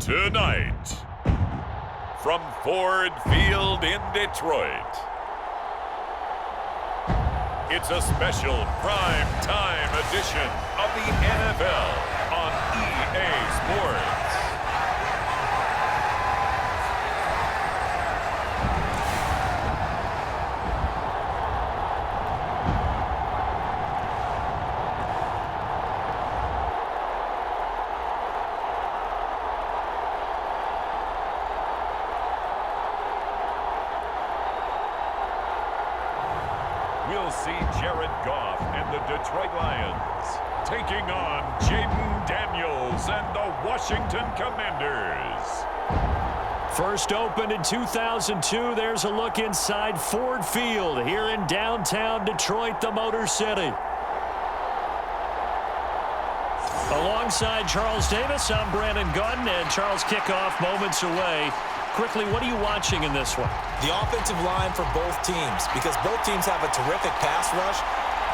Tonight, from Ford Field in Detroit, it's a special prime time edition of the NFL on EA Sports. We'll see Jared Goff and the Detroit Lions taking on Jaden Daniels and the Washington Commanders. First opened in 2002, there's a look inside Ford Field here in downtown Detroit, the Motor City. Alongside Charles Davis, I'm Brandon Gunn, and Charles, kickoff moments away. Quickly, what are you watching in this one? The offensive line for both teams, because both teams have a terrific pass rush.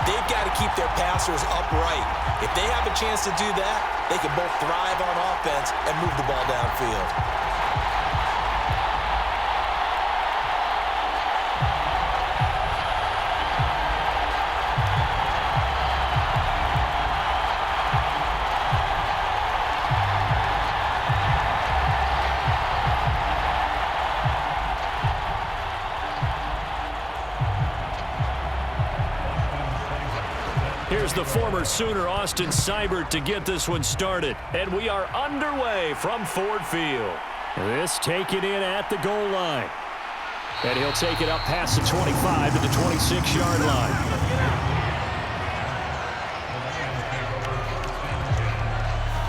They've got to keep their passers upright. If they have a chance to do that, they can both thrive on offense and move the ball downfield. Here's the former Sooner, Austin Seibert, to get this one started. And we are underway from Ford Field. This taken in at the goal line. And he'll take it up past the 25 to the 26-yard line.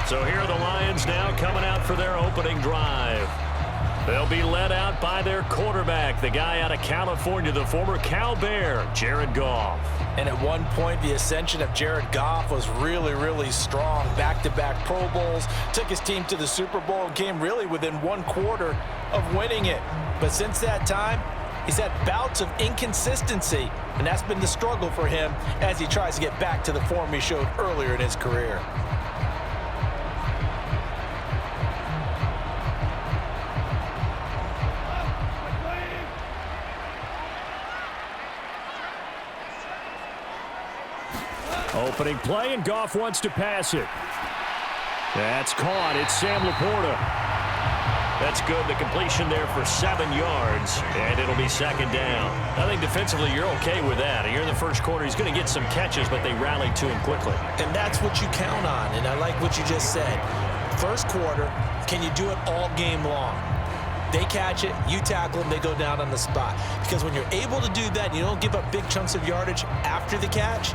So here are the Lions now coming out for their opening drive. They'll be led out by their quarterback, the guy out of California, the former Cal Bear, Jared Goff. And at one point, the ascension of Jared Goff was really, really strong. Back-to-back Pro Bowls, took his team to the Super Bowl and came really within one quarter of winning it. But since that time, he's had bouts of inconsistency, and that's been the struggle for him as he tries to get back to the form he showed earlier in his career. Opening play, and Goff wants to pass it. That's caught. It's Sam Laporta. That's good. The completion there for 7 yards, and it'll be second down. I think defensively you're okay with that. Here in the first quarter, he's going to get some catches, but they rallied to him quickly. And that's what you count on, and I like what you just said. First quarter, can you do it all game long? They catch it, you tackle them, they go down on the spot. Because when you're able to do that and you don't give up big chunks of yardage after the catch,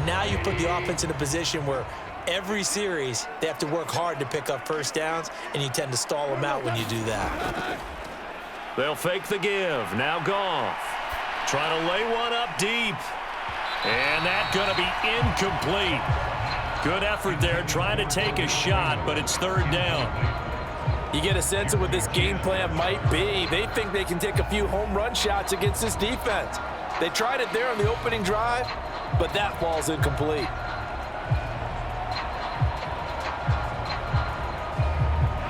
now you put the offense in a position where every series they have to work hard to pick up first downs, and you tend to stall them out when you do that. They'll fake the give. Now Goff. Trying to lay one up deep. And that's going to be incomplete. Good effort there trying to take a shot, but it's third down. You get a sense of what this game plan might be. They think they can take a few home run shots against this defense. They tried it there on the opening drive, but that falls incomplete.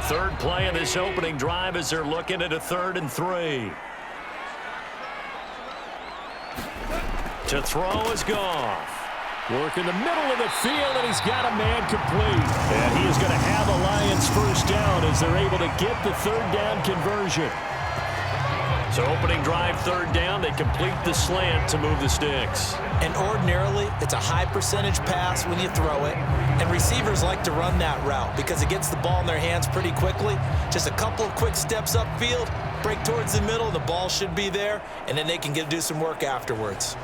Third play of this opening drive as they're looking at a 3rd and 3. To throw is Goff. Work in the middle of the field, and he's got a man complete. And he is going to have a Lions first down as they're able to get the third down conversion. So opening drive, third down, they complete the slant to move the sticks. And ordinarily, it's a high percentage pass when you throw it. And receivers like to run that route because it gets the ball in their hands pretty quickly. Just a couple of quick steps upfield, break towards the middle, the ball should be there, and then they can do some work afterwards.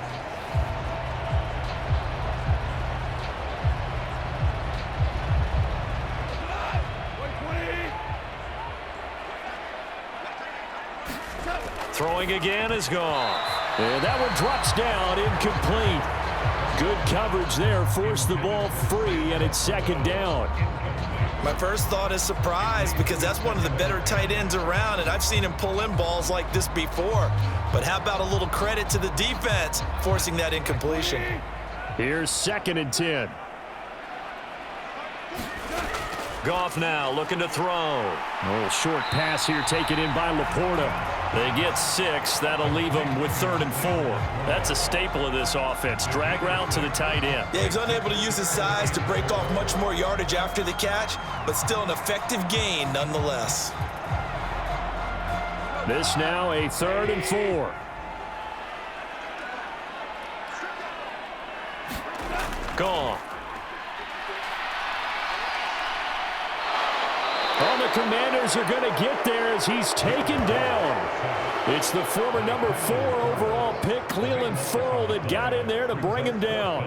Throwing again is Goff. And that one drops down, incomplete. Good coverage there, forced the ball free, and it's second down. My first thought is surprise because that's one of the better tight ends around, and I've seen him pull in balls like this before. But how about a little credit to the defense forcing that incompletion? Here's 2nd and 10. Goff now looking to throw. A little short pass here taken in by Laporta. They get 6. That'll leave them with 3rd and 4. That's a staple of this offense. Drag route to the tight end. Yeah, he's unable to use his size to break off much more yardage after the catch, but still an effective gain nonetheless. This now a 3rd and 4. Gone. Well, the Commanders are going to get there as he's taken down. It's the former number 4 overall pick, Cleveland Ferrell, that got in there to bring him down.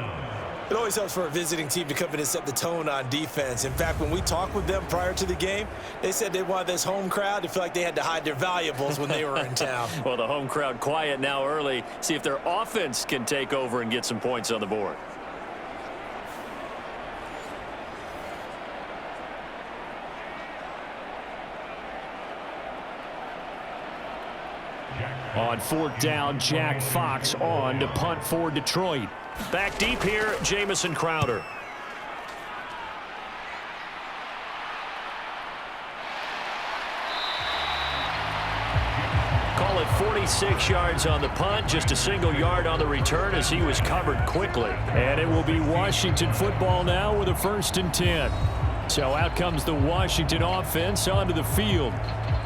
It always helps for a visiting team to come in and set the tone on defense. In fact, when we talked with them prior to the game, they said they wanted this home crowd to feel like they had to hide their valuables when they were in town. Well, the home crowd quiet now early. See if their offense can take over and get some points on the board. On 4th down, Jack Fox on to punt for Detroit. Back deep here, Jamison Crowder. Call it 46 yards on the punt, just a single yard on the return as he was covered quickly. And it will be Washington football now with a 1st and 10. So out comes the Washington offense onto the field.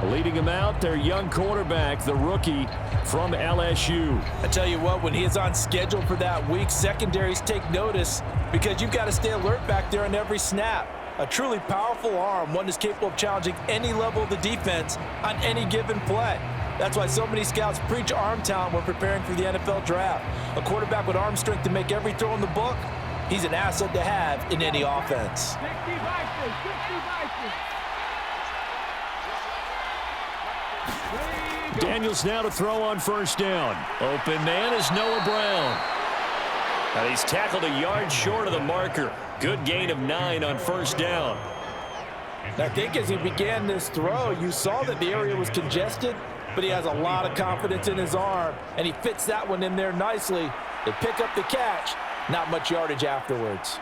Leading them out, their young quarterback, the rookie from LSU. I tell you what, when he is on schedule for that week, secondaries take notice because you've got to stay alert back there on every snap. A truly powerful arm, one that's capable of challenging any level of the defense on any given play. That's why so many scouts preach arm talent when preparing for the NFL draft. A quarterback with arm strength to make every throw in the book, he's an asset to have in any offense. Daniels now to throw on 1st down. Open man is Noah Brown. And he's tackled a yard short of the marker. Good gain of 9 on 1st down. I think as he began this throw, you saw that the area was congested, but he has a lot of confidence in his arm, and he fits that one in there nicely. They pick up the catch, not much yardage afterwards.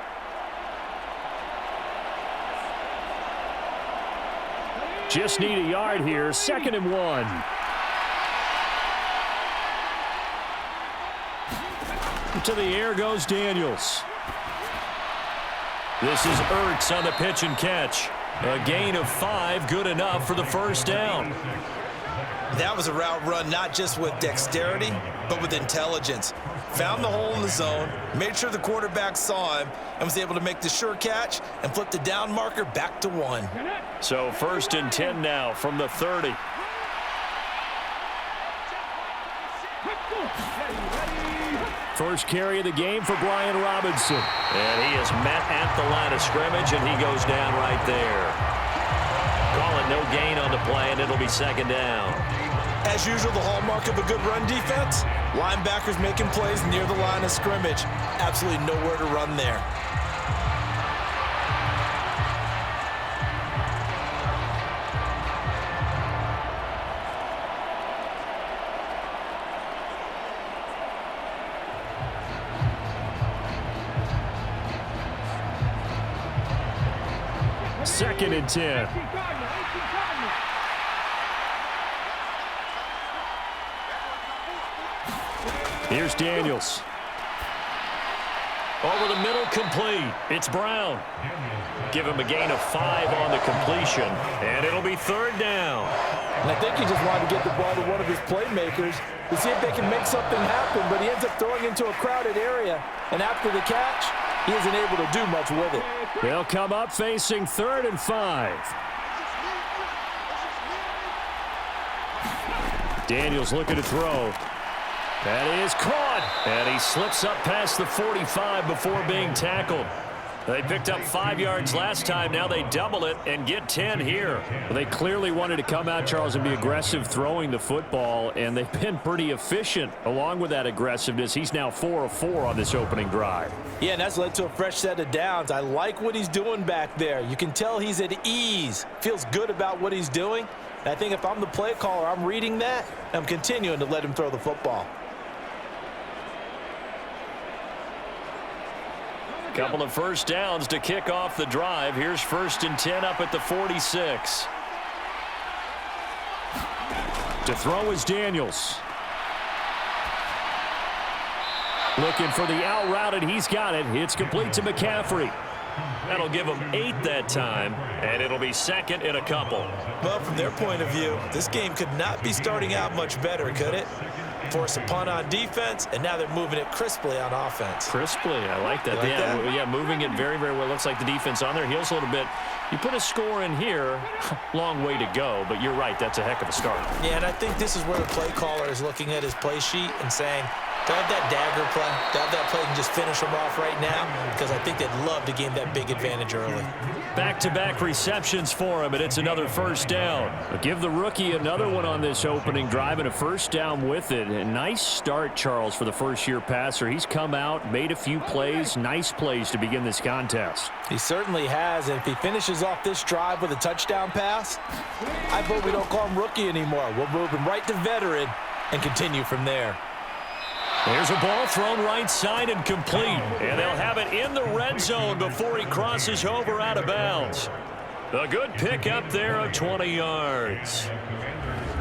Just need a yard here, 2nd and 1. To the air goes Daniels. This is Ertz on the pitch and catch. A gain of 5, good enough for the 1st down. That was a route run not just with dexterity, but with intelligence. Found the hole in the zone, made sure the quarterback saw him, and was able to make the sure catch and flip the down marker back to 1. So 1st and 10 now from the 30. First carry of the game for Brian Robinson. And he is met at the line of scrimmage, and he goes down right there. Call it no gain on the play, and it'll be 2nd down. As usual, the hallmark of a good run defense, linebackers making plays near the line of scrimmage. Absolutely nowhere to run there. Second and 10. Here's Daniels. Over the middle, complete. It's Brown. Give him a gain of 5 on the completion, and it'll be 3rd down. And I think he just wanted to get the ball to one of his playmakers to see if they can make something happen, but he ends up throwing into a crowded area. And after the catch, he isn't able to do much with it. They'll come up facing 3rd and 5. Daniels looking to throw. That is caught. And he slips up past the 45 before being tackled. They picked up 5 yards last time. Now they double it and get 10 here. Well, they clearly wanted to come out, Charles, and be aggressive throwing the football, and they've been pretty efficient along with that aggressiveness. He's now 4 of 4 on this opening drive. Yeah, and that's led to a fresh set of downs. I like what he's doing back there. You can tell he's at ease. Feels good about what he's doing. And I think if I'm the play caller, I'm reading that, and I'm continuing to let him throw the football. Couple of first downs to kick off the drive. Here's 1st and 10 up at the 46. To throw is Daniels. Looking for the out route, and he's got it. It's complete to McCaffrey. That'll give them 8 that time, and it'll be 2nd and a couple. Well, from their point of view, this game could not be starting out much better, could it? Force a punt on defense, and now they're moving it crisply on offense. Crisply, I like that. Yeah, moving it very, very well. Looks like the defense on their heels a little bit. You put a score in here, long way to go, but you're right, that's a heck of a start. Yeah, and I think this is where the play caller is looking at his play sheet and saying, do I have that dagger play? Do I have that play and just finish them off right now? Because I think they'd love to gain that big advantage early. Back-to-back receptions for him, and it's another first down. But give the rookie another one on this opening drive and a first down with it. A nice start, Charles, for the first-year passer. He's come out, made a few plays, nice plays to begin this contest. He certainly has, and if he finishes off this drive with a touchdown pass, I vote we don't call him rookie anymore. We'll move him right to veteran and continue from there. There's a ball thrown right side and complete. And they'll have it in the red zone before he crosses over out of bounds. A good pick up there of 20 yards.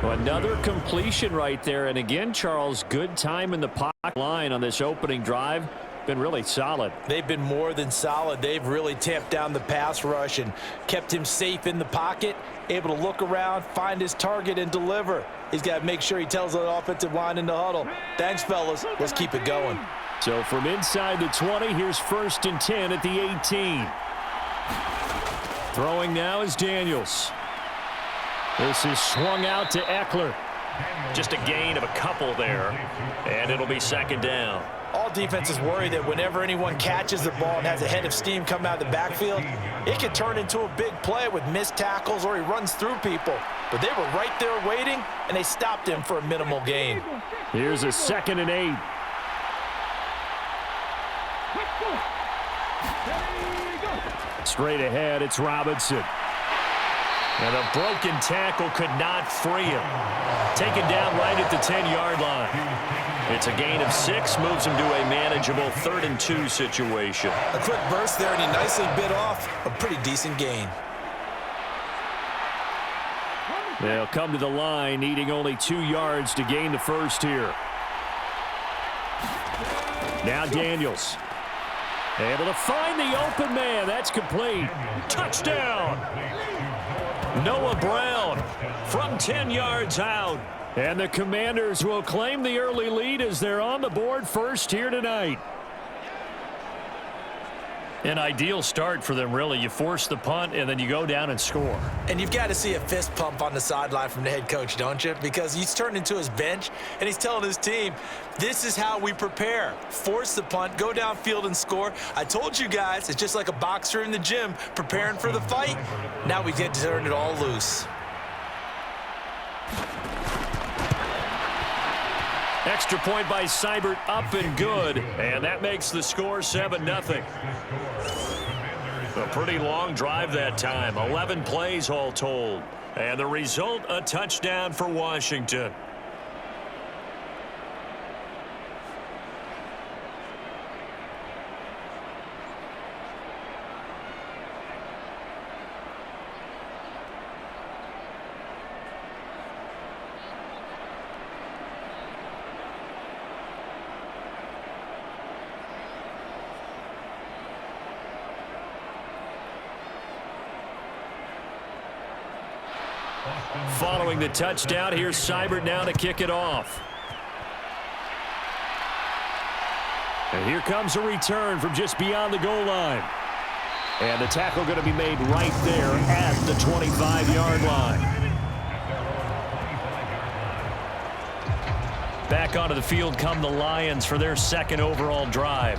Another completion right there. And again, Charles, good time in the pocket line on this opening drive. Been really solid. They've been more than solid. They've really tamped down the pass rush and kept him safe in the pocket, able to look around, find his target, and deliver. He's got to make sure he tells the offensive line in the huddle, thanks, fellas. Let's keep it going. So from inside the 20, here's 1st and 10 at the 18. Throwing now is Daniels. This is swung out to Ekeler. Just a gain of a couple there, and it'll be 2nd down. All defenses worry that whenever anyone catches the ball and has a head of steam come out of the backfield, it could turn into a big play with missed tackles or he runs through people. But they were right there waiting, and they stopped him for a minimal gain. Here's a 2nd and 8. Straight ahead, it's Robinson. And a broken tackle could not free him. Taken down right at the 10-yard line. It's a gain of 6, moves him to a manageable 3rd and 2 situation. A quick burst there, and he nicely bit off a pretty decent gain. They'll come to the line, needing only 2 yards to gain the first here. Now Daniels. Able to find the open man. That's complete. Touchdown! Noah Brown from 10 yards out. And the Commanders will claim the early lead as they're on the board first here tonight. An ideal start for them, really. You force the punt, and then you go down and score. And you've got to see a fist pump on the sideline from the head coach, don't you? Because he's turned into his bench, and he's telling his team, this is how we prepare. Force the punt, go downfield and score. I told you guys, it's just like a boxer in the gym preparing for the fight. Now we get to turn it all loose. Extra point by Seibert, up and good. And that makes the score 7-0. A pretty long drive that time. 11 plays all told. And the result, a touchdown for Washington. Following the touchdown, here's Seibert now to kick it off. And here comes a return from just beyond the goal line. And the tackle going to be made right there at the 25-yard line. Back onto the field come the Lions for their 2nd overall drive.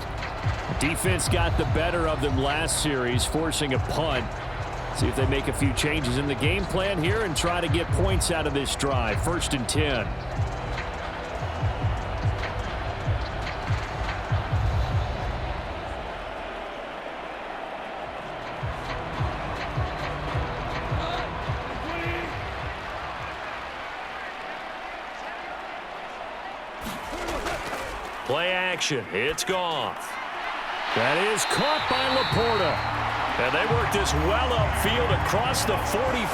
Defense got the better of them last series, forcing a punt. See if they make a few changes in the game plan here and try to get points out of this drive. 1st and 10. Play action. It's Goff. That is caught by Laporta. And they work this well upfield across the 45.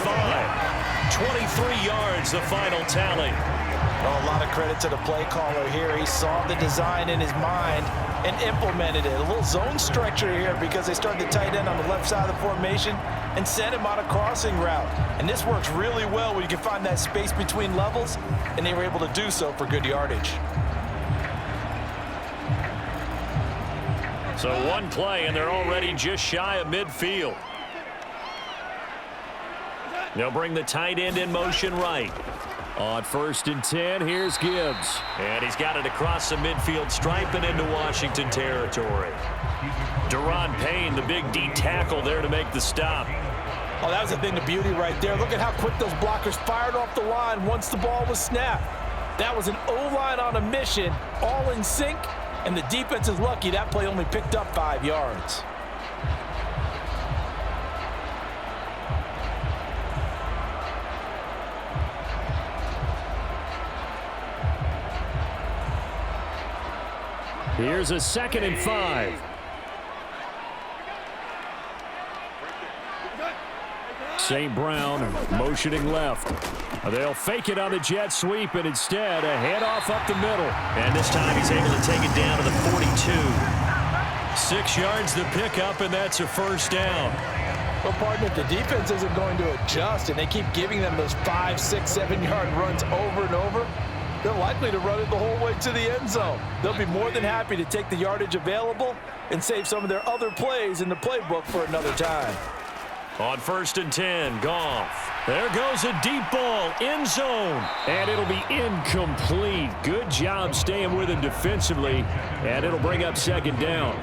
23 yards, the final tally. Oh, a lot of credit to the play caller here. He saw the design in his mind and implemented it. A little zone stretcher here because they started the tight end on the left side of the formation and sent him on a crossing route. And this works really well when you can find that space between levels, and they were able to do so for good yardage. So one play, and they're already just shy of midfield. They'll bring the tight end in motion right. On 1st and 10, here's Gibbs. And he's got it across the midfield stripe and into Washington territory. Deron Payne, the big D tackle there to make the stop. Oh, that was a thing of beauty right there. Look at how quick those blockers fired off the line once the ball was snapped. That was an O-line on a mission, all in sync, and the defense is lucky that play only picked up 5 yards. Here's a 2nd and 5. St. Brown motioning left. They'll fake it on the jet sweep, and instead a handoff up the middle. And this time he's able to take it down to the 42. 6 yards the pickup, and that's a 1st down. Well, partner, if the defense isn't going to adjust and they keep giving them those 5, 6, 7-yard runs over and over, they're likely to run it the whole way to the end zone. They'll be more than happy to take the yardage available and save some of their other plays in the playbook for another time. On 1st and 10, Goff. There goes a deep ball, end zone, and it'll be incomplete. Good job staying with him defensively, and it'll bring up 2nd down.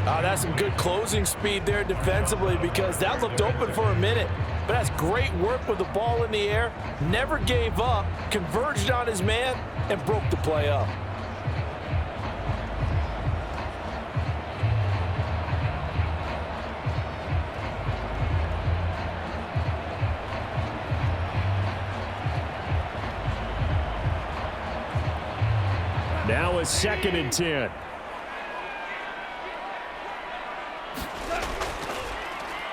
That's some good closing speed there defensively because that looked open for a minute. But that's great work with the ball in the air. Never gave up, converged on his man, and broke the play up. Now a 2nd and 10.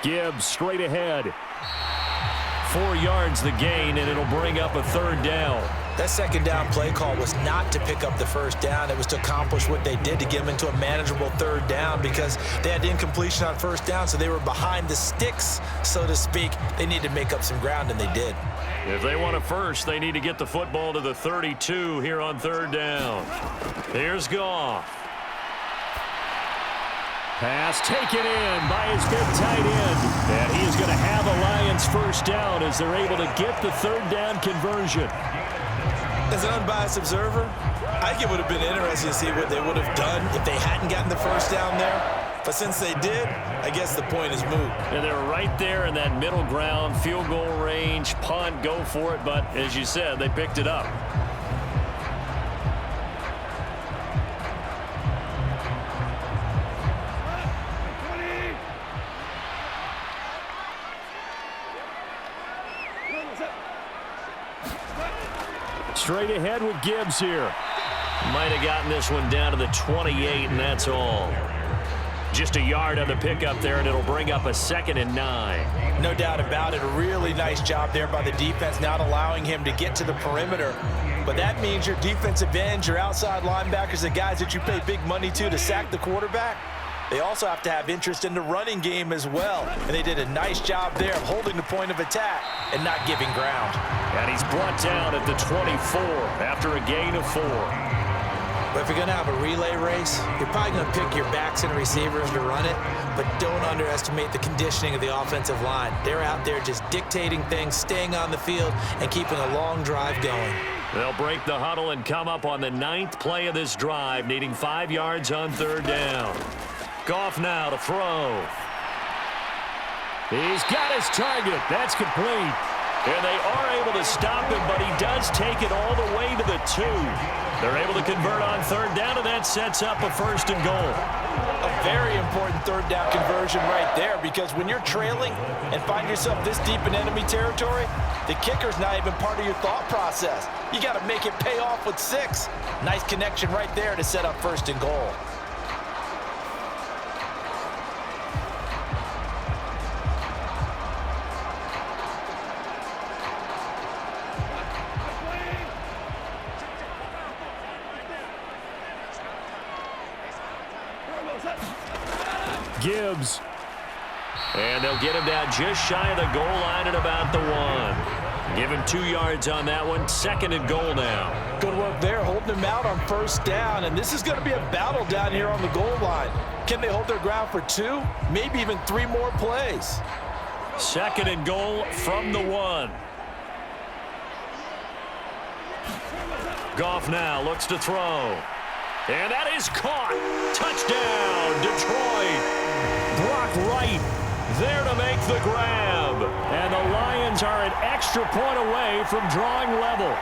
Gibbs straight ahead. 4 yards the gain, and it'll bring up a 3rd down. That 2nd down play call was not to pick up the 1st down. It was to accomplish what they did to get them into a manageable 3rd down because they had incompletion on 1st down, so they were behind the sticks, so to speak. They needed to make up some ground, and they did. If they want a first, they need to get the football to the 32 here on 3rd down. Here's Goff. Pass taken in by his big tight end. And he is going to have a Lions 1st down as they're able to get the 3rd down conversion. As an unbiased observer, I think it would have been interesting to see what they would have done if they hadn't gotten the 1st down there. But since they did, I guess the point is moot. And they're right there in that middle ground, field goal range, punt, go for it. But as you said, they picked it up. Straight ahead with Gibbs here. Might have gotten this one down to the 28, and that's all. Just a yard on the pickup there, and it'll bring up a 2nd and 9. No doubt about it. A really nice job there by the defense, not allowing him to get to the perimeter. But that means your defensive ends, your outside linebackers, the guys that you pay big money to sack the quarterback, they also have to have interest in the running game as well. And they did a nice job there of holding the point of attack and not giving ground. And he's brought down at the 24 after a gain of 4. But if you're going to have a relay race, you're probably going to pick your backs and receivers to run it, but don't underestimate the conditioning of the offensive line. They're out there just dictating things, staying on the field, and keeping a long drive going. They'll break the huddle and come up on the 9th play of this drive, needing 5 yards on 3rd down. Goff now to throw. He's got his target. That's complete. And they are able to stop him, but he does take it all the way to the 2. They're able to convert on 3rd down, and that sets up a 1st and goal. A very important 3rd down conversion right there, because when you're trailing and find yourself this deep in enemy territory, the kicker's not even part of your thought process. You got to make it pay off with 6. Nice connection right there to set up 1st and goal. Gibbs. And they'll get him down just shy of the goal line at about the 1. Give him 2 yards on that one. 2nd and goal now. Good work there, holding him out on first down. And this is going to be a battle down here on the goal line. Can they hold their ground for 2, maybe even 3 more plays? 2nd and goal from the 1. Goff now looks to throw. And that is caught. Touchdown, Detroit. Brock Wright there to make the grab. And the Lions are an extra point away from drawing level.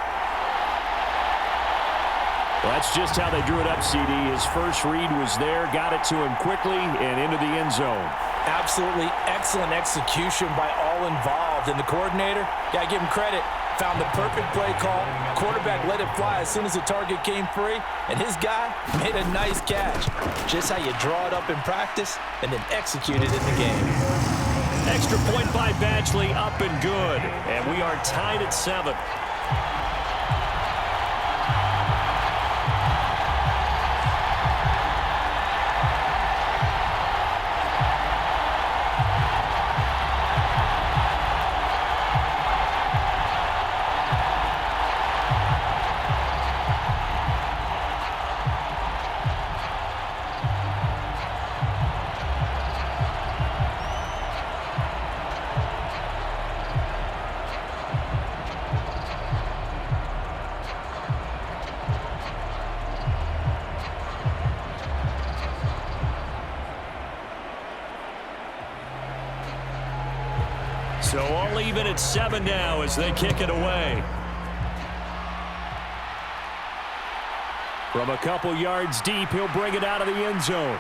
Well, that's just how they drew it up, CD. His first read was there, got it to him quickly, and into the end zone. Absolutely excellent execution by all involved. And the coordinator, got to give him credit, found the perfect play call. Quarterback let it fly as soon as the target came free, and his guy made a nice catch. Just how you draw it up in practice and then execute it in the game. Extra point by Badgley, up and good. And we are tied at 7. So all even at 7 now as they kick it away. From a couple yards deep, he'll bring it out of the end zone.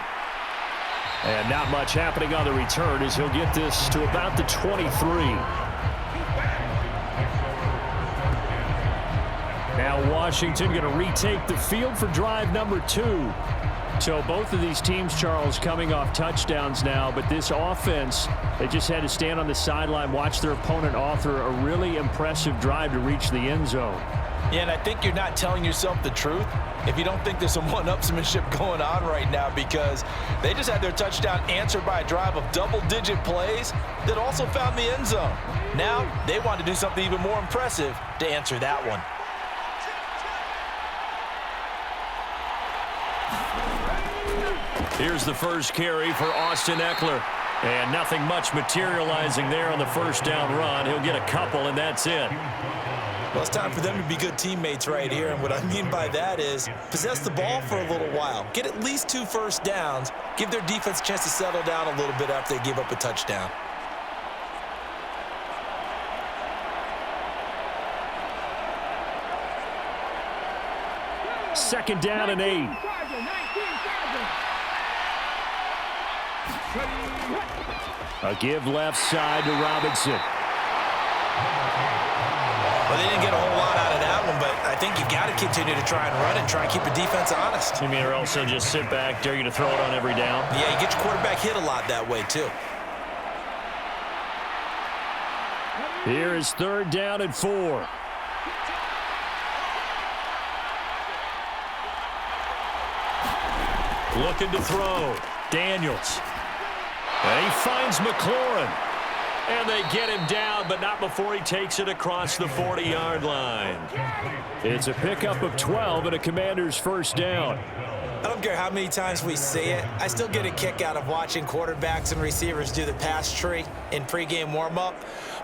And not much happening on the return as he'll get this to about the 23. Now Washington going to retake the field for drive number 2. So both of these teams, Charles, coming off touchdowns now, but this offense, they just had to stand on the sideline, watch their opponent author a really impressive drive to reach the end zone. Yeah, and I think you're not telling yourself the truth if you don't think there's some one-upsmanship going on right now, because they just had their touchdown answered by a drive of double-digit plays that also found the end zone. Now they want to do something even more impressive to answer that one. Here's the first carry for Austin Ekeler. And nothing much materializing there on the first down run. He'll get a couple, and that's it. Well, it's time for them to be good teammates right here, and what I mean by that is possess the ball for a little while. Get at least 2 first downs. Give their defense a chance to settle down a little bit after they give up a touchdown. Second down and 8. A give left side to Robinson. Well, they didn't get a whole lot out of that one, but I think you've got to continue to try and run and try and keep the defense honest. You mean, or also just sit back, dare you to throw it on every down? Yeah, you get your quarterback hit a lot that way, too. Here is 3rd down and 4. Looking to throw. Daniels. And he finds McLaurin. And they get him down, but not before he takes it across the 40-yard line. It's a pickup of 12 and a Commander's first down. I don't care how many times we see it. I still get a kick out of watching quarterbacks and receivers do the pass tree in pregame warm-up.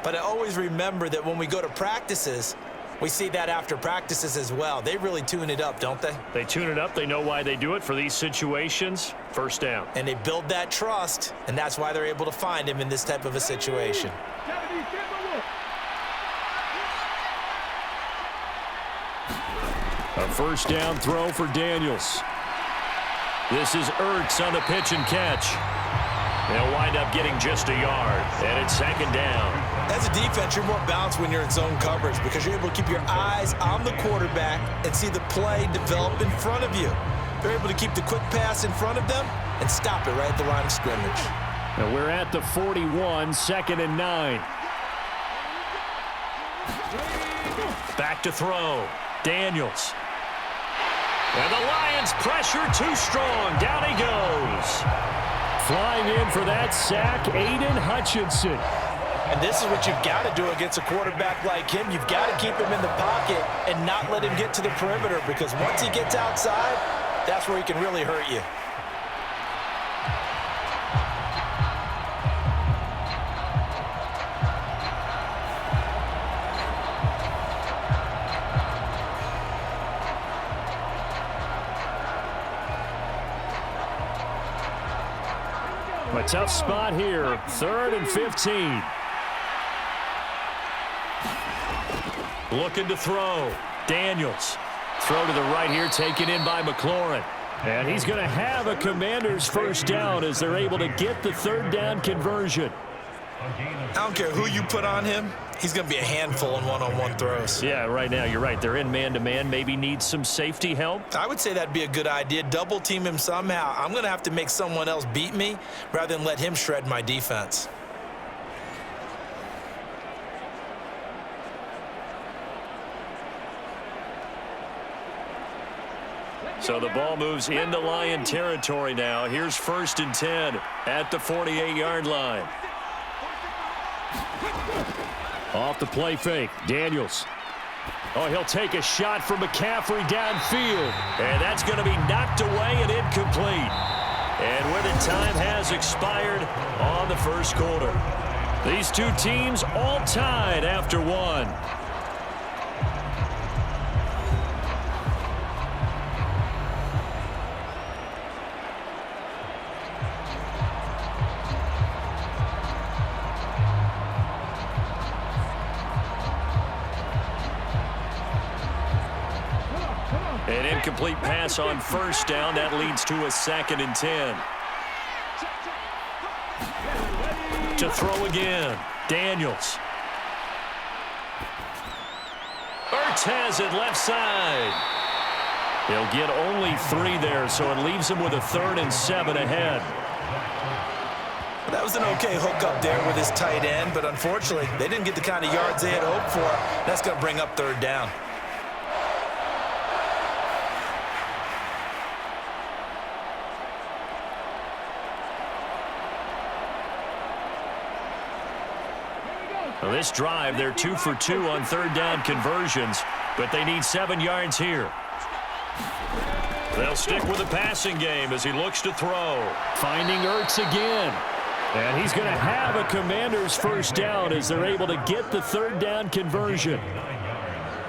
But I always remember that when we go to practices, we see that after practices as well. They really tune it up, don't they? They tune it up. They know why they do it for these situations. First down. And they build that trust, and that's why they're able to find him in this type of a situation. A first down throw for Daniels. This is Ertz on the pitch and catch. They'll wind up getting just a yard, and it's 2nd down. As a defense, you're more balanced when you're in zone coverage because you're able to keep your eyes on the quarterback and see the play develop in front of you. They're able to keep the quick pass in front of them and stop it right at the line of scrimmage. And we're at the 41, 2nd and 9. Back to throw. Daniels. And the Lions pressure too strong. Down he goes. Flying in for that sack, Aiden Hutchinson. And this is what you've got to do against a quarterback like him. You've got to keep him in the pocket and not let him get to the perimeter, because once he gets outside, that's where he can really hurt you. A tough spot here, 3rd and 15. Looking to throw. Daniels. Throw to the right here, taken in by McLaurin. And he's going to have a Commanders first down as they're able to get the 3rd down conversion. I don't care who you put on him, he's going to be a handful in one-on-one throws. Yeah, right now, you're right. They're in man-to-man. Maybe need some safety help. I would say that'd be a good idea. Double team him somehow. I'm going to have to make someone else beat me rather than let him shred my defense. So the ball moves into Lion territory now. Here's 1st and 10 at the 48-yard line. Off the play fake, Daniels. Oh, he'll take a shot from McCaffrey downfield. And that's going to be knocked away and incomplete. And with it, time has expired on the first quarter. These two teams all tied after one. An incomplete pass on 1st down. That leads to a 2nd and 10. To throw again. Daniels. Ertz has it left side. He'll get only 3 there, so it leaves him with a 3rd and 7 ahead. That was an okay hook up there with his tight end, but unfortunately, they didn't get the kind of yards they had hoped for. That's going to bring up 3rd down. Well, this drive, they're 2 for 2 on 3rd down conversions, but they need 7 yards here. They'll stick with the passing game as he looks to throw. Finding Ertz again. And he's going to have a Commanders first down as they're able to get the 3rd down conversion.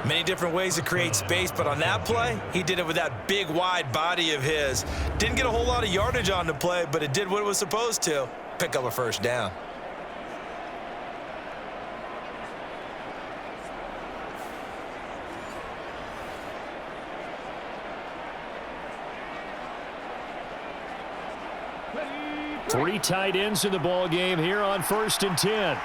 Many different ways to create space, but on that play, he did it with that big, wide body of his. Didn't get a whole lot of yardage on the play, but it did what it was supposed to. Pick up a first down. Three tight ends in the ball game here on 1st and 10.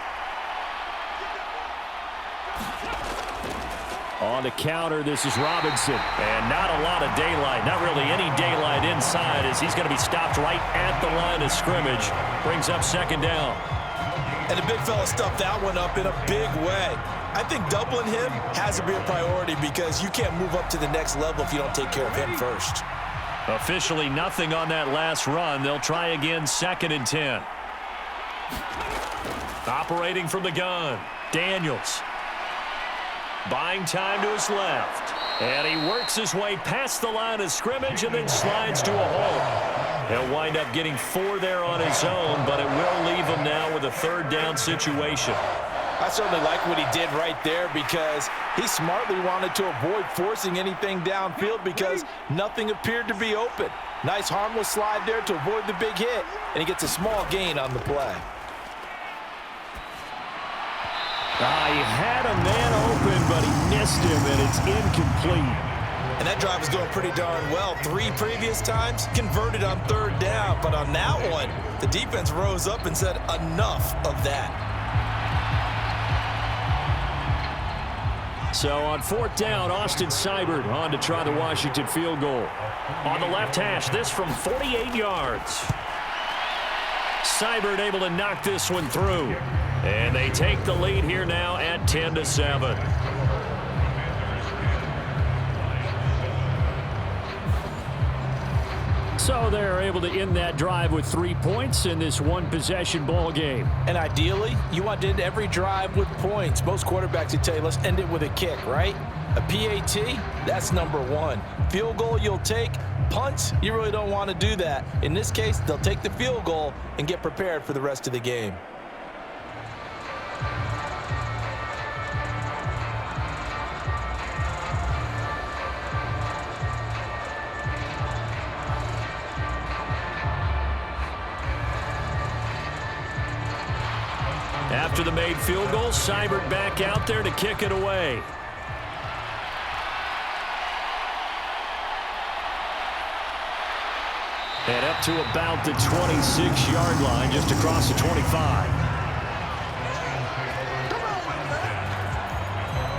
On the counter, this is Robinson. And not a lot of daylight, not really any daylight inside, as he's going to be stopped right at the line of scrimmage. Brings up 2nd down. And the big fella stuffed that one up in a big way. I think doubling him has to be a priority because you can't move up to the next level if you don't take care of him first. Officially nothing on that last run. They'll try again, 2nd and 10. Operating from the gun, Daniels. Buying time to his left. And he works his way past the line of scrimmage and then slides to a halt. He'll wind up getting 4 there on his own, but it will leave him now with a 3rd down situation. I certainly like what he did right there because he smartly wanted to avoid forcing anything downfield because nothing appeared to be open. Nice harmless slide there to avoid the big hit, and he gets a small gain on the play. He had a man open, but he missed him, and it's incomplete. And that drive was going pretty darn well. 3 previous times, converted on 3rd down. But on that one, the defense rose up and said, enough of that. So on 4th down, Austin Seibert on to try the Washington field goal. On the left hash, this from 48 yards. Seibert able to knock this one through. And they take the lead here now at 10-7. So they're able to end that drive with 3 points in this one-possession ball game. And ideally, you want to end every drive with points. Most quarterbacks would tell you, let's end it with a kick, right? A PAT, that's number one. Field goal you'll take. Punts, you really don't want to do that. In this case, they'll take the field goal and get prepared for the rest of the game. After the made field goal, Seibert back out there to kick it away. And up to about the 26-yard line, just across the 25.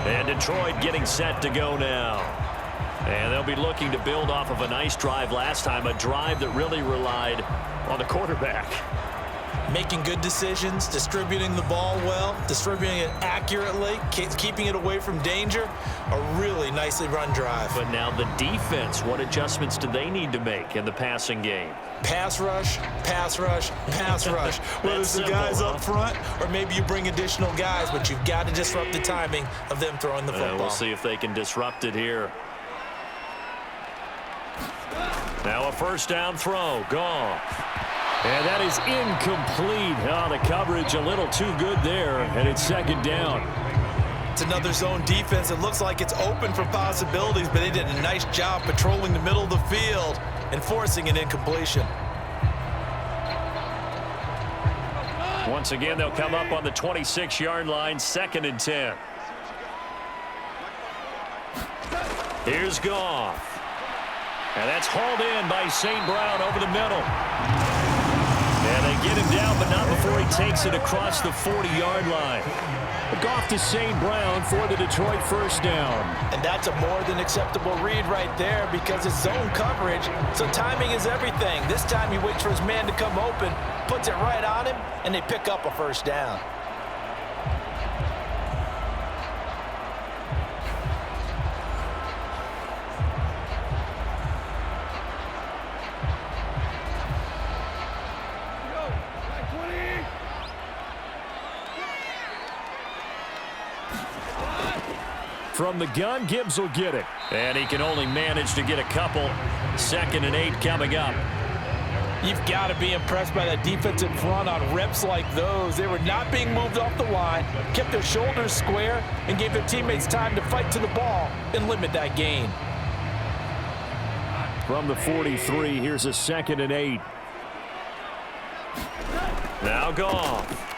And Detroit getting set to go now. And they'll be looking to build off of a nice drive last time, a drive that really relied on the quarterback. Making good decisions, distributing the ball well, distributing it accurately, keeping it away from danger. A really nicely run drive. But now the defense, what adjustments do they need to make in the passing game? Pass rush, pass rush, pass rush. Whether it's the guys up front or maybe you bring additional guys, but you've got to disrupt the timing of them throwing the football. We'll see if they can disrupt it here. Now a first down throw. Goff. And that is incomplete. Oh, the coverage a little too good there, and it's second down. It's another zone defense. It looks like it's open for possibilities, but they did a nice job patrolling the middle of the field and forcing an incompletion. Once again, they'll come up on the 26-yard line, 2nd and 10. Here's Goff. And that's hauled in by St. Brown over the middle. And they get him down, but not before he takes it across the 40-yard line. Goff to St. Brown for the Detroit first down. And that's a more than acceptable read right there because it's zone coverage, so timing is everything. This time he waits for his man to come open, puts it right on him, and they pick up a first down. From the gun, Gibbs will get it. And he can only manage to get a couple. 2nd and 8 coming up. You've got to be impressed by that defensive front on reps like those. They were not being moved off the line, kept their shoulders square, and gave their teammates time to fight to the ball and limit that gain. From the 43, here's a 2nd and 8. Now Goff.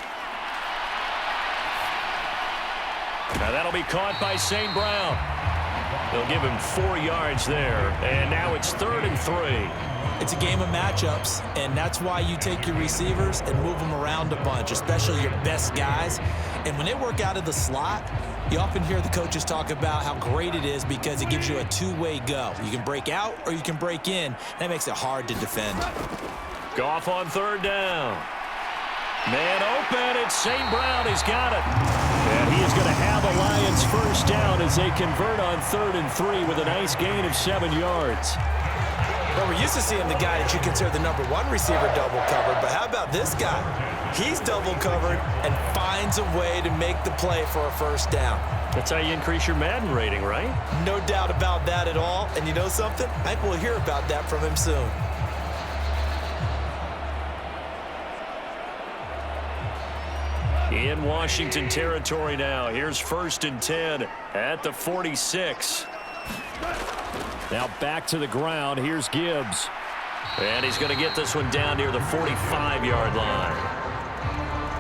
Now that'll be caught by St. Brown. They'll give him 4 yards there. And now it's 3rd and 3. It's a game of matchups, and that's why you take your receivers and move them around a bunch, especially your best guys. And when they work out of the slot, you often hear the coaches talk about how great it is because it gives you a two-way go. You can break out or you can break in. That makes it hard to defend. Goff on 3rd down. Man open, it's St. Brown. He's got it. And he is going to have a Lions first down as they convert on 3rd and 3 with a nice gain of 7 yards. Well, we're used to seeing the guy that you consider the number 1 receiver double covered, but how about this guy? He's double covered and finds a way to make the play for a first down. That's how you increase your Madden rating, right? No doubt about that at all. And you know something? I think we'll hear about that from him soon. In Washington territory now. Here's 1st and 10 at the 46. Now back to the ground. Here's Gibbs. And he's going to get this one down near the 45-yard line.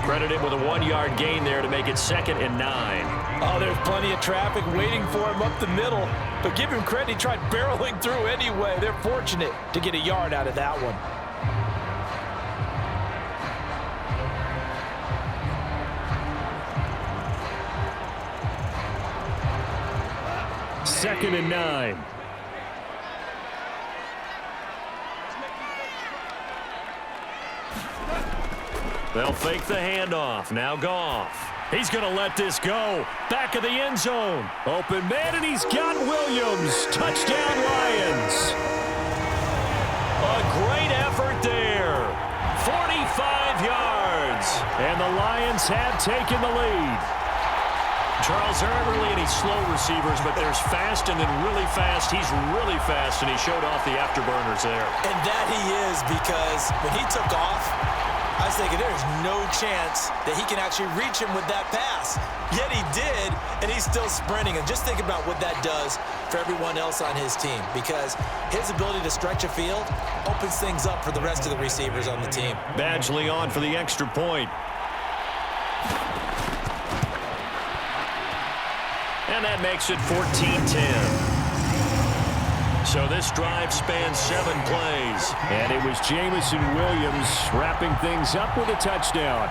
Credited with a 1-yard gain there to make it 2nd and 9. Oh, there's plenty of traffic waiting for him up the middle. But give him credit, he tried barreling through anyway. They're fortunate to get a yard out of that one. 2nd and 9. They'll fake the handoff. Now Goff. He's going to let this go. Back of the end zone. Open man, and he's got Williams. Touchdown, Lions. A yards. And the Lions have taken the lead. Charles, there aren't really any slow receivers, but there's fast and then really fast. He's really fast, and he showed off the afterburners there. And that he is, because when he took off, I was thinking there's no chance that he can actually reach him with that pass. Yet he did, and he's still sprinting. And just think about what that does for everyone else on his team, because his ability to stretch a field opens things up for the rest of the receivers on the team. Badgley on for the extra point. And that makes it 14-10. So this drive spans 7 plays. And it was Jameson Williams wrapping things up with a touchdown.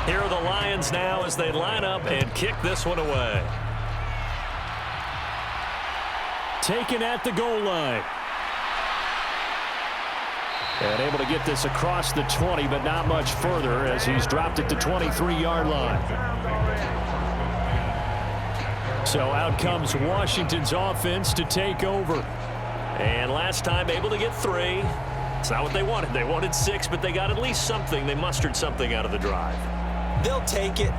Here are the Lions now as they line up and kick this one away. Taken at the goal line. And able to get this across the 20, but not much further as he's dropped it to 23-yard line. So out comes Washington's offense to take over. And last time able to get 3. It's not what they wanted. They wanted 6, but they got at least something. They mustered something out of the drive. They'll take it.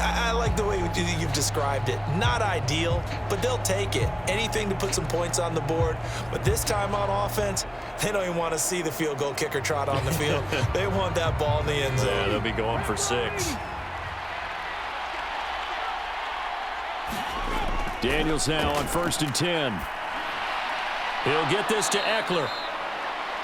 I like the way you've described it. Not ideal, but they'll take it. Anything to put some points on the board. But this time on offense, they don't even want to see the field goal kicker trot on the field. They want that ball in the end zone. Yeah, they'll be going for 6. Daniels now on 1st and 10. He'll get this to Ekeler.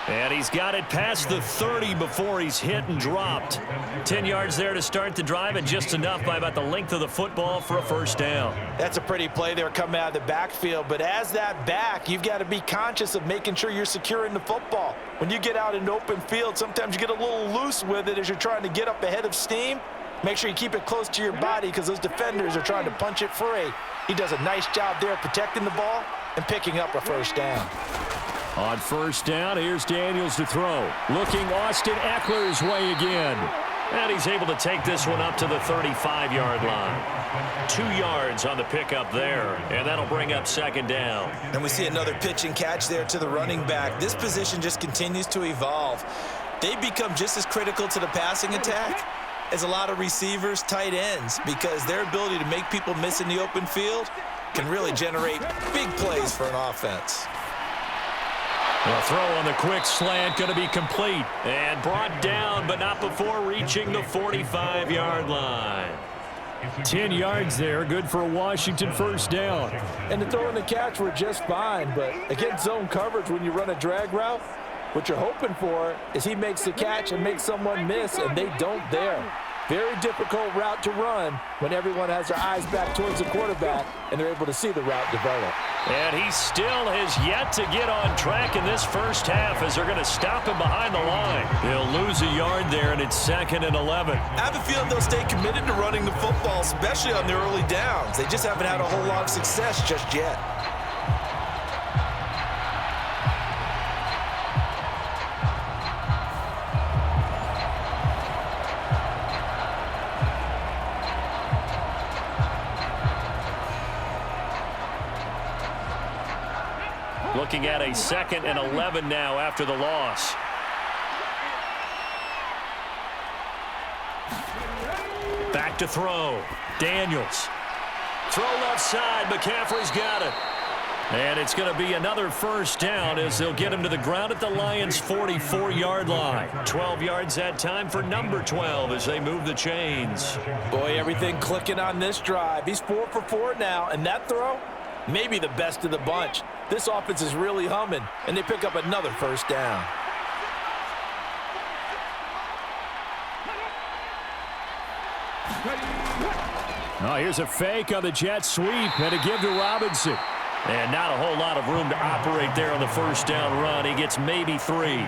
And he's got it past the 30 before he's hit and dropped. 10 yards there to start the drive, and just enough by about the length of the football for a first down. That's a pretty play there coming out of the backfield. But as that back, you've got to be conscious of making sure you're securing the football. When you get out in open field, sometimes you get a little loose with it as you're trying to get up ahead of steam. Make sure you keep it close to your body because those defenders are trying to punch it free. He does a nice job there protecting the ball and picking up a first down. On 1st down, here's Daniels to throw. Looking Austin Ekeler's way again. And he's able to take this one up to the 35-yard line. 2 yards on the pickup there, and that'll bring up 2nd down. And we see another pitch and catch there to the running back. This position just continues to evolve. They become just as critical to the passing attack as a lot of receivers, tight ends, because their ability to make people miss in the open field can really generate big plays for an offense. The throw on the quick slant going to be complete and brought down, but not before reaching the 45-yard line. 10 yards there, good for a Washington first down. And the throw and the catch were just fine, but against zone coverage when you run a drag route, what you're hoping for is he makes the catch and makes someone miss, and they don't there. Very difficult route to run when everyone has their eyes back towards the quarterback and they're able to see the route develop. And he still has yet to get on track in this first half as they're going to stop him behind the line. He'll lose a yard there, and it's 2nd and 11. I have a feeling they'll stay committed to running the football, especially on their early downs. They just haven't had a whole lot of success just yet. Looking at a 2nd and 11 now after the loss. Back to throw. Daniels. Throw left side. McCaffrey's got it. And it's going to be another first down as they'll get him to the ground at the Lions' 44-yard line. 12 yards that time for number 12 as they move the chains. Boy, everything clicking on this drive. He's 4 for 4 now, and that throw, maybe the best of the bunch. This offense is really humming, and they pick up another first down. Oh, here's a fake on the jet sweep, and a give to Robinson. And not a whole lot of room to operate there on the first down run. He gets maybe 3.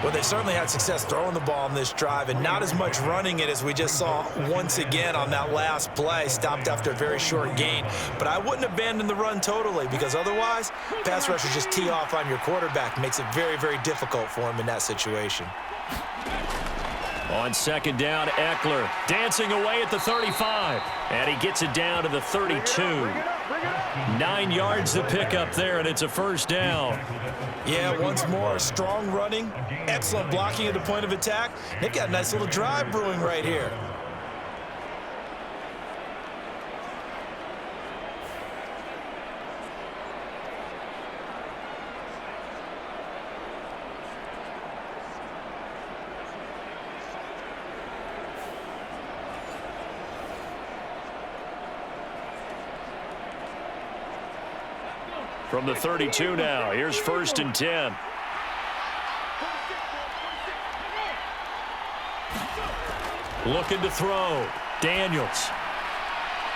Well, they certainly had success throwing the ball on this drive and not as much running it as we just saw once again on that last play. Stopped after a very short gain. But I wouldn't abandon the run totally because otherwise, pass rushers just tee off on your quarterback. Makes it very, very difficult for him in that situation. On second down, Ekeler dancing away at the 35. And he gets it down to the 32. 9 yards to pick up there, and it's a first down. Yeah, once more, strong running, excellent blocking at the point of attack. They've got a nice little drive brewing right here. From the 32 now, here's 1st and 10. Looking to throw. Daniels.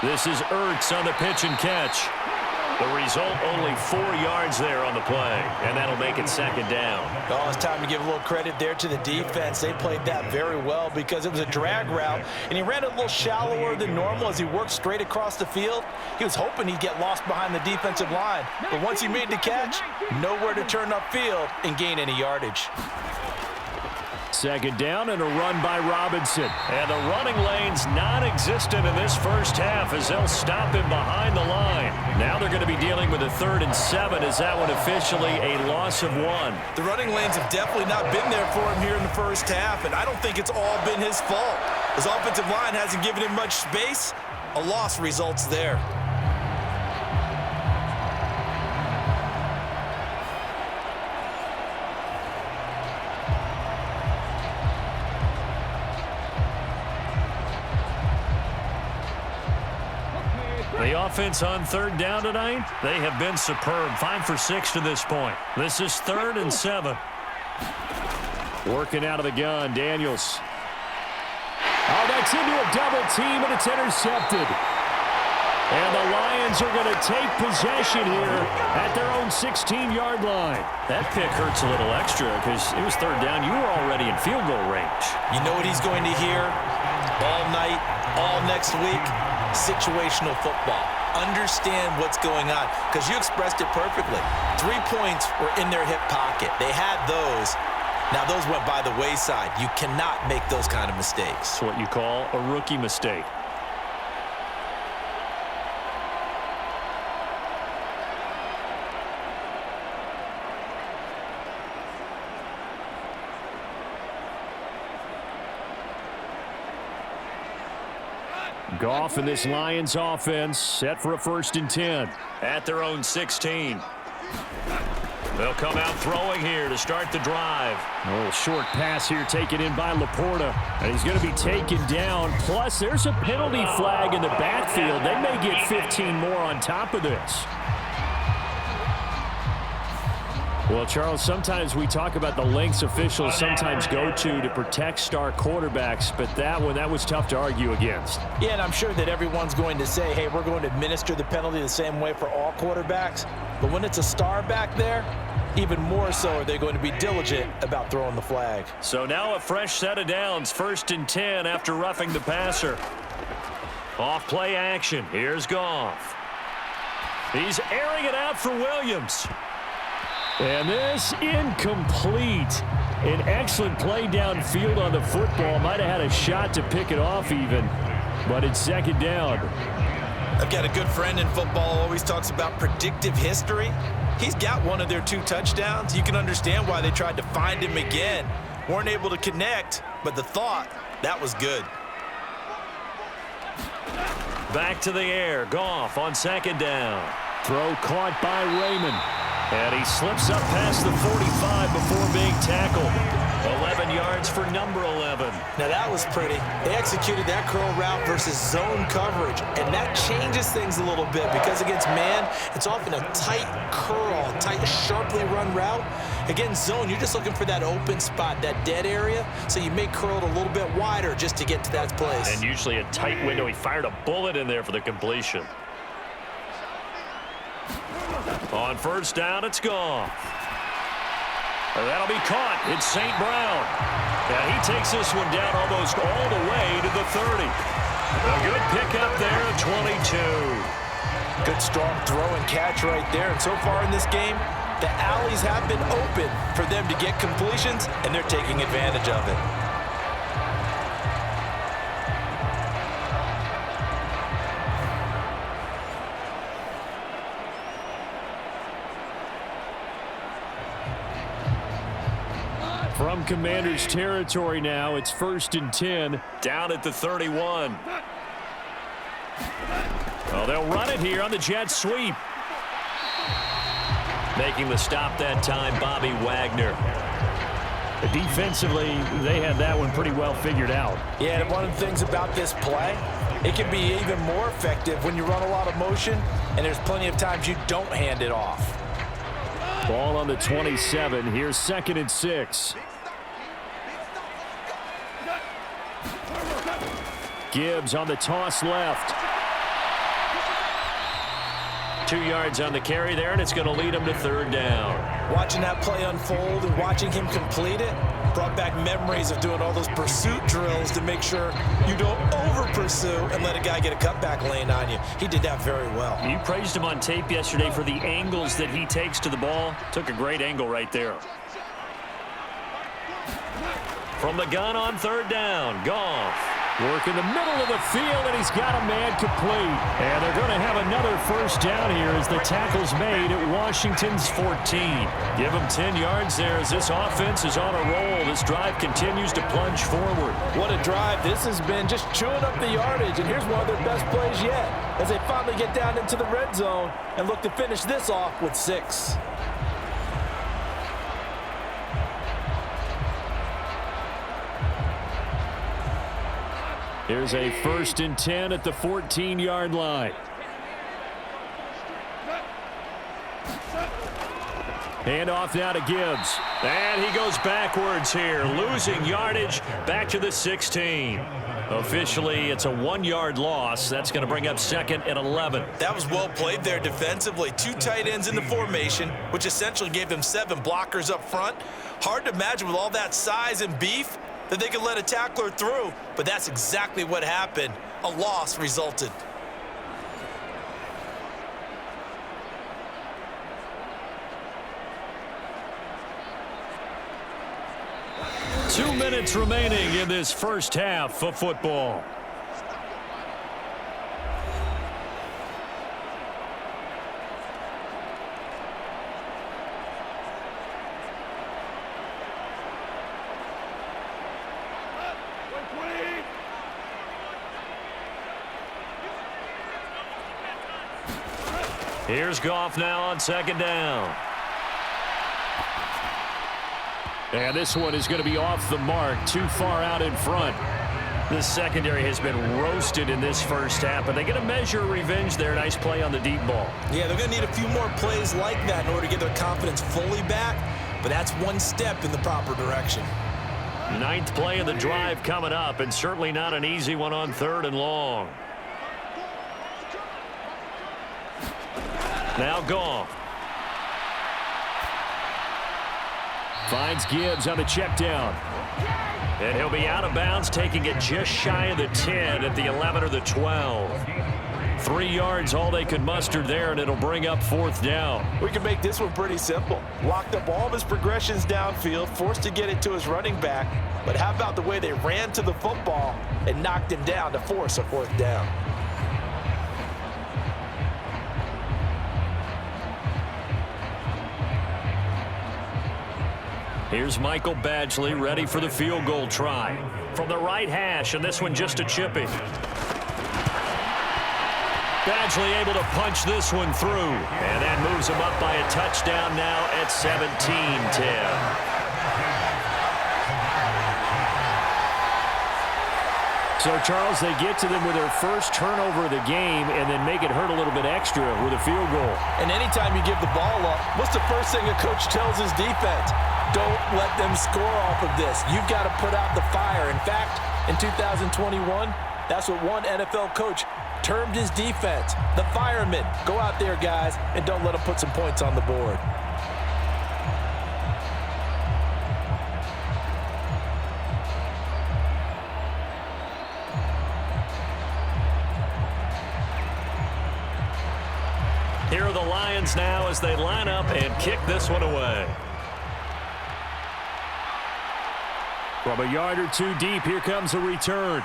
This is Ertz on the pitch and catch. The result, only 4 yards there on the play, and that'll make it second down. Oh, it's time to give a little credit there to the defense. They played that very well because it was a drag route, and he ran it a little shallower than normal as he worked straight across the field. He was hoping he'd get lost behind the defensive line, but once he made the catch, nowhere to turn upfield and gain any yardage. Second down and a run by Robinson. And the running lane's non-existent in this first half as they'll stop him behind the line. Now they're going to be dealing with a 3rd and 7. Is that one officially a loss of 1? The running lanes have definitely not been there for him here in the first half, and I don't think it's all been his fault. His offensive line hasn't given him much space. A loss results there. The offense on 3rd down tonight, they have been superb. 5 for 6 to this point. This is 3rd and 7. Working out of the gun, Daniels. Oh, that's into a double team, and it's intercepted. And the Lions are going to take possession here at their own 16-yard line. That pick hurts a little extra because it was 3rd down. You were already in field goal range. You know what he's going to hear all night, all next week? Situational football. Understand what's going on because you expressed it perfectly. 3 points were in their hip pocket. They had those. Now those went by the wayside. You cannot make those kind of mistakes. It's what you call a rookie mistake. Goff and this Lions offense set for a 1st and 10. At their own 16. They'll come out throwing here to start the drive. A little short pass here taken in by Laporta. And he's going to be taken down. Plus, there's a penalty flag in the backfield. They may get 15 more on top of this. Well, Charles, sometimes we talk about the lengths officials sometimes go to protect star quarterbacks, but that was tough to argue against. Yeah, and I'm sure that everyone's going to say, hey, we're going to administer the penalty the same way for all quarterbacks. But when it's a star back there, even more so are they going to be diligent about throwing the flag. So now a fresh set of downs, 1st and 10 after roughing the passer. Off play action. Here's Goff. He's airing it out for Williams. And this incomplete. An excellent play downfield on the football. Might have had a shot to pick it off even, but it's 2nd down. I've got a good friend in football, always talks about predictive history. He's got one of their 2 touchdowns. You can understand why they tried to find him again. Weren't able to connect, but the thought, that was good. Back to the air. Goff on 2nd down. Throw caught by Raymond. And he slips up past the 45 before being tackled. 11 yards for number 11. Now that was pretty. They executed that curl route versus zone coverage, and that changes things a little bit because against man, it's often a tight curl, tight, sharply run route. Against zone, you're just looking for that open spot, that dead area, so you may curl it a little bit wider just to get to that place. And usually a tight window. He fired a bullet in there for the completion. On first down, it's Goff. That'll be caught. It's St. Brown. And he takes this one down almost all the way to the 30. A good pickup there of 22. Good strong throw and catch right there. And so far in this game, the alleys have been open for them to get completions, and they're taking advantage of it. From Commanders territory now, it's 1st and 10. Down at the 31. Oh, they'll run it here on the jet sweep. Making the stop that time, Bobby Wagner. Defensively, they had that one pretty well figured out. Yeah, and one of the things about this play, it can be even more effective when you run a lot of motion, and there's plenty of times you don't hand it off. Ball on the 27. Here's 2nd and 6. Gibbs on the toss left. 2 yards on the carry there, and it's going to lead him to 3rd down. Watching that play unfold and watching him complete it brought back memories of doing all those pursuit drills to make sure you don't over-pursue and let a guy get a cutback lane on you. He did that very well. You praised him on tape yesterday for the angles that he takes to the ball. Took a great angle right there. From the gun on 3rd down, Goff. Work in the middle of the field, and he's got a man complete. And they're going to have another 1st down here as the tackle's made at Washington's 14. Give him 10 yards there as this offense is on a roll. This drive continues to plunge forward. What a drive this has been, just chewing up the yardage. And here's one of their best plays yet as they finally get down into the red zone and look to finish this off with 6. Here's a 1st and 10 at the 14-yard line. Hand off now to Gibbs. And he goes backwards here, losing yardage back to the 16. Officially, it's a 1-yard loss. That's going to bring up 2nd and 11. That was well played there defensively. 2 tight ends in the formation, which essentially gave them 7 blockers up front. Hard to imagine with all that size and beef that they could let a tackler through, but that's exactly what happened. A loss resulted. Two minutes remaining in this first half of football. Here's Goff now on 2nd down. And this one is going to be off the mark, too far out in front. The secondary has been roasted in this first half, but they get a measure of revenge there. Nice play on the deep ball. Yeah, they're going to need a few more plays like that in order to get their confidence fully back, but that's one step in the proper direction. 9th play of the drive coming up, and certainly not an easy one on 3rd and long. Now Goff. Finds Gibbs on the check down. And he'll be out of bounds, taking it just shy of the 10 at the 11 or the 12. 3 yards all they could muster there, and it'll bring up 4th down. We can make this one pretty simple. Locked up all of his progressions downfield, forced to get it to his running back. But how about the way they ran to the football and knocked him down to force a 4th down? Here's Michael Badgley ready for the field goal try. From the right hash, and this one just a chippy. Badgley able to punch this one through. And that moves him up by a touchdown now at 17-10. So, Charles, they get to them with their first turnover of the game and then make it hurt a little bit extra with a field goal. And anytime you give the ball up, what's the first thing a coach tells his defense? Don't let them score off of this. You've got to put out the fire. In fact, in 2021, that's what one NFL coach termed his defense the firemen. Go out there, guys, and don't let them put some points on the board. Here are the Lions now as they line up and kick this one away. From a yard or two deep, here comes a return.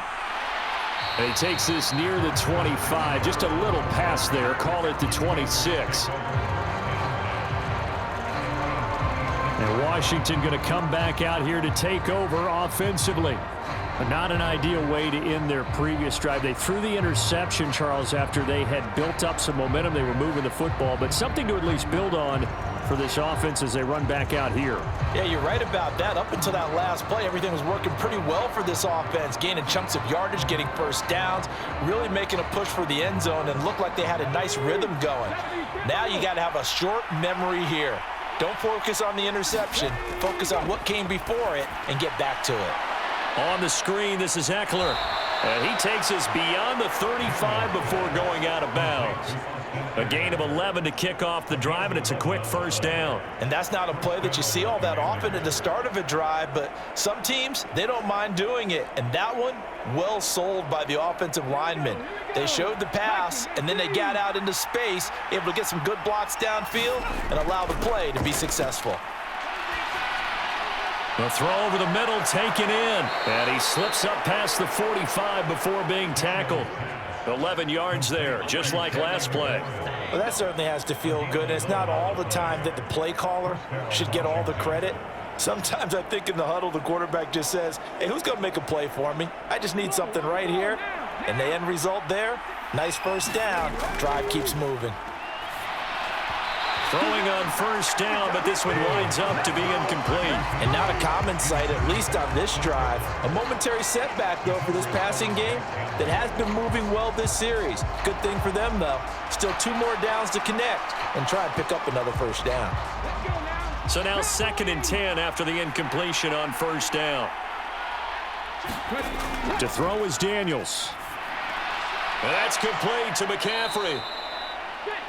And he takes this near the 25. Just a little pass there. Call it the 26. And Washington going to come back out here to take over offensively. But not an ideal way to end their previous drive. They threw the interception, Charles, after they had built up some momentum. They were moving the football, but something to at least build on for this offense as they run back out here. Yeah, you're right about that. Up until that last play, everything was working pretty well for this offense, gaining chunks of yardage, getting first downs, really making a push for the end zone, and looked like they had a nice rhythm going. Now you got to have a short memory here. Don't focus on the interception. Focus on what came before it and get back to it. On the screen, this is Ekeler. And he takes us beyond the 35 before going out of bounds. A gain of 11 to kick off the drive, and it's a quick first down. And that's not a play that you see all that often at the start of a drive, but some teams, they don't mind doing it. And that one, well sold by the offensive linemen. They showed the pass, and then they got out into space, able to get some good blocks downfield and allow the play to be successful. The throw over the middle, taken in. And he slips up past the 45 before being tackled. 11 yards there, just like last play. Well, that certainly has to feel good. It's not all the time that the play caller should get all the credit. Sometimes I think in the huddle, the quarterback just says, hey, who's going to make a play for me? I just need something right here. And the end result there, nice first down. Drive keeps moving. Throwing on first down, but this one winds up to be incomplete. And not a common sight, at least on this drive. A momentary setback, though, for this passing game that has been moving well this series. Good thing for them, though. Still 2 more downs to connect and try and pick up another first down. So now 2nd and 10 after the incompletion on first down. To throw is Daniels. And that's complete to McCaffrey.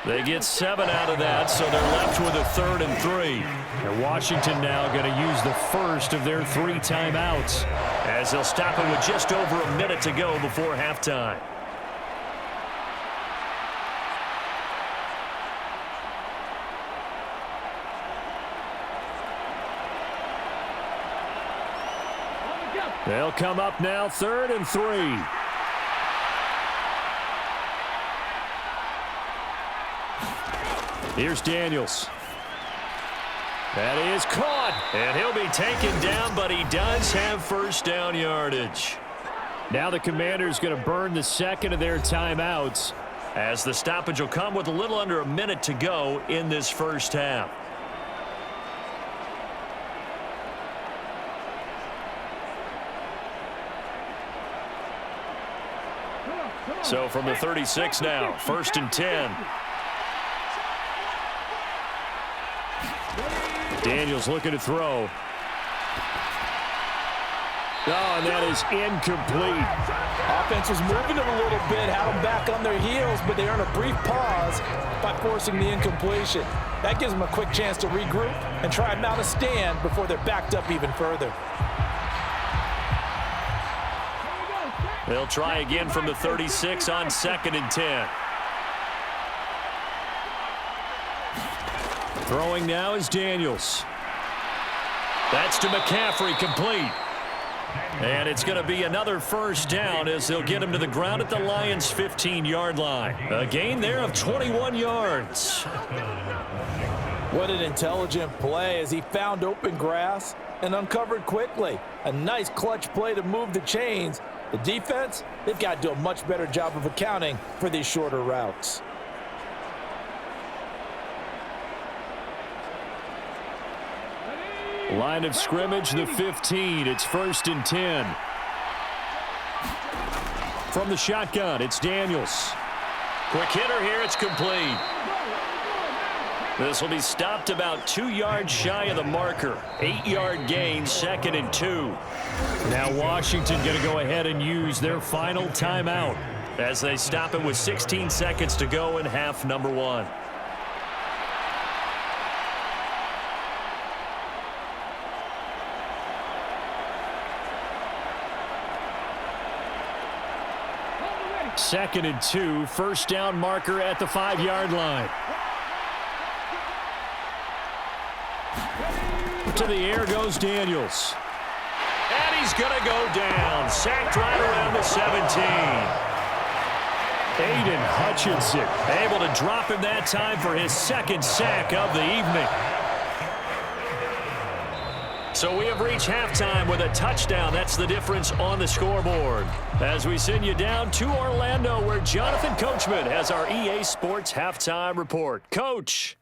They get 7 out of that, so they're left with a 3rd and 3. And Washington now going to use the first of their 3 timeouts as they'll stop it with just over a minute to go before halftime. They'll come up now 3rd and 3. Here's Daniels. That is caught. And he'll be taken down, but he does have first down yardage. Now the Commanders going to burn the 2nd of their timeouts as the stoppage will come with a little under a minute to go in this first half. So from the 36 now, 1st and 10. Daniels looking to throw. Oh, and that is incomplete. Offense was moving it a little bit, had them back on their heels, but they earn a brief pause by forcing the incompletion. That gives them a quick chance to regroup and try and mount a stand before they're backed up even further. They'll try again from the 36 on 2nd and 10. Throwing now is Daniels. That's to McCaffrey, complete. And it's going to be another first down as they'll get him to the ground at the Lions' 15-yard line. A gain there of 21 yards. What an intelligent play as he found open grass and uncovered quickly. A nice clutch play to move the chains. The defense, they've got to do a much better job of accounting for these shorter routes. Line of scrimmage, the 15. It's 1st and 10. From the shotgun, it's Daniels. Quick hitter here, it's complete. This will be stopped about 2 yards shy of the marker. 8-yard gain, 2nd and 2. Now Washington going to go ahead and use their final timeout. as they stop it with 16 seconds to go in half number one. Second and 2, first down marker at the 5-yard line. To the air goes Daniels. And he's going to go down. Sacked right around the 17. Aiden Hutchinson able to drop him that time for his second sack of the evening. So we have reached halftime with a touchdown. That's the difference on the scoreboard. As we send you down to Orlando, where Jonathan Coachman has our EA Sports halftime report. Coach.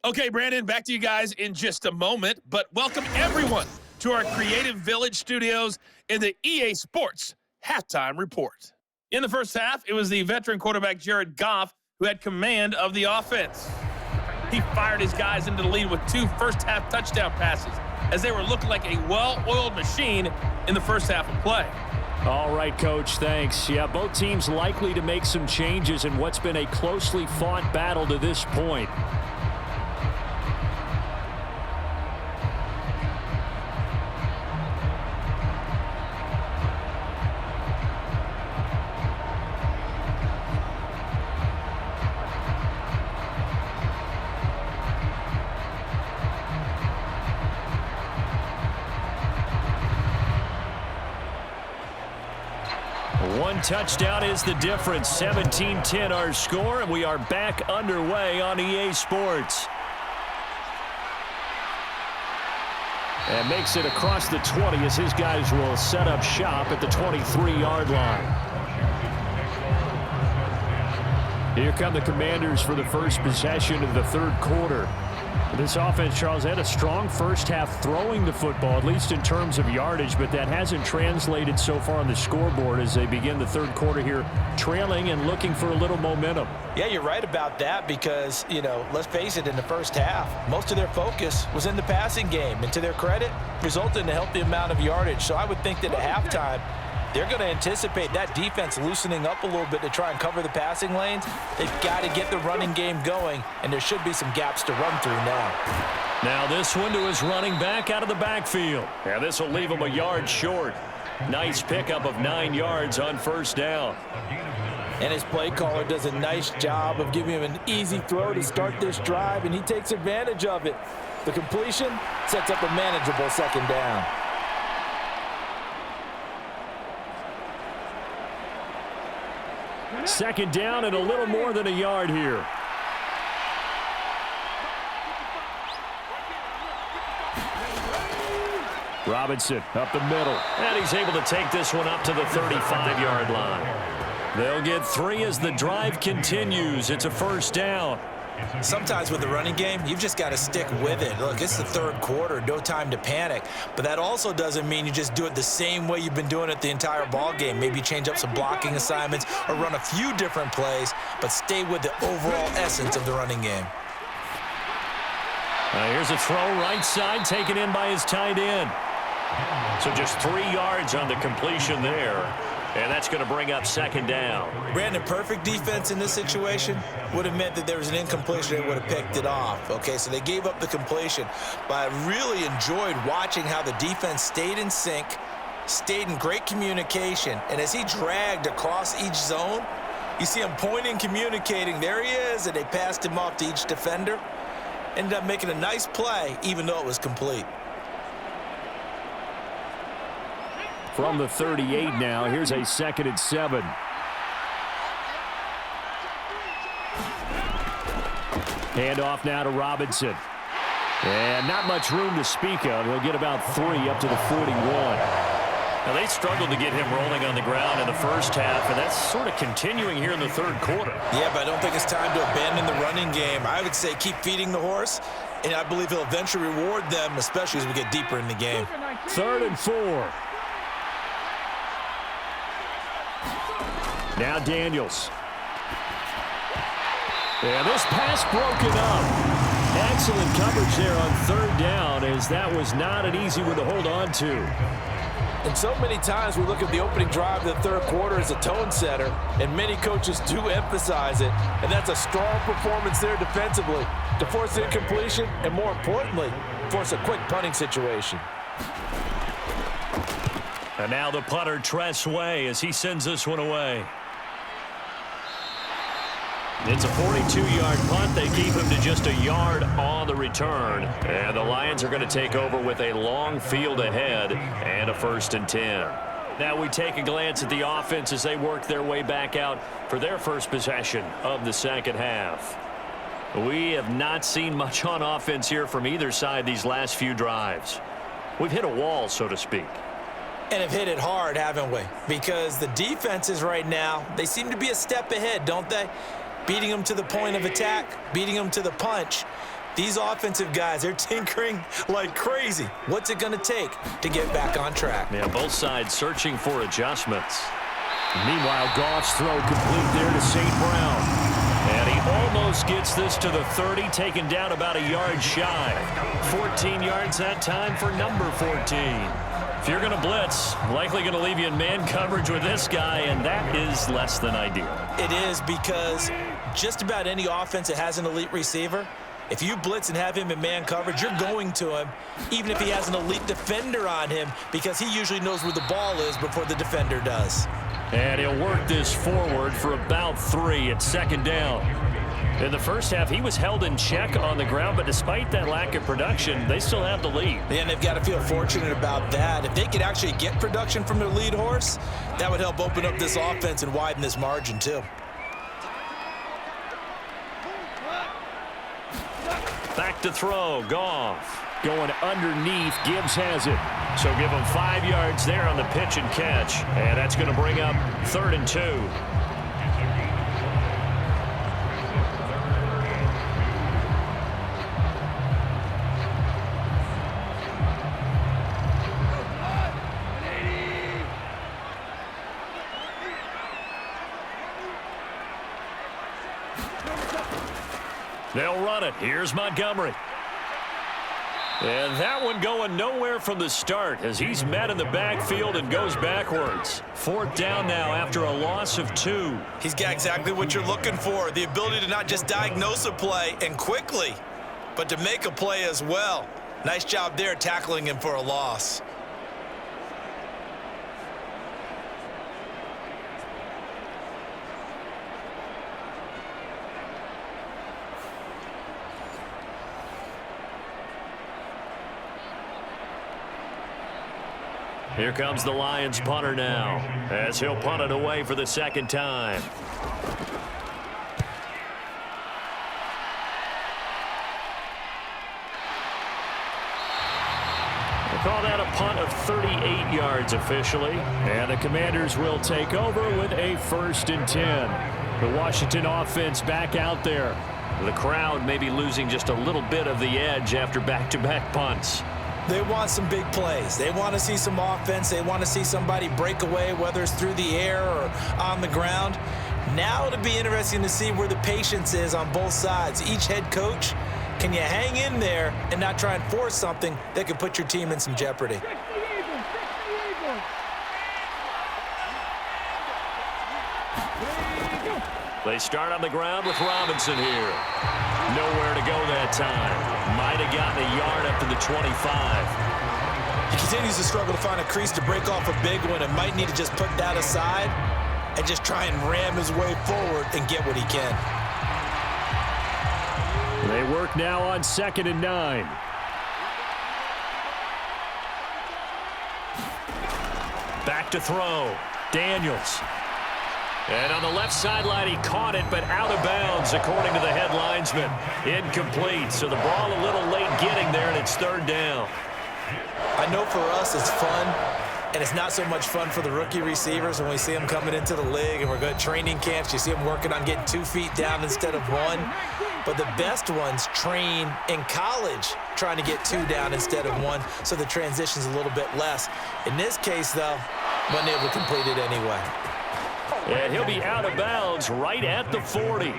Okay, Brandon, back to you guys in just a moment, but welcome everyone to our Creative Village studios in the EA Sports halftime report. In the first half, it was the veteran quarterback Jared Goff who had command of the offense. He fired his guys into the lead with 2 first-half touchdown passes as they were looking like a well-oiled machine in the first half of play. All right, Coach, thanks. Yeah, both teams likely to make some changes in what's been a closely fought battle to this point. One touchdown is the difference. 17-10 our score, and we are back underway on EA Sports. And makes it across the 20 as his guys will set up shop at the 23-yard line. Here come the Commanders for the first possession of the third quarter. This offense, Charles, had a strong first half throwing the football, at least in terms of yardage, but that hasn't translated so far on the scoreboard as they begin the third quarter here, trailing and looking for a little momentum. Yeah, you're right about that because, let's face it, in the first half, most of their focus was in the passing game. And to their credit, resulted in a healthy amount of yardage. So I would think that at halftime, they're going to anticipate that defense loosening up a little bit to try and cover the passing lanes. They've got to get the running game going, and there should be some gaps to run through now. Now this one to his running back out of the backfield. Yeah, this will leave him a yard short. Nice pickup of 9 yards on first down. And his play caller does a nice job of giving him an easy throw to start this drive, and he takes advantage of it. The completion sets up a manageable second down. Second down and a little more than a yard here. Robinson up the middle. And he's able to take this one up to the 35-yard line. They'll get 3 as the drive continues. It's a first down. Sometimes with the running game, you've just got to stick with it. Look, it's the third quarter, no time to panic. But that also doesn't mean you just do it the same way you've been doing it the entire ball game. Maybe change up some blocking assignments or run a few different plays, but stay with the overall essence of the running game. Here's a throw right side taken in by his tight end. So just 3 yards on the completion there. And that's going to bring up second down. Brandon, perfect defense in this situation would have meant that there was an incompletion. They would have picked it off. Okay, so they gave up the completion. But I really enjoyed watching how the defense stayed in sync, stayed in great communication. And as he dragged across each zone, you see him pointing, communicating. There he is, and they passed him off to each defender. Ended up making a nice play, even though it was complete. From the 38 now, here's a 2nd and 7. Handoff now to Robinson. And not much room to speak of. He'll get about 3 up to the 41. Now, they struggled to get him rolling on the ground in the first half, and that's sort of continuing here in the third quarter. Yeah, but I don't think it's time to abandon the running game. I would say keep feeding the horse, and I believe he'll eventually reward them, especially as we get deeper in the game. 3rd and 4. Now Daniels. Yeah, this pass broken up. Excellent coverage there on 3rd down, as that was not an easy one to hold on to. And so many times we look at the opening drive of the third quarter as a tone setter, and many coaches do emphasize it. And that's a strong performance there defensively to force incompletion and, more importantly, force a quick punting situation. And now the punter, Tress Way, as he sends this one away. It's a 42-yard punt. They keep him to just a yard on the return. And the Lions are going to take over with a long field ahead and a 1st and 10. Now we take a glance at the offense as they work their way back out for their first possession of the second half. We have not seen much on offense here from either side these last few drives. We've hit a wall, so to speak. And have hit it hard, haven't we? Because the defenses right now, they seem to be a step ahead, don't they? Beating them to the point of attack, beating them to the punch. These offensive guys, they're tinkering like crazy. What's it going to take to get back on track? Yeah, both sides searching for adjustments. Meanwhile, Goff's throw complete there to St. Brown. And he almost gets this to the 30, taken down about a yard shy. 14 yards that time for number 14. If you're going to blitz, likely going to leave you in man coverage with this guy, and that is less than ideal. It is, because just about any offense that has an elite receiver, if you blitz and have him in man coverage, you're going to him, even if he has an elite defender on him, because he usually knows where the ball is before the defender does. And he'll work this forward for about 3 at 2nd down. In the first half, he was held in check on the ground, but despite that lack of production, they still have the lead. And they've got to feel fortunate about that. If they could actually get production from their lead horse, that would help open up this offense and widen this margin too. Back to throw, Goff. Going underneath, Gibbs has it. So give him 5 yards there on the pitch and catch. And that's going to bring up 3rd and 2. They'll run it. Here's Montgomery. And that one going nowhere from the start as he's met in the backfield and goes backwards. 4th down now after a loss of 2. He's got exactly what you're looking for, the ability to not just diagnose a play and quickly, but to make a play as well. Nice job there tackling him for a loss. Here comes the Lions punter now, as he'll punt it away for the 2nd time. We'll call that a punt of 38 yards officially. And the Commanders will take over with a 1st and 10. The Washington offense back out there. The crowd may be losing just a little bit of the edge after back-to-back punts. They want some big plays. They want to see some offense. They want to see somebody break away, whether it's through the air or on the ground. Now it'll be interesting to see where the patience is on both sides. Each head coach, can you hang in there and not try and force something that could put your team in some jeopardy? They start on the ground with Robinson here. Nowhere to go that time. Might have gotten a yard up to the 25. He continues to struggle to find a crease to break off a big one and might need to just put that aside and just try and ram his way forward and get what he can. They work now on 2nd and 9. Back to throw. Daniels. And on the left sideline, he caught it, but out of bounds, according to the head linesman. Incomplete, so the ball a little late getting there, and it's 3rd down. I know for us it's fun, and it's not so much fun for the rookie receivers when we see them coming into the league and we're going to training camps. You see them working on getting 2 feet down instead of 1. But the best ones train in college trying to get 2 down instead of 1, so the transition's a little bit less. In this case, though, wasn't able to complete it anyway. And he'll be out of bounds right at the 40.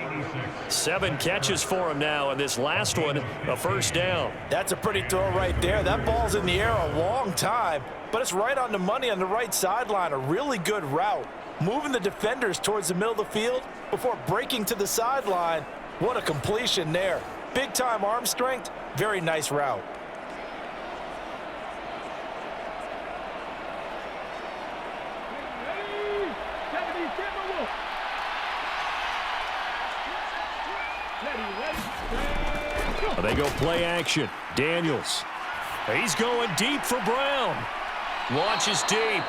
7 catches for him now, and this last one, a first down. That's a pretty throw right there. That ball's in the air a long time, but it's right on the money on the right sideline. A really good route. Moving the defenders towards the middle of the field before breaking to the sideline. What a completion there. Big-time arm strength. Very nice route. They go play action. Daniels. He's going deep for Brown. Launches deep.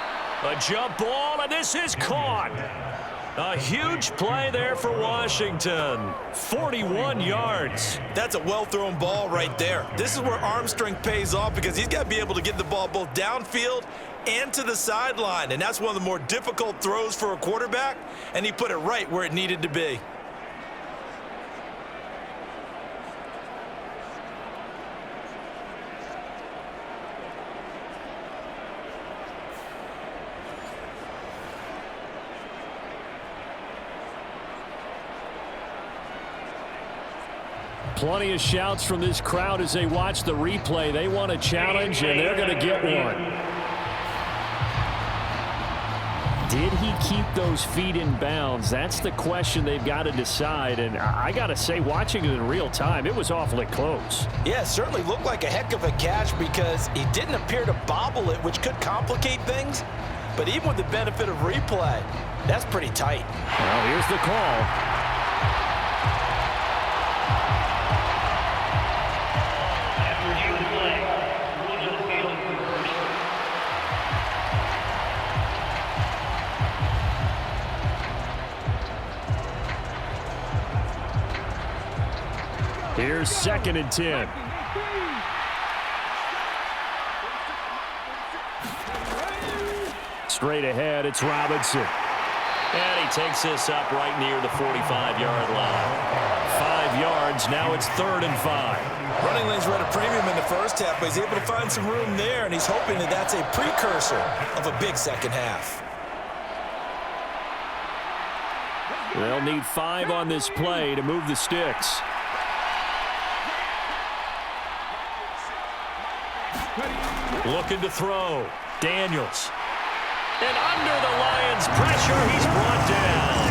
A jump ball, and this is caught. A huge play there for Washington. 41 yards. That's a well-thrown ball right there. This is where arm strength pays off because he's got to be able to get the ball both downfield and to the sideline, and that's one of the more difficult throws for a quarterback, and he put it right where it needed to be. Plenty of shouts from this crowd as they watch the replay. They want a challenge, and they're going to get one. Did he keep those feet in bounds? That's the question they've got to decide. And I got to say, watching it in real time, it was awfully close. Yeah, it certainly looked like a heck of a catch because he didn't appear to bobble it, which could complicate things. But even with the benefit of replay, that's pretty tight. Well, here's the call. Here's 2nd and 10. Straight ahead, it's Robinson. And he takes this up right near the 45-yard line. 5 yards, now it's 3rd and 5. Running lanes were at a premium in the first half, but he's able to find some room there, and he's hoping that that's a precursor of a big second half. They'll need 5 on this play to move the sticks. Looking to throw. Daniels. And under the Lions' pressure, he's brought down.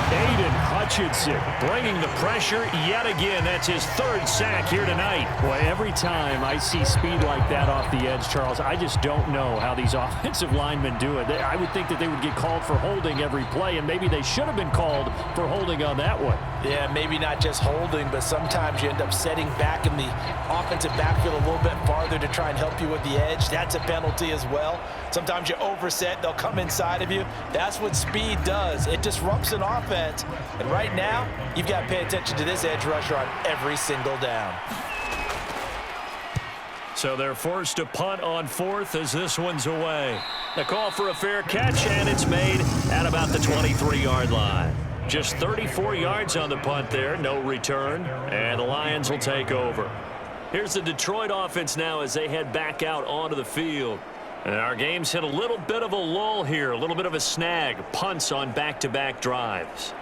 Aiden Hutchinson bringing the pressure yet again. That's his 3rd sack here tonight. Boy, every time I see speed like that off the edge, Charles, I just don't know how these offensive linemen do it. I would think that they would get called for holding every play, and maybe they should have been called for holding on that one. Yeah, maybe not just holding, but sometimes you end up setting back in the offensive backfield a little bit farther to try and help you with the edge. That's a penalty as well. Sometimes you overset, they'll come inside of you. That's what speed does. It disrupts an offense. And right now, you've got to pay attention to this edge rusher on every single down. So they're forced to punt on 4th as this one's away. The call for a fair catch, and it's made at about the 23-yard line. Just 34 yards on the punt there, no return, and the Lions will take over. Here's the Detroit offense now as they head back out onto the field. And our game's hit a little bit of a lull here, a little bit of a snag, punts on back-to-back drives.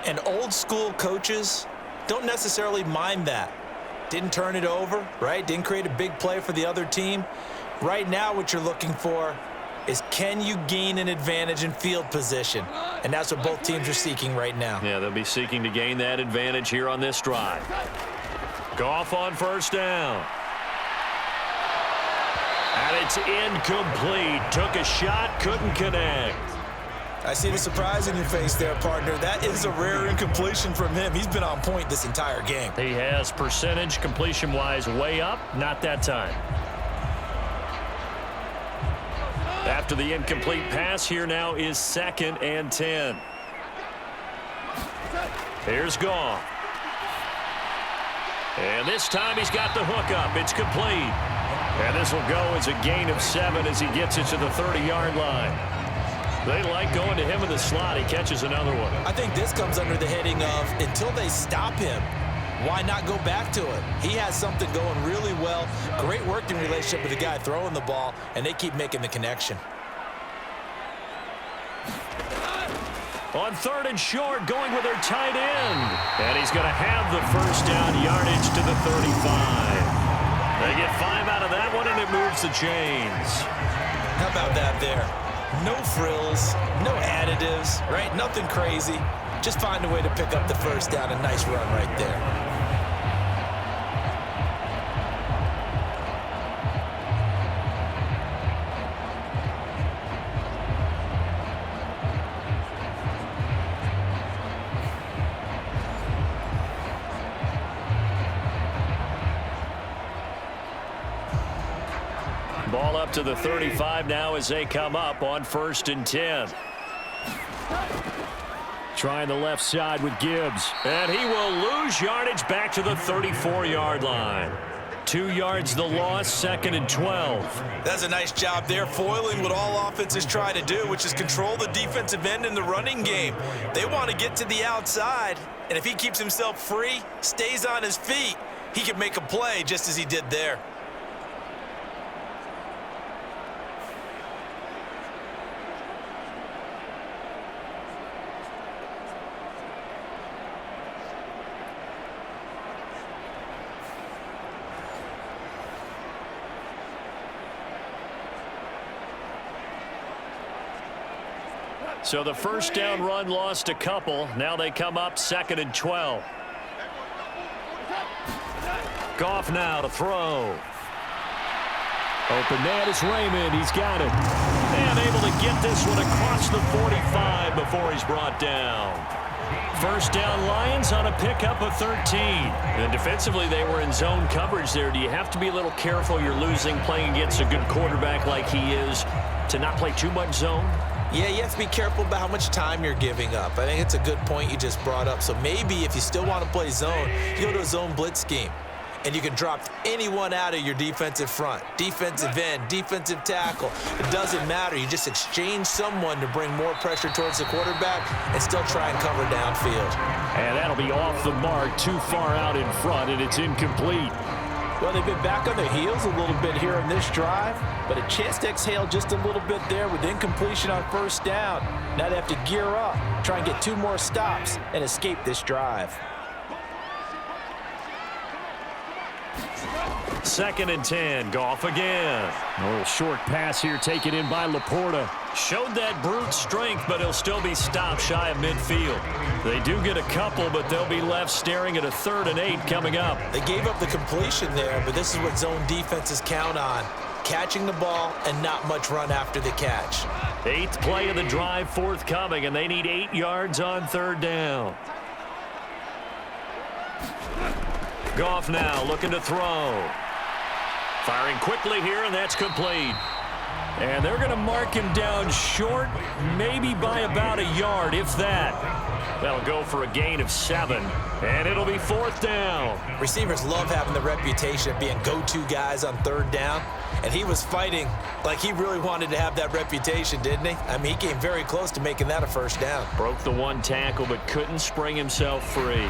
And old-school coaches don't necessarily mind that. Didn't turn it over, right? Didn't create a big play for the other team. Right now what you're looking for is can you gain an advantage in field position? And that's what both teams are seeking right now. Yeah, they'll be seeking to gain that advantage here on this drive. Goff on 1st down. And it's incomplete. Took a shot, couldn't connect. I see the surprise in your face there, partner. That is a rare incompletion from him. He's been on point this entire game. He has percentage completion-wise way up. Not that time. After the incomplete pass, here now is 2nd and 10. Here's Goff. And this time he's got the hook up. It's complete. And this will go as a gain of 7 as he gets it to the 30-yard line. They like going to him in the slot. He catches another one. I think this comes under the heading of until they stop him, why not go back to it? He has something going really well. Great working relationship with the guy throwing the ball, and they keep making the connection. On 3rd and short, going with their tight end. And he's going to have the first down, yardage to the 35. They get 5 out of that one, and it moves the chains. How about that there? No frills, no additives, right? Nothing crazy. Just find a way to pick up the first down. A nice run right there. Ball up to the 35 now as they come up on 1st and 10. Trying the left side with Gibbs. And he will lose yardage back to the 34-yard line. 2 yards the loss, 2nd and 12. That's a nice job there, foiling what all offenses try to do, which is control the defensive end in the running game. They want to get to the outside, and if he keeps himself free, stays on his feet, he can make a play just as he did there. So the first down run lost a couple. Now they come up 2nd and 12. Goff now to throw. Open man is Raymond. He's got it. And able to get this one across the 45 before he's brought down. First down Lions on a pickup of 13. And defensively they were in zone coverage there. Do you have to be a little careful? You're losing playing against a good quarterback like he is to not play too much zone? Yeah, you have to be careful about how much time you're giving up. I think it's a good point you just brought up. So maybe if you still want to play zone, you go to a zone blitz scheme. And you can drop anyone out of your defensive front, defensive end, defensive tackle. It doesn't matter. You just exchange someone to bring more pressure towards the quarterback and still try and cover downfield. And that'll be off the mark, too far out in front, and it's incomplete. Well, they've been back on their heels a little bit here in this drive, but a chance to exhale just a little bit there with incompletion on first down. Now they have to gear up, try and get 2 more stops, and escape this drive. 2nd and 10. Goff again. A little short pass here taken in by Laporta. Showed that brute strength, but he'll still be stopped shy of midfield. They do get a couple, but they'll be left staring at a 3rd and 8 coming up. They gave up the completion there, but this is what zone defenses count on. Catching the ball and not much run after the catch. 8th play of the drive forthcoming, and they need 8 yards on 3rd down. Goff now looking to throw. Firing quickly here, and that's complete. And they're going to mark him down short, maybe by about a yard, if that. That'll go for a gain of 7, and it'll be 4th down. Receivers love having the reputation of being go-to guys on 3rd down, and he was fighting like he really wanted to have that reputation, didn't he? I mean, he came very close to making that a first down. Broke the 1 tackle, but couldn't spring himself free.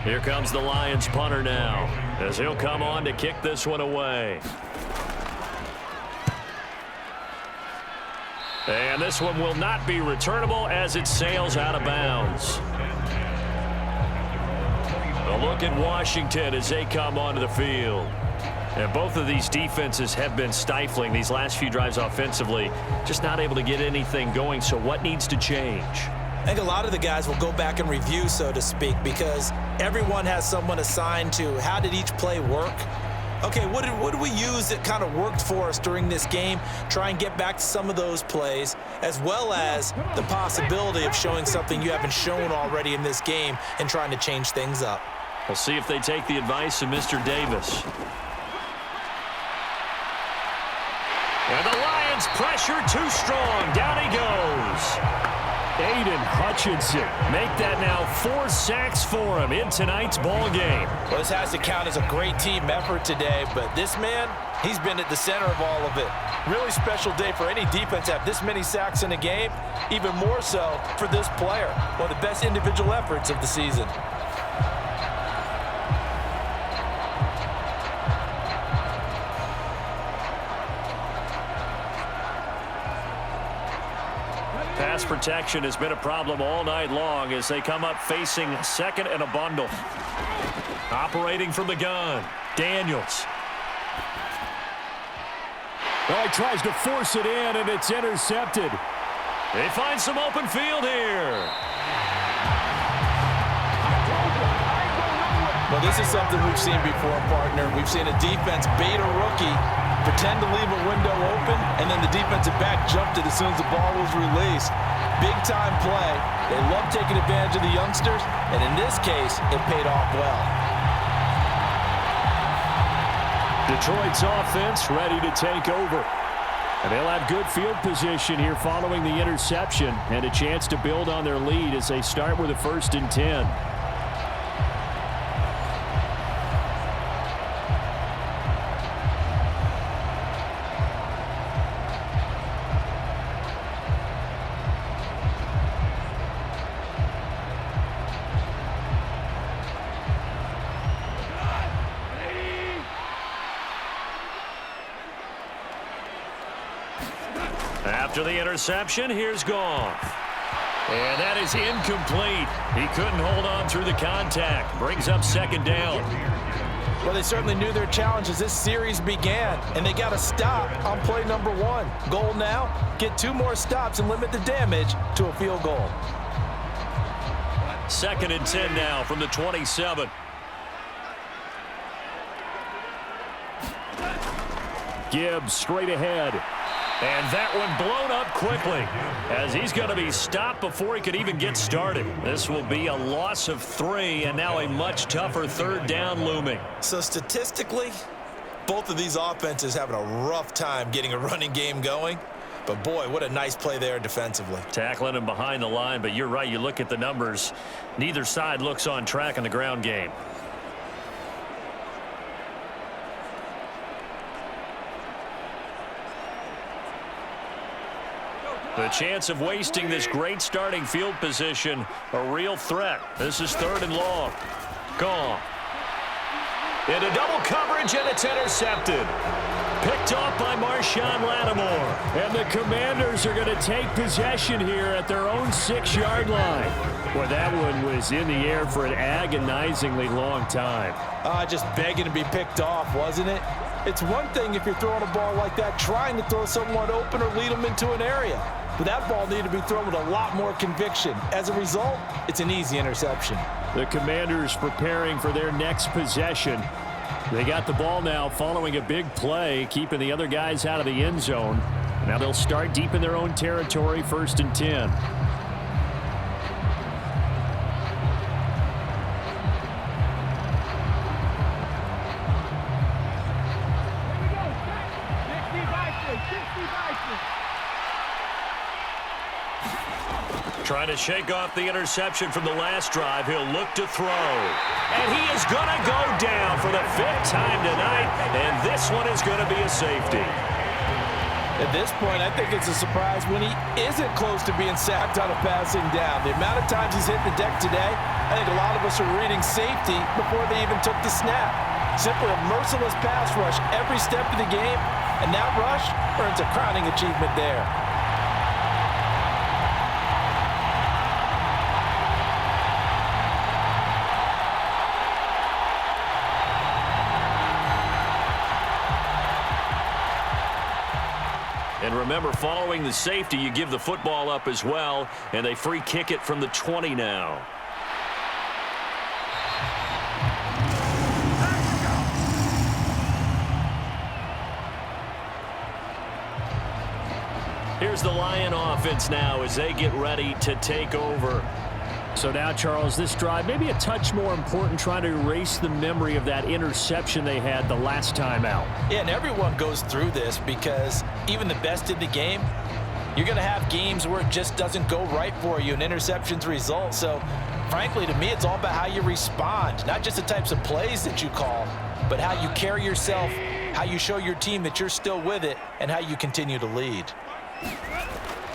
Here comes the Lions punter now, as he'll come on to kick this one away. And this one will not be returnable as it sails out of bounds. A look at Washington as they come onto the field. And both of these defenses have been stifling these last few drives offensively, just not able to get anything going. So what needs to change? I think a lot of the guys will go back and review, so to speak, because everyone has someone assigned to how did each play work. Okay, what did we use that kind of worked for us during this game? Try and get back to some of those plays, as well as the possibility of showing something you haven't shown already in this game and trying to change things up. We'll see if they take the advice of Mr. Davis. And the Lions pressure too strong. Down he goes. Aiden Hutchinson make that now 4 sacks for him in tonight's ball game. Well, this has to count as a great team effort today, but this man, he's been at the center of all of it. Really special day for any defense to have this many sacks in a game, even more so for this player. One of the best individual efforts of the season. Pass protection has been a problem all night long as they come up facing second and a bundle. Operating from the gun, Daniels. Well, he tries to force it in, and it's intercepted. They find some open field here. Well, this is something we've seen before, partner. We've seen a defense bait a rookie, pretend to leave a window open, and then the defensive back jumped it as soon as the ball was released. Big-time play. They love taking advantage of the youngsters, and in this case, it paid off well. Detroit's offense ready to take over. And they'll have good field position here following the interception and a chance to build on their lead as they start with a 1st and 10. After the interception, here's Goff. And that is incomplete. He couldn't hold on through the contact. Brings up 2nd down. Well, they certainly knew their challenge as this series began, and they got to stop on play number 1. Goal now, get 2 more stops and limit the damage to a field goal. 2nd and 10 now from the 27. Gibbs straight ahead. And that one blown up quickly as he's going to be stopped before he could even get started. This will be a loss of 3 and now a much tougher 3rd down looming. So statistically, both of these offenses having a rough time getting a running game going. But boy, what a nice play there defensively. Tackling him behind the line, but you're right. You look at the numbers. Neither side looks on track in the ground game. The chance of wasting this great starting field position, a real threat. This is 3rd and long. Gone. Into double coverage, and it's intercepted. Picked off by Marshawn Lattimore. And the Commanders are going to take possession here at their own 6-yard line. Well, that one was in the air for an agonizingly long time. Just begging to be picked off, wasn't it? It's one thing if you're throwing a ball like that, trying to throw someone open or lead them into an area. But that ball needed to be thrown with a lot more conviction. As a result, it's an easy interception. The Commanders preparing for their next possession. They got the ball now following a big play, keeping the other guys out of the end zone. Now they'll start deep in their own territory, 1st and 10. Trying to shake off the interception from the last drive. He'll look to throw. And he is going to go down for the 5th time tonight. And this one is going to be a safety. At this point, I think it's a surprise when he isn't close to being sacked on a passing down. The amount of times he's hit the deck today, I think a lot of us are reading safety before they even took the snap. Simply a merciless pass rush every step of the game, and that rush earns a crowning achievement there. And remember, following the safety, you give the football up as well, and they free kick it from the 20 now. Here's the Lion offense now as they get ready to take over. So now, Charles, this drive maybe a touch more important, trying to erase the memory of that interception they had the last time out. Yeah, and everyone goes through this because even the best in the game, you're going to have games where it just doesn't go right for you and interceptions result. So, frankly, to me, it's all about how you respond, not just the types of plays that you call, but how you carry yourself, how you show your team that you're still with it, and how you continue to lead.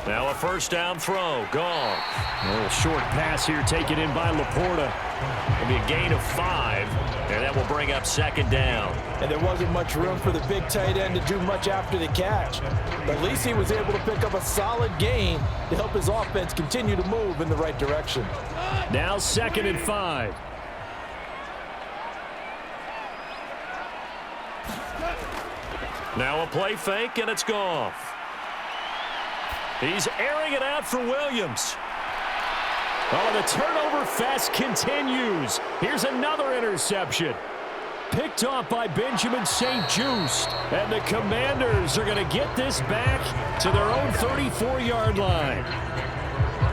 Now a first down throw. Gone. A little short pass here taken in by Laporta. It'll be a gain of 5, and that will bring up second down. And there wasn't much room for the big tight end to do much after the catch. But at least he was able to pick up a solid gain to help his offense continue to move in the right direction. Now 2nd and 5. Now a play fake, and it's Goff. He's airing it out for Williams. Oh, the turnover fest continues. Here's another interception. Picked off by Benjamin St-Juste. And the Commanders are going to get this back to their own 34-yard line.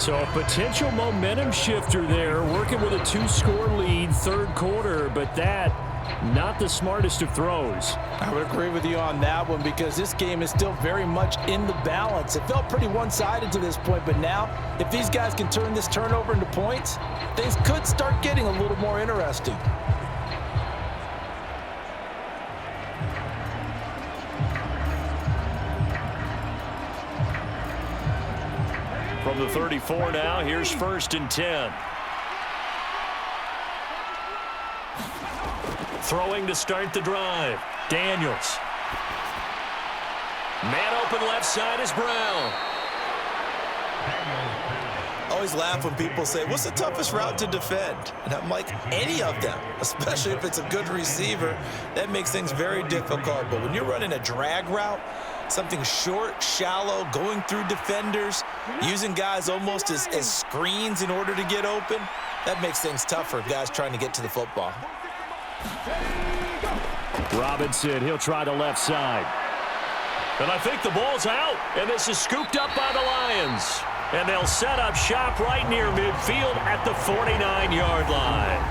So a potential momentum shifter there, working with a 2-score lead, third quarter, but that not the smartest of throws. I would agree with you on that one because this game is still very much in the balance. It felt pretty one-sided to this point, but now if these guys can turn this turnover into points, things could start getting a little more interesting. From the 34 now, here's 1st and 10. Throwing to start the drive. Daniels. Man open left side is Brown. I always laugh when people say, what's the toughest route to defend? And I'm like, any of them, especially if it's a good receiver. That makes things very difficult. But when you're running a drag route, something short, shallow, going through defenders, using guys almost as screens in order to get open, that makes things tougher for guys trying to get to the football. Robinson, he'll try the left side. And I think the ball's out, and this is scooped up by the Lions. And they'll set up shop right near midfield at the 49-yard line.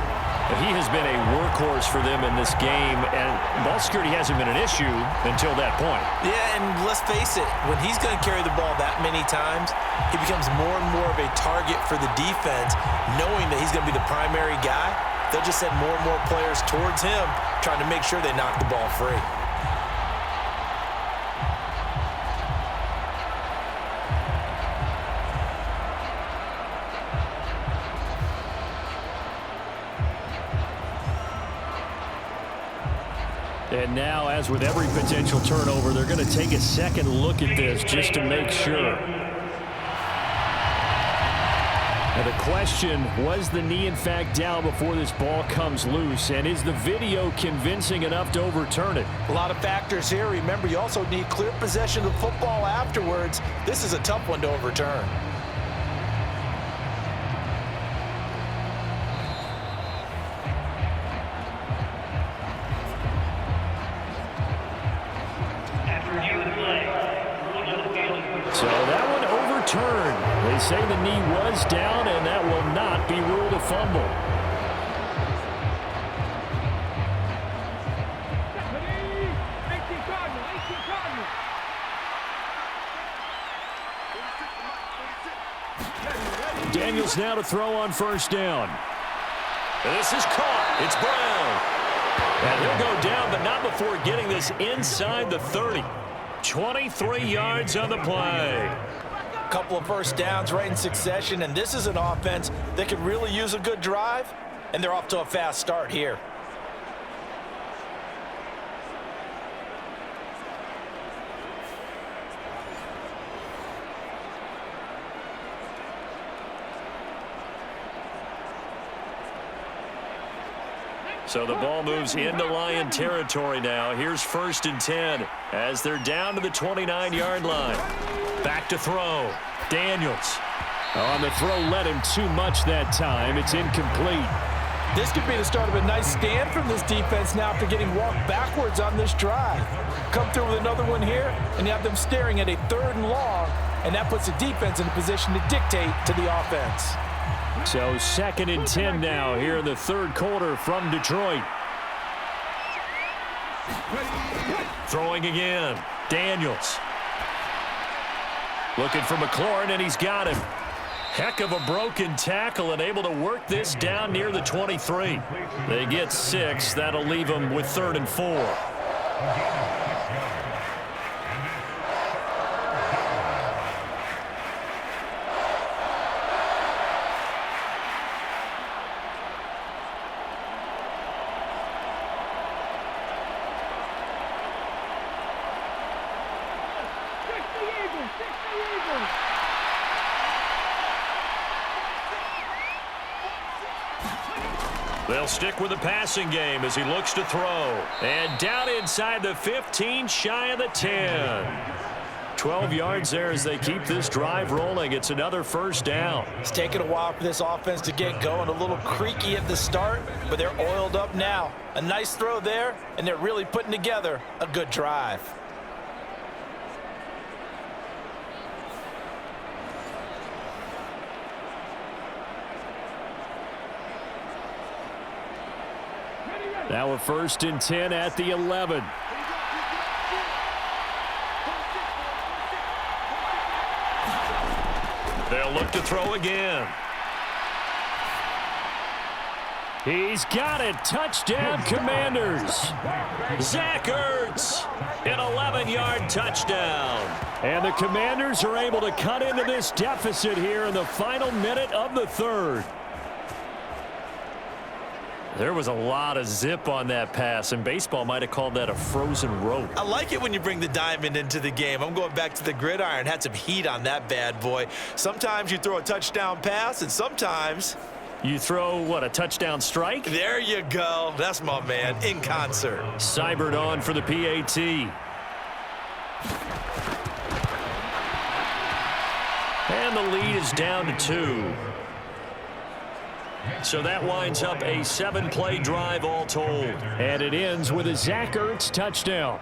And he has been a workhorse for them in this game, and ball security hasn't been an issue until that point. Yeah, and let's face it, when he's going to carry the ball that many times, he becomes more and more of a target for the defense, knowing that he's going to be the primary guy. They'll just send more and more players towards him, trying to make sure they knock the ball free. And now, as with every potential turnover, they're going to take a second look at this just to make sure. Now the question, was the knee in fact down before this ball comes loose? And is the video convincing enough to overturn it? A lot of factors here. Remember, you also need clear possession of the football afterwards. This is a tough one to overturn. So that one overturned. They say the knee was down, and that will not be ruled a fumble. Daniels now to throw on first down. And this is caught. It's Brown. And he'll go down, but not before getting this inside the 30. 23 yards on the play. Couple of first downs right in succession, and this is an offense that could really use a good drive, and they're off to a fast start here. So the ball moves into Lion territory now. Here's 1st and 10 as they're down to the 29-yard line. Back to throw. Daniels. On the throw, led him too much that time. It's incomplete. This could be the start of a nice stand from this defense now after getting walked backwards on this drive. Come through with another one here, and you have them staring at a 3rd and long, and that puts the defense in a position to dictate to the offense. So 2nd and 10 now here in the 3rd quarter from Detroit. Throwing again. Daniels. Looking for McLaurin, and he's got him. Heck of a broken tackle and able to work this down near the 23. They get 6. That'll leave them with 3rd and 4. They'll stick with the passing game as he looks to throw. And down inside the 15, shy of the 10. 12 yards there as they keep this drive rolling. It's another first down. It's taken a while for this offense to get going. A little creaky at the start, but they're oiled up now. A nice throw there, and they're really putting together a good drive. Now a 1st and 10 at the 11. They'll look to throw again. He's got it. Touchdown, Commanders. Zach Ertz, an 11-yard touchdown. And the Commanders are able to cut into this deficit here in the final minute of the 3rd. There was a lot of zip on that pass, and baseball might have called that a frozen rope. I like it when you bring the diamond into the game. I'm going back to the gridiron. Had some heat on that bad boy. Sometimes you throw a touchdown pass, and sometimes you throw, what, a touchdown strike? There you go. That's my man, in concert. Seibert on for the PAT. And the lead is down to 2. So that winds up a 7-play drive all told. And it ends with a Zach Ertz touchdown.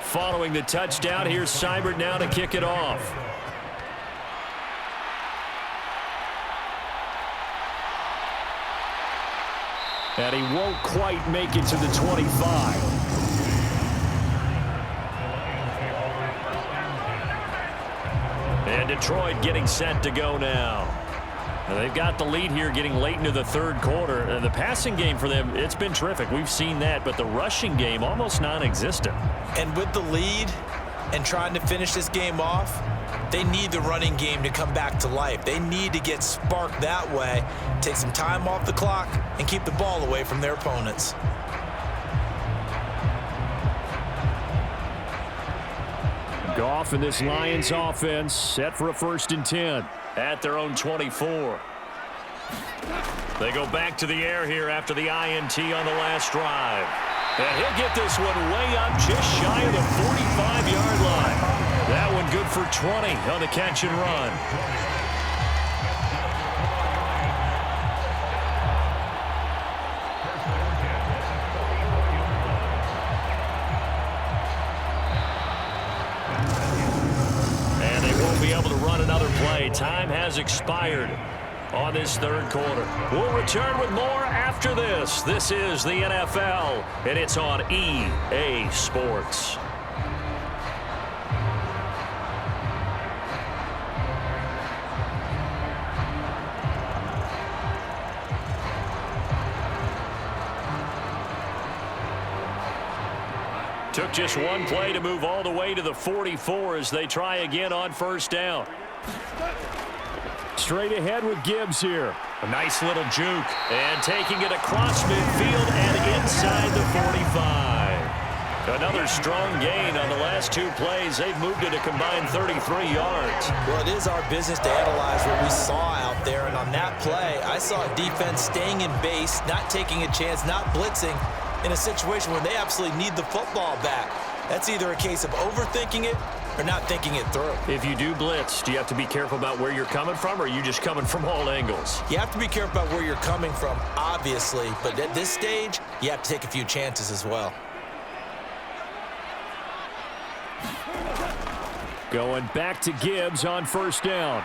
Following the touchdown, here's Seibert now to kick it off. And he won't quite make it to the 25. And Detroit getting set to go now. And they've got the lead here getting late into the 3rd quarter. And the passing game for them, it's been terrific. We've seen that, but the rushing game almost non-existent. And with the lead and trying to finish this game off, they need the running game to come back to life. They need to get sparked that way, take some time off the clock, and keep the ball away from their opponents. Goff and this Lions offense set for a 1st and 10. At their own 24. They go back to the air here after the INT on the last drive. And he'll get this one way up just shy of the 45-yard line. That one good for 20 on the catch and run. And they won't be able to run another play. Time has expired on this 3rd quarter. We'll return with more after this. This is the NFL, and it's on EA Sports. Took just one play to move all the way to the 44 as they try again on 1st down. Straight ahead with Gibbs here. A nice little juke. And taking it across midfield and inside the 45. Another strong gain on the last 2 plays. They've moved it a combined 33 yards. Well, it is our business to analyze what we saw out there. And on that play, I saw a defense staying in base, not taking a chance, not blitzing, in a situation where they absolutely need the football back. That's either a case of overthinking it or not thinking it through. If you do blitz, do you have to be careful about where you're coming from, or are you just coming from all angles? You have to be careful about where you're coming from, obviously, but at this stage, you have to take a few chances as well. Going back to Gibbs on first down.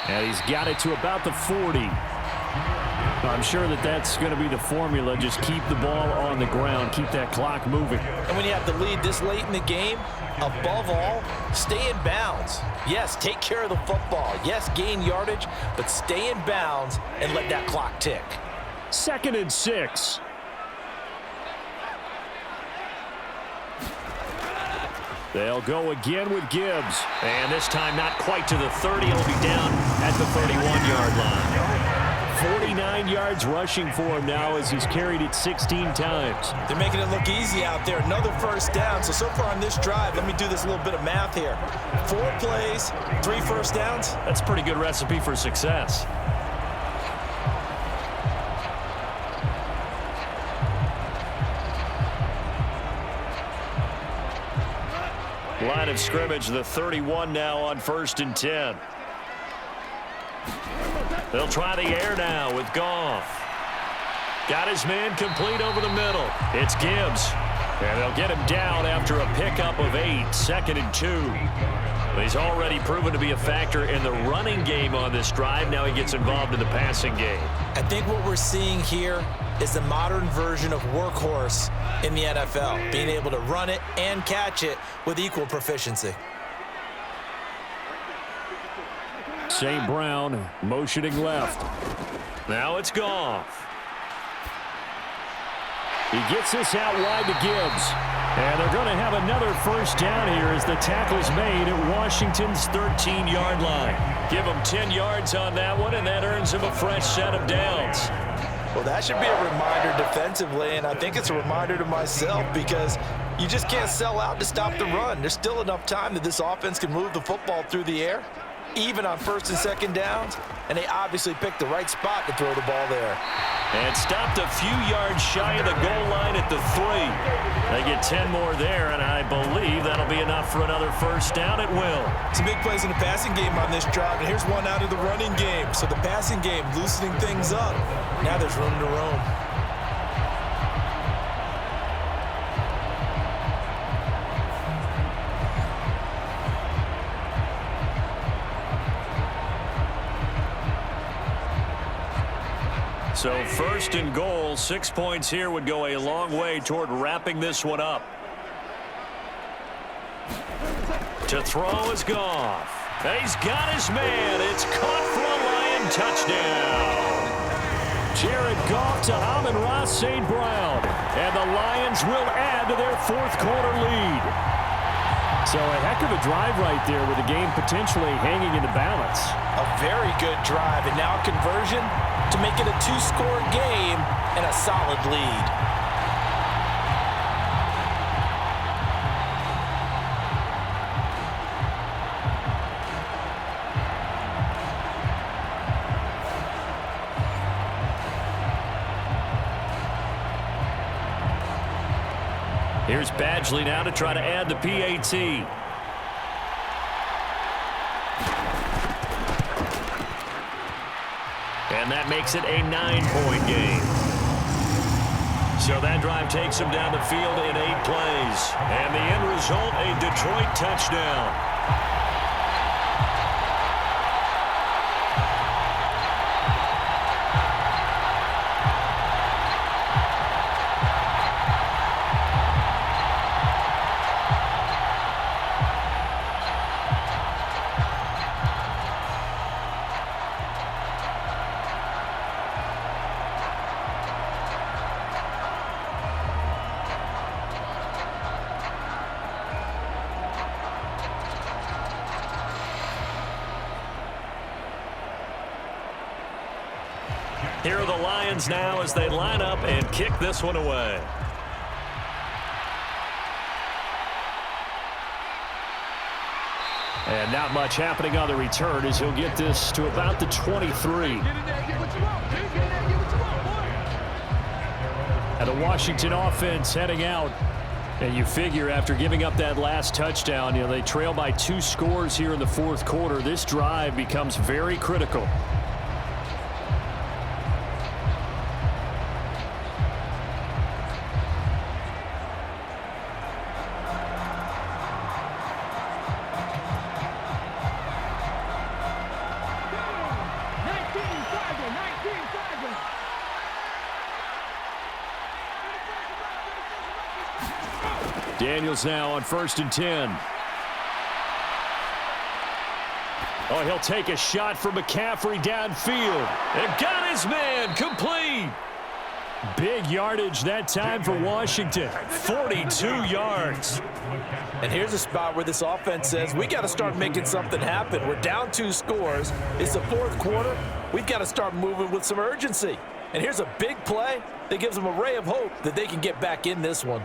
And he's got it to about the 40. I'm sure that's going to be the formula. Just keep the ball on the ground. Keep that clock moving. And when you have the lead this late in the game, above all, stay in bounds. Yes, take care of the football. Yes, gain yardage, but stay in bounds and let that clock tick. 2nd and 6. They'll go again with Gibbs. And this time not quite to the 30. It'll be down at the 31-yard line. 49 yards rushing for him now as he's carried it 16 times. They're making it look easy out there. Another first down. So far on this drive, let me do this little bit of math here. 4 plays, 3 first downs. That's a pretty good recipe for success. Line of scrimmage, the 31 now on 1st and 10. They'll try the air now with Goff. Got his man complete over the middle. It's Gibbs. And they'll get him down after a pickup of 8, 2nd and 2. He's already proven to be a factor in the running game on this drive. Now he gets involved in the passing game. I think what we're seeing here is the modern version of workhorse in the NFL, being able to run it and catch it with equal proficiency. St. Brown motioning left. Now it's Goff. He gets this out wide to Gibbs. And they're going to have another first down here as the tackle's made at Washington's 13-yard line. Give him 10 yards on that one, and that earns him a fresh set of downs. Well, that should be a reminder defensively, and I think it's a reminder to myself because you just can't sell out to stop the run. There's still enough time that this offense can move the football through the air, even on 1st and 2nd downs, and they obviously picked the right spot to throw the ball there. And stopped a few yards shy of the goal line at the 3. They get 10 more there, and I believe that'll be enough for another first down. It will. Some big plays in the passing game on this drive, and here's one out of the running game. So the passing game loosening things up. Now there's room to roam. So 1st and goal, 6 points here would go a long way toward wrapping this one up. To throw is Goff. And he's got his man. It's caught for a Lion touchdown. Jared Goff to Amon-Ra St. Brown. And the Lions will add to their 4th quarter lead. So a heck of a drive right there with the game potentially hanging in the balance. A very good drive, and now conversion to make it a 2-score game and a solid lead. Here's Badgley now to try to add the PAT. And that makes it a 9-point game. So that drive takes him down the field in 8 plays. And the end result, a Detroit touchdown. Here are the Lions now as they line up and kick this one away. And not much happening on the return as he'll get this to about the 23. And the Washington offense heading out. And you figure after giving up that last touchdown, they trail by 2 scores here in the fourth quarter. This drive becomes very critical. Daniels now on 1st and 10. Oh, he'll take a shot for McCaffrey downfield. And got his man complete. Big yardage that time for Washington. 42 yards. And here's a spot where this offense says, we got to start making something happen. We're down 2 scores. It's the fourth quarter. We've got to start moving with some urgency. And here's a big play that gives them a ray of hope that they can get back in this one.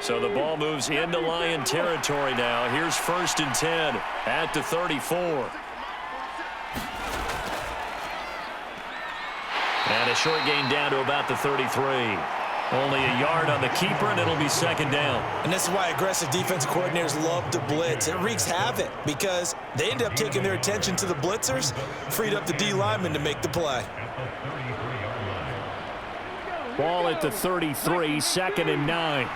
So the ball moves into Lion territory now. Here's 1st and 10 at the 34. And a short gain down to about the 33. Only a yard on the keeper, and it'll be 2nd down. And this is why aggressive defensive coordinators love to blitz. It wreaks havoc because they end up taking their attention to the blitzers, freed up the D lineman to make the play. Ball at the 33, 2nd and 9.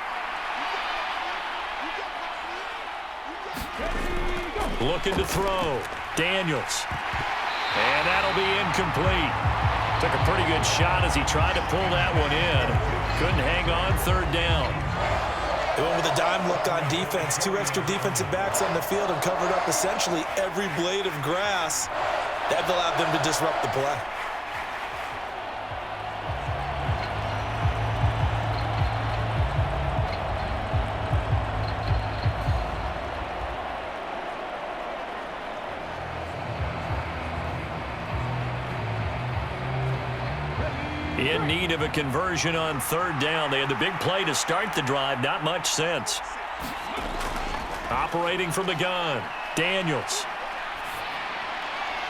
Looking to throw. Daniels. And that'll be incomplete. Took a pretty good shot as he tried to pull that one in. Couldn't hang on 3rd down. They went with a dime look on defense. 2 extra defensive backs on the field and covered up essentially every blade of grass. That allowed them to disrupt the play. In need of a conversion on 3rd down. They had the big play to start the drive. Not much sense. Operating from the gun. Daniels.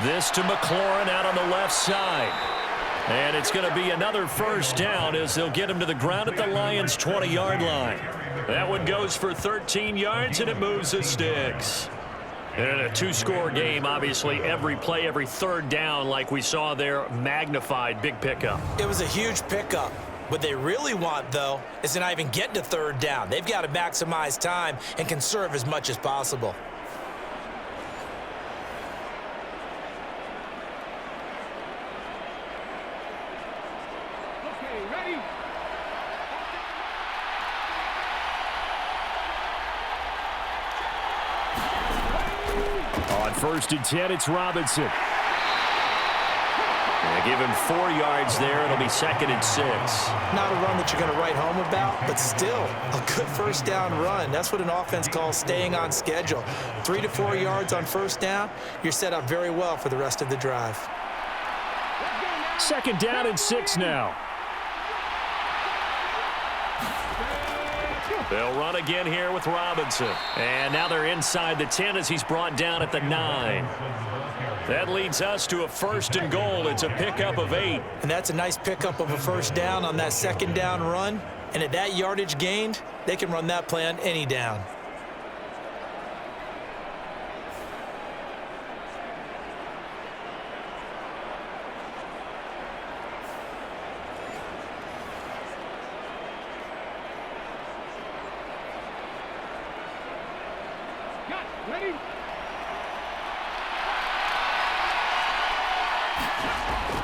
This to McLaurin out on the left side. And it's going to be another 1st down as they'll get him to the ground at the Lions' 20-yard line. That one goes for 13 yards, and it moves the sticks. And in a 2-score game, obviously, every play, every 3rd down, like we saw there, magnified. Big pickup. It was a huge pickup. What they really want, though, is to not even get to 3rd down. They've got to maximize time and conserve as much as possible. On 1st and 10, it's Robinson. They give him 4 yards there. It'll be 2nd and 6. Not a run that you're going to write home about, but still a good 1st down run. That's what an offense calls staying on schedule. 3 to 4 yards on 1st down, you're set up very well for the rest of the drive. 2nd down and 6 now. They'll run again here with Robinson. And now they're inside the 10 as he's brought down at the 9. That leads us to a 1st and goal. It's a pickup of 8. And that's a nice pickup of a 1st down on that 2nd down run. And at that yardage gained, they can run that play on any down.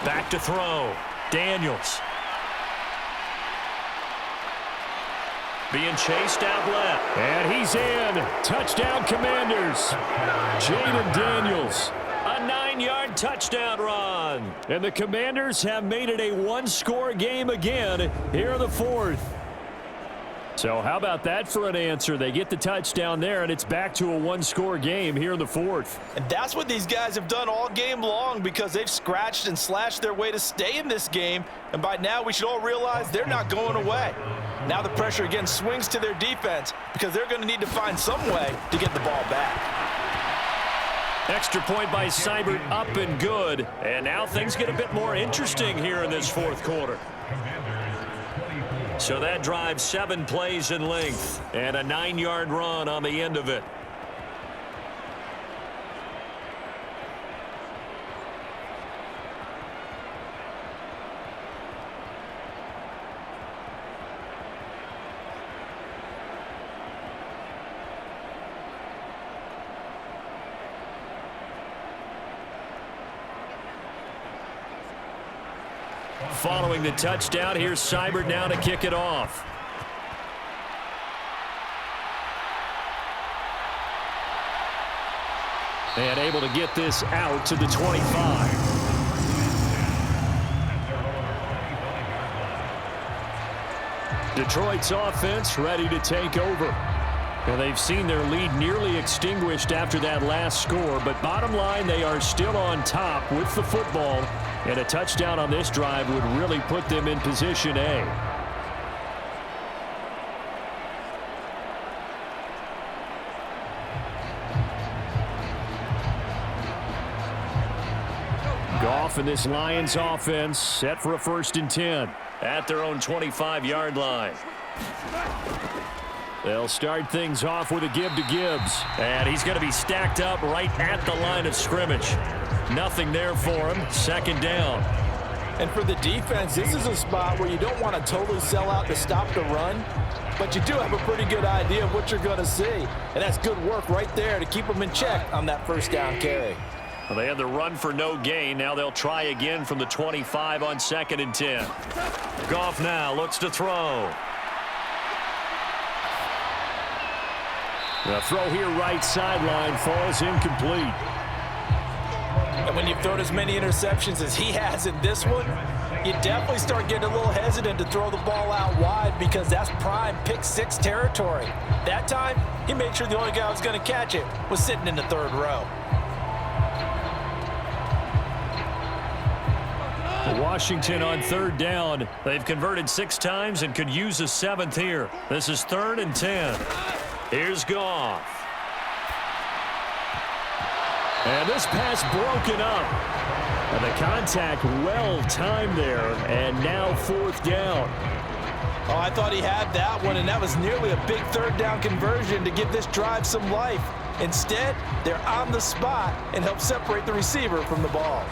Back to throw. Daniels. Being chased out left. And he's in. Touchdown, Commanders. Jaden Daniels. A 9-yard touchdown run. And the Commanders have made it a 1-score game again here in the 4th. So how about that for an answer? They get the touchdown there, and it's back to a one-score game here in the fourth. And that's what these guys have done all game long because they've scratched and slashed their way to stay in this game. And by now, we should all realize they're not going away. Now the pressure again swings to their defense because they're going to need to find some way to get the ball back. Extra point by Seibert, up and good. And now things get a bit more interesting here in this fourth quarter. So that drives 7 plays in length and a 9-yard run on the end of it. Following the touchdown, here's Seibert now to kick it off. And able to get this out to the 25. Detroit's offense ready to take over. And they've seen their lead nearly extinguished after that last score, but bottom line, they are still on top with the football. And a touchdown on this drive would really put them in position A. Goff and this Lions offense set for a 1st and 10 at their own 25-yard line. They'll start things off with a give to Gibbs. And he's going to be stacked up right at the line of scrimmage. Nothing there for him. 2nd down. And for the defense, this is a spot where you don't want to totally sell out to stop the run, but you do have a pretty good idea of what you're going to see. And that's good work right there to keep them in check on that 1st down carry. Well, they had the run for no gain. Now they'll try again from the 25 on 2nd and 10. Goff now looks to throw. The throw here right sideline falls incomplete. And when you've thrown as many interceptions as he has in this one, you definitely start getting a little hesitant to throw the ball out wide because that's prime pick 6 territory. That time, he made sure the only guy who was going to catch it was sitting in the 3rd row. Washington on 3rd down. They've converted 6 times and could use a 7th here. This is 3rd and 10. Here's Goff. And this pass broken up. And the contact well timed there. And now 4th down. Oh, I thought he had that one, and that was nearly a big 3rd down conversion to give this drive some life. Instead, they're on the spot and help separate the receiver from the ball.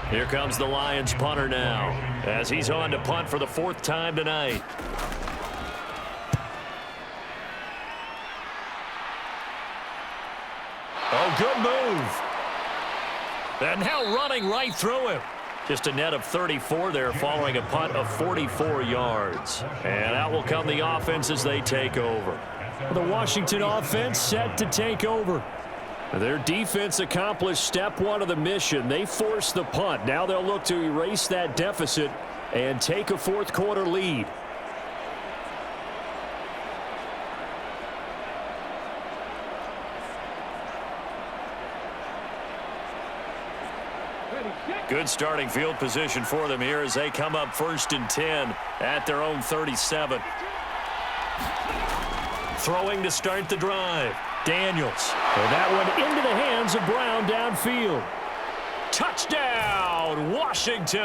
Here comes the Lions punter now as he's on to punt for the 4th time tonight. Oh, good move. And now running right through him. Just a net of 34 there following a punt of 44 yards. And out will come the offense as they take over. The Washington offense set to take over. Their defense accomplished step 1 of the mission. They forced the punt. Now they'll look to erase that deficit and take a 4th quarter lead. Good starting field position for them here as they come up 1st and 10 at their own 37. Throwing to start the drive. Daniels. And that one into the hands of Brown downfield. Touchdown, Washington.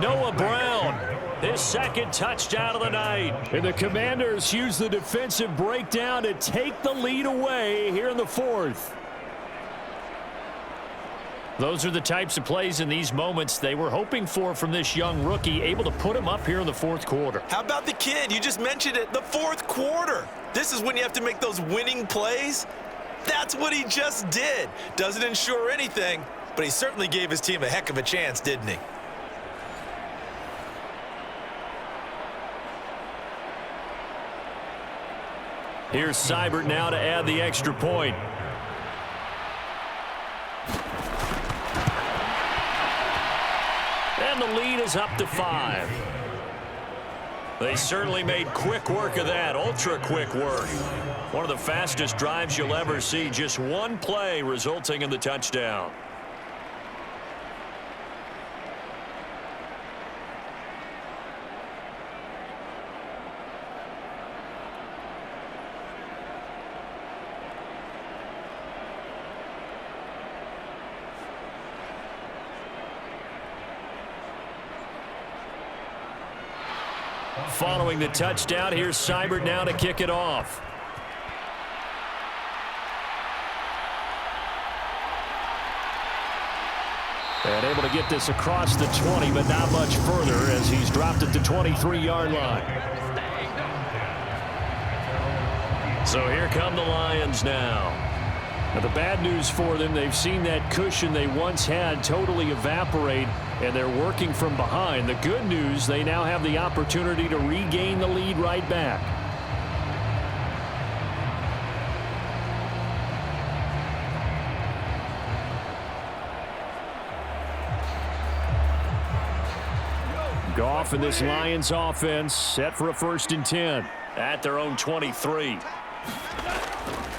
Noah Brown, his 2nd touchdown of the night. And the Commanders use the defensive breakdown to take the lead away here in the 4th. Those are the types of plays in these moments they were hoping for from this young rookie, able to put him up here in the 4th quarter. How about the kid? You just mentioned it, the 4th quarter. This is when you have to make those winning plays. That's what he just did. Doesn't ensure anything, but he certainly gave his team a heck of a chance, didn't he? Here's Seibert now to add the extra point. And the lead is up to 5. They certainly made quick work of that, ultra quick work. One of the fastest drives you'll ever see, just one play resulting in the touchdown. Following the touchdown, here's Seibert now to kick it off. And able to get this across the 20, but not much further as he's dropped it to 23-yard line. So here come the Lions now. Now the bad news for them, they've seen that cushion they once had totally evaporate, and they're working from behind. The good news, they now have the opportunity to regain the lead right back. Goff and this Lions offense set for a 1st and 10 at their own 23.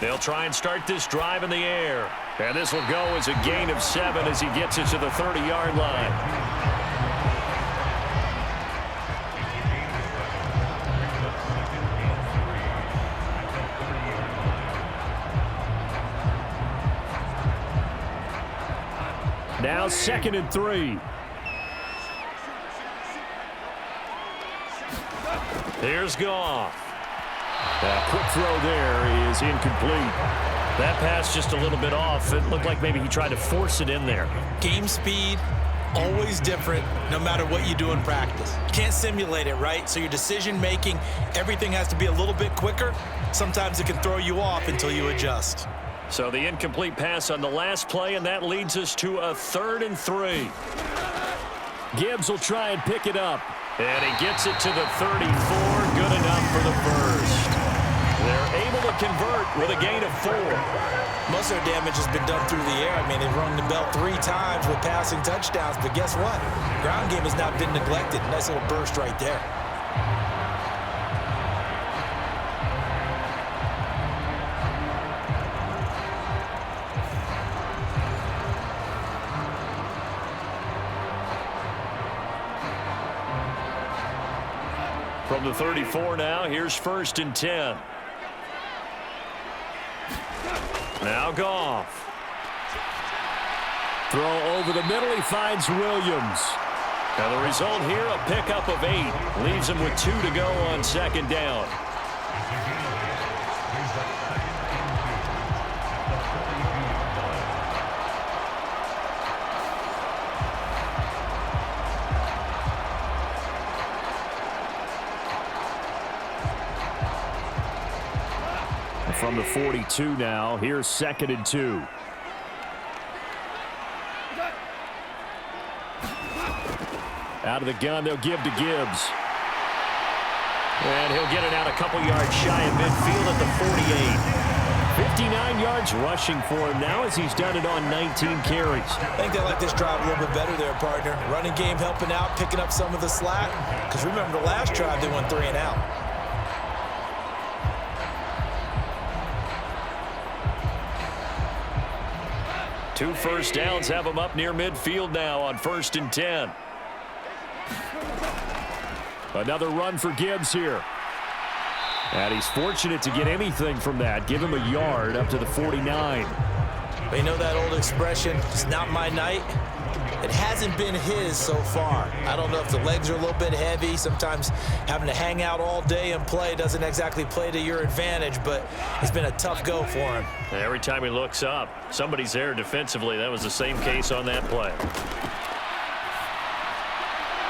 They'll try and start this drive in the air. And this will go as a gain of 7 as he gets it to the 30-yard line. Now 2nd and 3. Here's Goff. That quick throw there is incomplete. That pass just a little bit off. It looked like maybe he tried to force it in there. Game speed, always different no matter what you do in practice. You can't simulate it, right? So your decision making, everything has to be a little bit quicker. Sometimes it can throw you off until you adjust. So the incomplete pass on the last play, and that leads us to a 3rd and 3. Gibbs will try and pick it up. And he gets it to the 34. Good enough for the first. They're able to convert with a gain of 4. Most of their damage has been done through the air. I mean, they've rung the bell 3 times with passing touchdowns. But guess what? Ground game has not been neglected. Nice little burst right there. From the 34 now, here's 1st and 10. Now Goff. Throw over the middle, he finds Williams. Now the result here, a pickup of 8. Leaves him with 2 to go on 2nd down. From the 42 now, here's 2nd and 2. Out of the gun, they'll give to Gibbs. And he'll get it out a couple yards shy of midfield at the 48. 59 yards rushing for him now as he's done it on 19 carries. I think they like this drive a little bit better there, partner. Running game helping out, picking up some of the slack. Because remember the last drive, they went 3 and out. Two first downs have him up near midfield now on 1st and 10. Another run for Gibbs here. And he's fortunate to get anything from that. Give him a yard up to the 49. They know that old expression, it's not my night. It hasn't been his so far. I don't know if the legs are a little bit heavy. Sometimes having to hang out all day and play doesn't exactly play to your advantage, but it's been a tough go for him. Every time he looks up, somebody's there defensively. That was the same case on that play.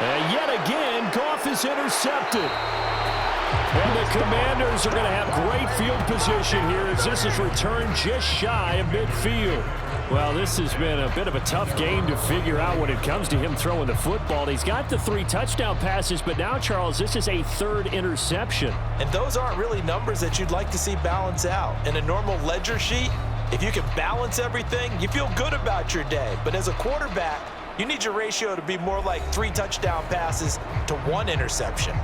And yet again, Goff is intercepted. And the Commanders are going to have great field position here as this is returned just shy of midfield. Well, this has been a bit of a tough game to figure out when it comes to him throwing the football. He's got the 3 touchdown passes, but now, Charles, this is a 3rd interception. And those aren't really numbers that you'd like to see balance out. In a normal ledger sheet, if you can balance everything, you feel good about your day. But as a quarterback, you need your ratio to be more like 3 touchdown passes to 1 interception.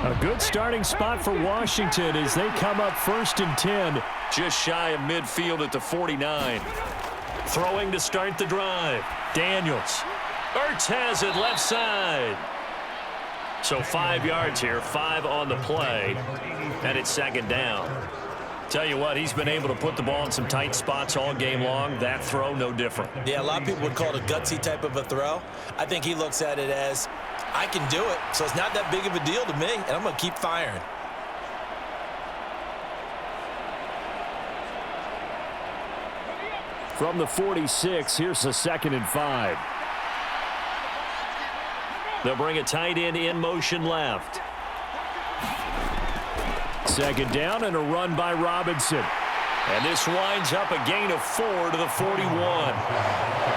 A good starting spot for Washington as they come up 1st and 10. Just shy of midfield at the 49. Throwing to start the drive. Daniels. Ertz has it left side. So 5 yards here, 5 on the play, and it's 2nd down. Tell you what, he's been able to put the ball in some tight spots all game long. That throw, no different. Yeah, a lot of people would call it a gutsy type of a throw. I think he looks at it as, I can do it, so it's not that big of a deal to me, and I'm going to keep firing. From the 46, here's the 2nd and 5. They'll bring a tight end in motion left. 2nd down and a run by Robinson. And this winds up a gain of 4 to the 41.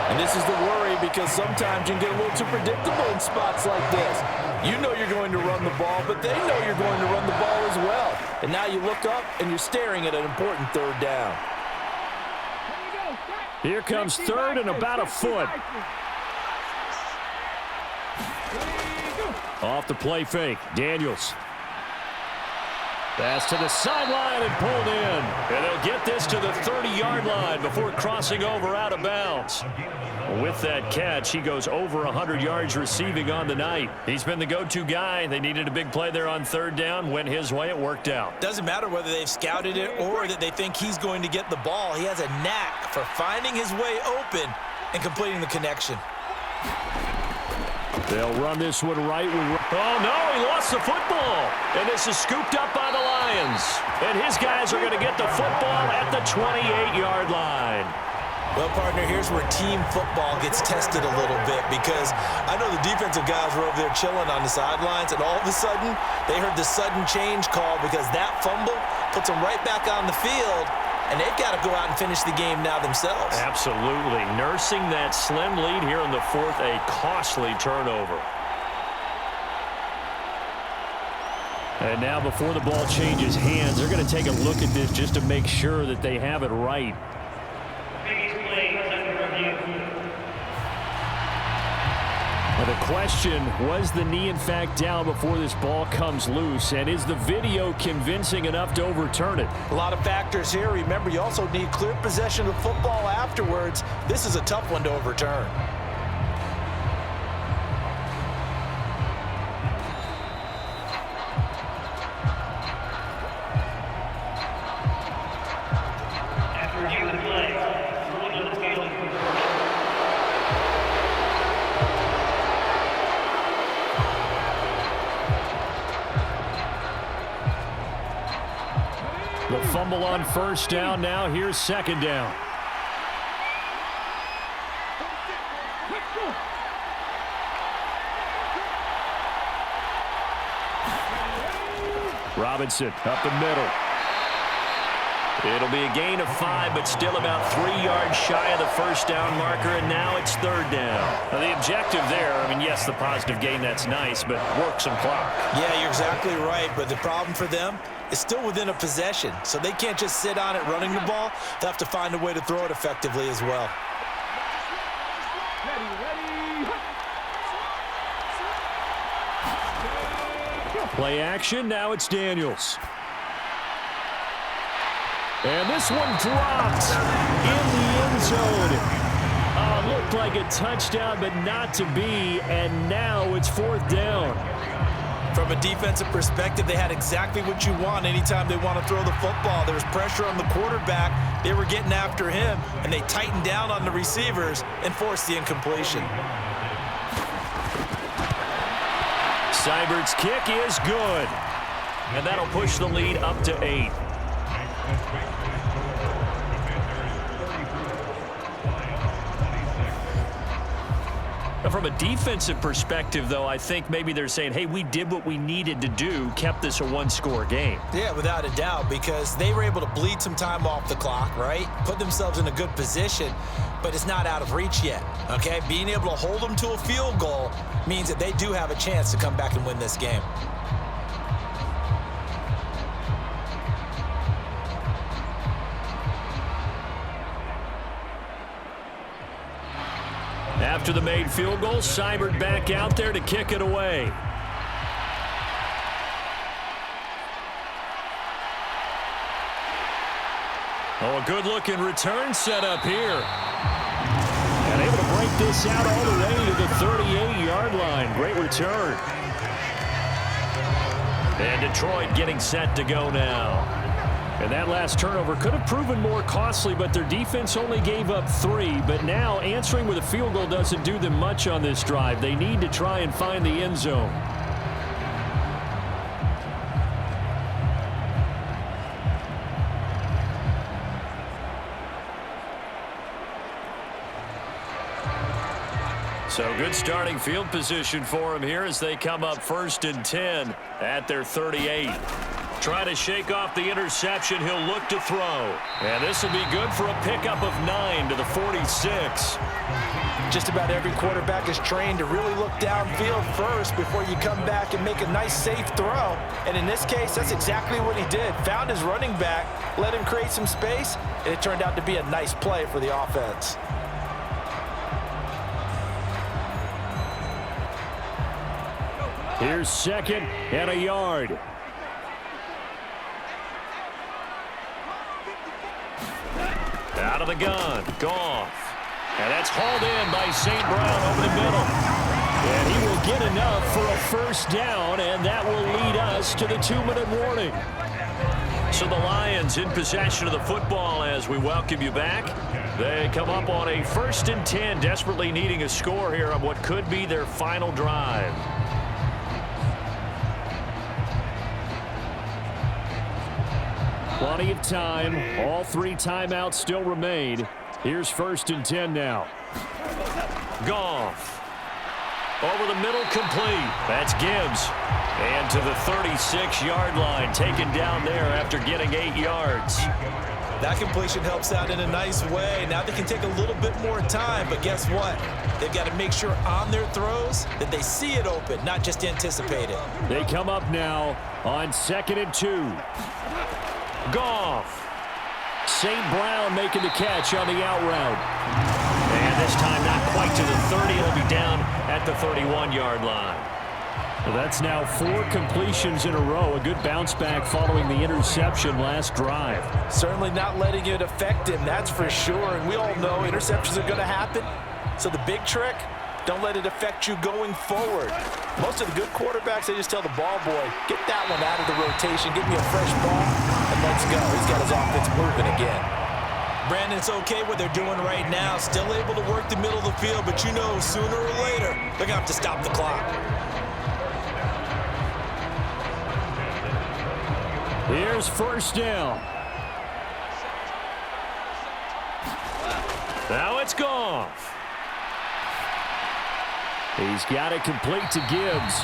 And this is the worry because sometimes you can get a little too predictable in spots like this. You know you're going to run the ball, but they know you're going to run the ball as well. And now you look up and you're staring at an important 3rd down. Here comes 3rd and about a foot. Off the play fake, Daniels. Pass to the sideline and pulled in. And they'll get this to the 30-yard line before crossing over out of bounds. With that catch, he goes over 100 yards receiving on the night. He's been the go-to guy. They needed a big play there on 3rd down. Went his way. It worked out. Doesn't matter whether they've scouted it or that they think he's going to get the ball. He has a knack for finding his way open and completing the connection. They'll run this one right. Oh, no, he lost the football. And this is scooped up by the Lions. And his guys are going to get the football at the 28-yard line. Well, partner, here's where team football gets tested a little bit because I know the defensive guys were over there chilling on the sidelines, and all of a sudden, they heard the sudden change call because that fumble puts them right back on the field, and they've got to go out and finish the game now themselves. Absolutely. Nursing that slim lead here in the 4th, a costly turnover. And now before the ball changes hands, they're going to take a look at this just to make sure that they have it right. Well, the question, was the knee in fact down before this ball comes loose? And is the video convincing enough to overturn it? A lot of factors here. Remember, you also need clear possession of football afterwards. This is a tough one to overturn. The fumble on 1st down. Now here's 2nd down. Robinson up the middle. It'll be a gain of 5, but still about 3 yards shy of the 1st down marker, and now it's 3rd down. Now, the objective there, I mean, yes, the positive gain, that's nice, but work some clock. Yeah, you're exactly right, but the problem for them is still within a possession, so they can't just sit on it running the ball. They have to find a way to throw it effectively as well. Play action, now it's Daniels. And this one dropped in the end zone. Looked like a touchdown, but not to be, and now it's 4th down. From a defensive perspective, they had exactly what you want anytime they want to throw the football. There was pressure on the quarterback. They were getting after him, and they tightened down on the receivers and forced the incompletion. Seibert's kick is good. And that'll push the lead up to 8. From a defensive perspective, though, I think maybe they're saying, hey, we did what we needed to do, kept this a one-score game. Yeah, without a doubt, because they were able to bleed some time off the clock, right? Put themselves in a good position, but it's not out of reach yet, okay? Being able to hold them to a field goal means that they do have a chance to come back and win this game. After the made field goal, Seibert back out there to kick it away. Oh, a good-looking return set up here. And able to break this out all the way to the 38-yard line. Great return. And Detroit getting set to go now. And that last turnover could have proven more costly, but their defense only gave up 3. But now answering with a field goal doesn't do them much on this drive. They need to try and find the end zone. So good starting field position for them here as they come up 1st and 10 at their 38. Trying to shake off the interception. He'll look to throw. And this will be good for a pickup of 9 to the 46. Just about every quarterback is trained to really look downfield first before you come back and make a nice, safe throw. And in this case, that's exactly what he did. Found his running back, let him create some space, and it turned out to be a nice play for the offense. Here's 2nd and a yard. Out of the gun, Goff. And that's hauled in by St. Brown over the middle. And he will get enough for a 1st down, and that will lead us to the 2-minute warning. So the Lions in possession of the football as we welcome you back. They come up on a 1st and 10, desperately needing a score here on what could be their final drive. Plenty of time. All 3 timeouts still remain. Here's 1st and 10 now. Goff. Over the middle, complete. That's Gibbs. And to the 36-yard line, taken down there after getting 8 yards. That completion helps out in a nice way. Now they can take a little bit more time, but guess what? They've got to make sure on their throws that they see it open, not just anticipate it. They come up now on 2nd and 2. Goff. St. Brown making the catch on the out route. And this time not quite to the 30. It'll be down at the 31-yard line. Well, that's now 4 completions in a row. A good bounce back following the interception last drive. Certainly not letting it affect him, that's for sure. And we all know interceptions are going to happen. So the big trick, don't let it affect you going forward. Most of the good quarterbacks, they just tell the ball boy, get that one out of the rotation, give me a fresh ball, and let's go. He's got his offense moving again. Brandon, it's okay what they're doing right now. Still able to work the middle of the field, but you know sooner or later, they're going to have to stop the clock. Here's 1st down. Now it's Goff. He's got it complete to Gibbs.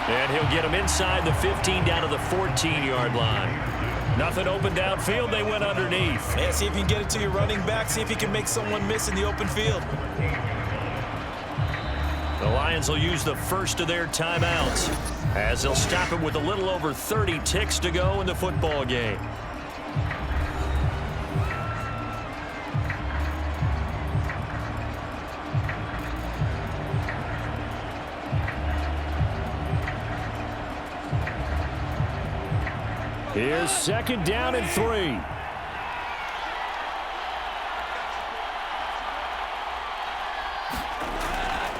And he'll get him inside the 15 down to the 14-yard line. Nothing open downfield. They went underneath. Yeah, see if you can get it to your running back. See if you can make someone miss in the open field. The Lions will use the first of their timeouts as they'll stop it with a little over 30 ticks to go in the football game. Here's 2nd down and 3.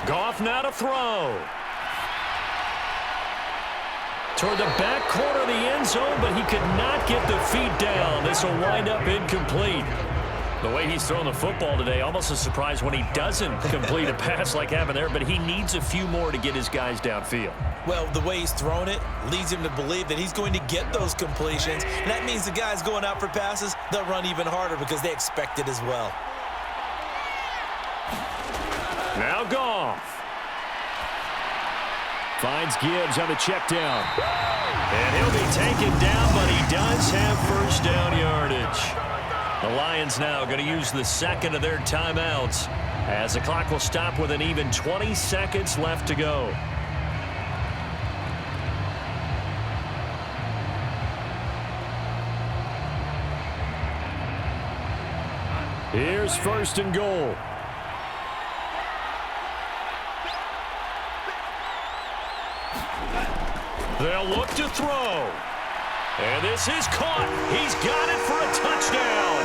Goff now to throw. Toward the back corner of the end zone, but he could not get the feet down. This will wind up incomplete. The way he's throwing the football today, almost a surprise when he doesn't complete a pass like having there, but he needs a few more to get his guys downfield. Well, the way he's thrown it leads him to believe that he's going to get those completions. And that means the guys going out for passes, they'll run even harder because they expect it as well. Now Goff. Finds Gibbs on the check down. And he'll be taken down, but he does have first down yardage. The Lions now going to use the second of their timeouts as the clock will stop with an even 20 seconds left to go. Here's first and goal. They'll look to throw. And this is caught. He's got it for a touchdown.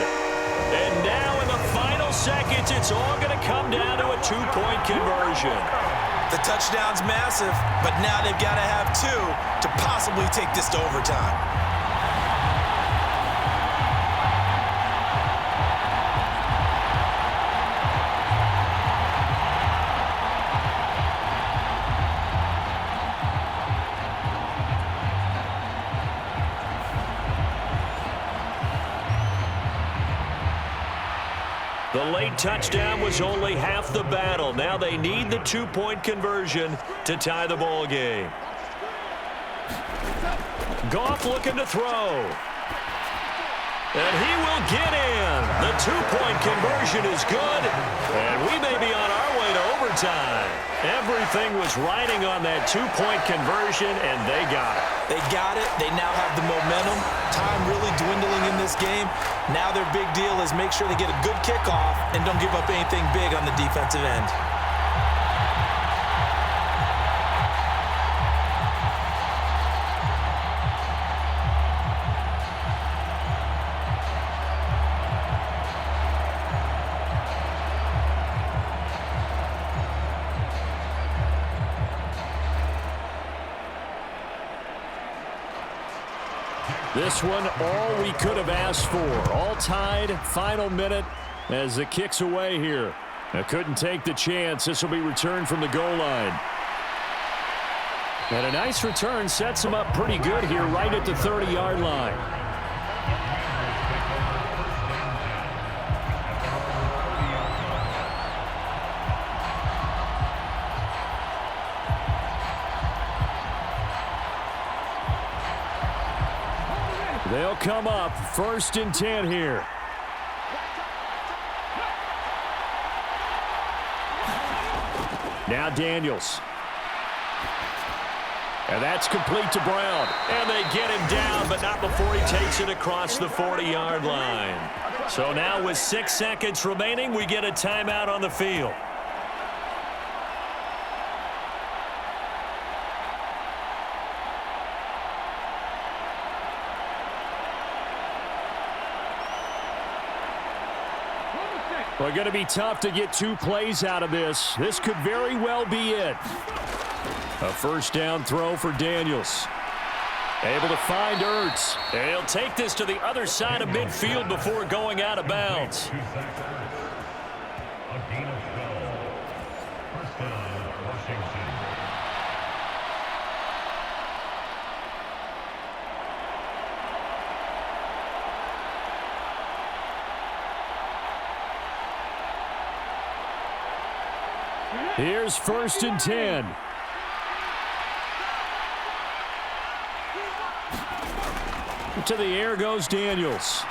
And now in the final seconds, it's all going to come down to a two-point conversion. The touchdown's massive, but now they've got to have two to possibly take this to overtime. The late touchdown was only half the battle. Now they need the two-point conversion to tie the ball game. Goff looking to throw. And he will get in. The two-point conversion is good. And we may be on our way to overtime. Everything was riding on that two-point conversion, and they got it. They got it. They now have the momentum. Time really dwindling in this game. Now their big deal is make sure they get a good kickoff and don't give up anything big on the defensive end. This one, all we could have asked for. All tied, final minute as the kick's away here. I couldn't take the chance. This will be returned from the goal line. And a nice return sets him up pretty good here right at the 30-yard line. They'll come up first and 10 here. Now Daniels. And that's complete to Brown. And they get him down, but not before he takes it across the 40-yard line. So now with 6 seconds remaining, we get a timeout on the field. Well, going to be tough to get 2 plays out of this. This could very well be it. A first down throw for Daniels. Able to find Ertz. And he'll take this to the other side of midfield before going out of bounds. Here's first and 10. To the air goes Daniels.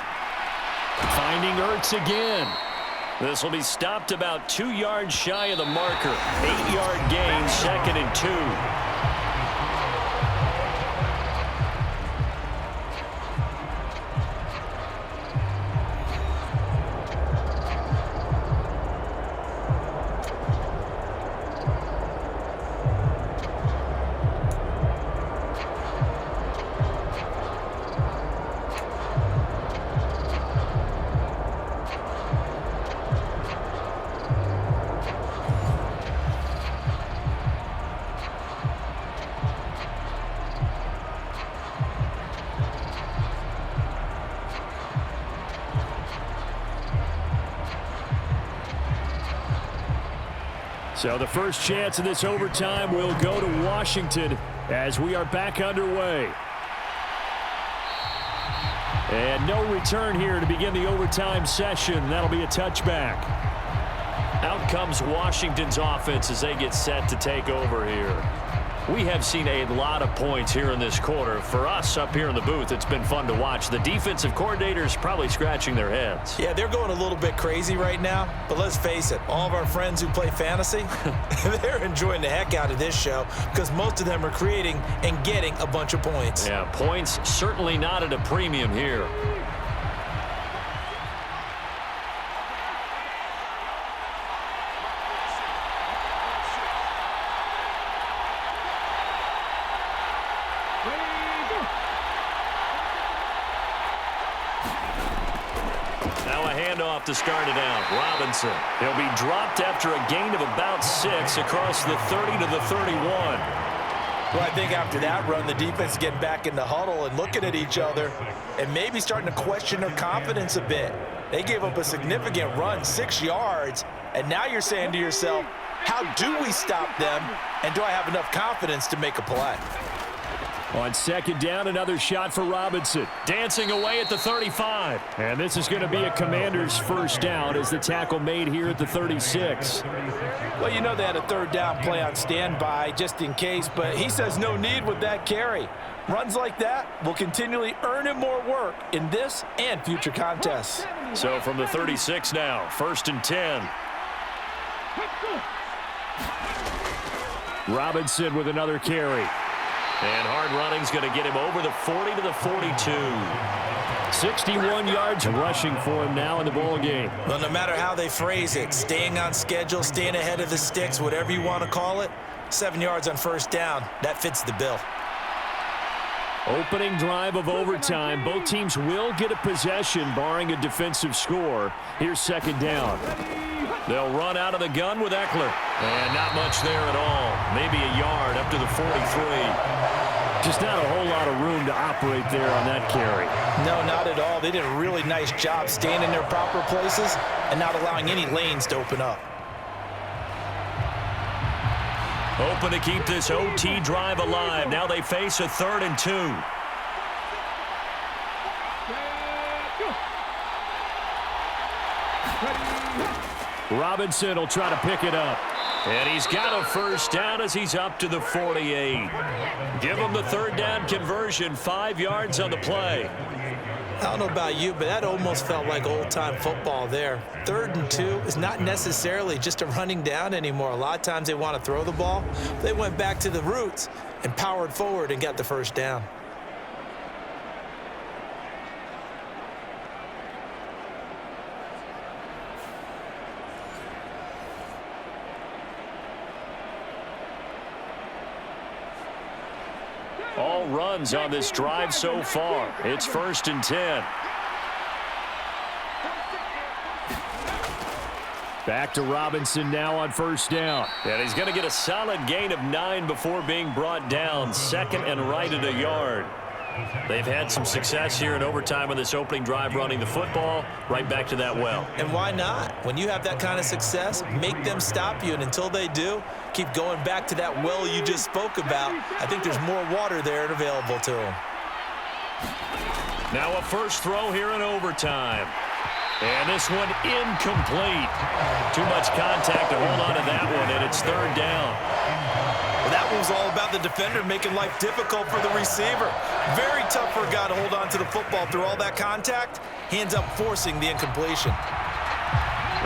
Finding Ertz again. This will be stopped about 2 yards shy of the marker. 8-yard gain, second and 2. So the first chance of this overtime will go to Washington as we are back underway. And no return here to begin the overtime session. That'll be a touchback. Out comes Washington's offense as they get set to take over here. We have seen a lot of points here in this quarter. For us up here in the booth, it's been fun to watch. The defensive coordinators probably scratching their heads. Yeah, they're going a little bit crazy right now, but let's face it, all of our friends who play fantasy, they're enjoying the heck out of this show because most of them are creating and getting a bunch of points. Yeah, points certainly not at a premium here. To start it out, Robinson. He'll be dropped after a gain of about 6 across the 30 to the 31. Well, I think after that run, the defense getting back in the huddle and looking at each other and maybe starting to question their confidence a bit. They gave up a significant run, 6 yards, and now you're saying to yourself, how do we stop them, and do I have enough confidence to make a play? On second down, another shot for Robinson. Dancing away at the 35. And this is going to be a Commanders first down as the tackle made here at the 36. Well, you know they had a third down play on standby just in case, but he says no need with that carry. Runs like that will continually earn him more work in this and future contests. So from the 36 now, 1st and 10. Robinson with another carry. And hard running's going to get him over the 40 to the 42. 61 yards rushing for him now in the ball game. Well, no matter how they phrase it, staying on schedule, staying ahead of the sticks, whatever you want to call it, 7 yards on first down, that fits the bill. Opening drive of overtime. Both teams will get a possession, barring a defensive score. Here's second down. They'll run out of the gun with Ekeler. And not much there at all. Maybe a yard up to the 43. Just not a whole lot of room to operate there on that carry. No, not at all. They did a really nice job staying in their proper places and not allowing any lanes to open up. Hoping to keep this OT drive alive. Now they face a 3rd and 2. Robinson will try to pick it up. And he's got a first down as he's up to the 48. Give him the 3rd down conversion, 5 yards on the play. I don't know about you, but that almost felt like old-time football there. 3rd and 2 is not necessarily just a running down anymore. A lot of times they want to throw the ball. They went back to the roots and powered forward and got the first down. All runs on this drive so far. It's 1st and 10. Back to Robinson now on first down. And he's going to get a solid gain of 9 before being brought down. 2nd and right at a yard. They've had some success here in overtime on this opening drive running the football. Right back to that well. And why not? When you have that kind of success, make them stop you. And until they do, keep going back to that well you just spoke about. I think there's more water there and available to them. Now a first throw here in overtime. And this one incomplete. Too much contact to hold on to that one, and it's 3rd down. Well, that one was all about the defender making life difficult for the receiver. Very tough for a guy to hold on to the football through all that contact. He ends up forcing the incompletion.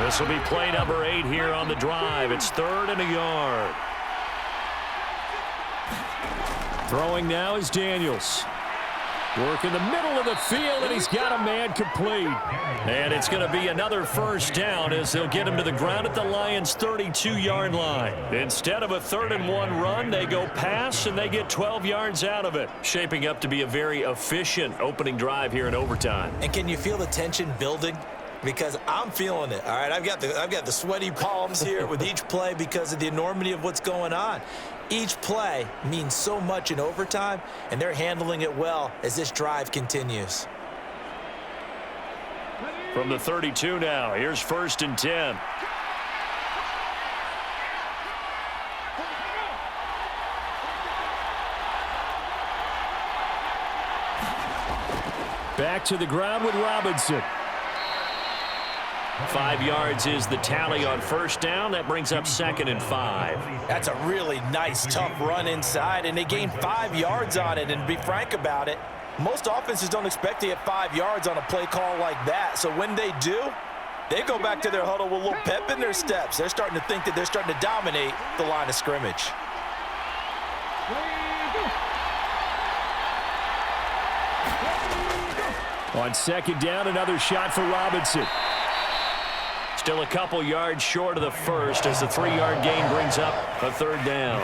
This will be play number 8 here on the drive. It's 3rd and a yard. Throwing now is Daniels. Work in the middle of the field, and he's got a man complete. And it's going to be another first down as they'll get him to the ground at the Lions' 32-yard line. Instead of a 3rd and 1 run, they go pass, and they get 12 yards out of it. Shaping up to be a very efficient opening drive here in overtime. And can you feel the tension building? Because I'm feeling it, all right? I've got the sweaty palms here with each play because of the enormity of what's going on. Each play means so much in overtime, and they're handling it well as this drive continues. From the 32 now, here's 1st and 10. Back to the ground with Robinson. 5 yards is the tally on first down. That brings up 2nd and 5. That's a really nice, tough run inside, and they gained 5 yards on it. And to be frank about it, most offenses don't expect to get 5 yards on a play call like that. So when they do, they go back to their huddle with a little pep in their steps. They're starting to think that they're starting to dominate the line of scrimmage. On 2nd down, another shot for Robinson. Still a couple yards short of the first as the 3-yard gain brings up a 3rd down.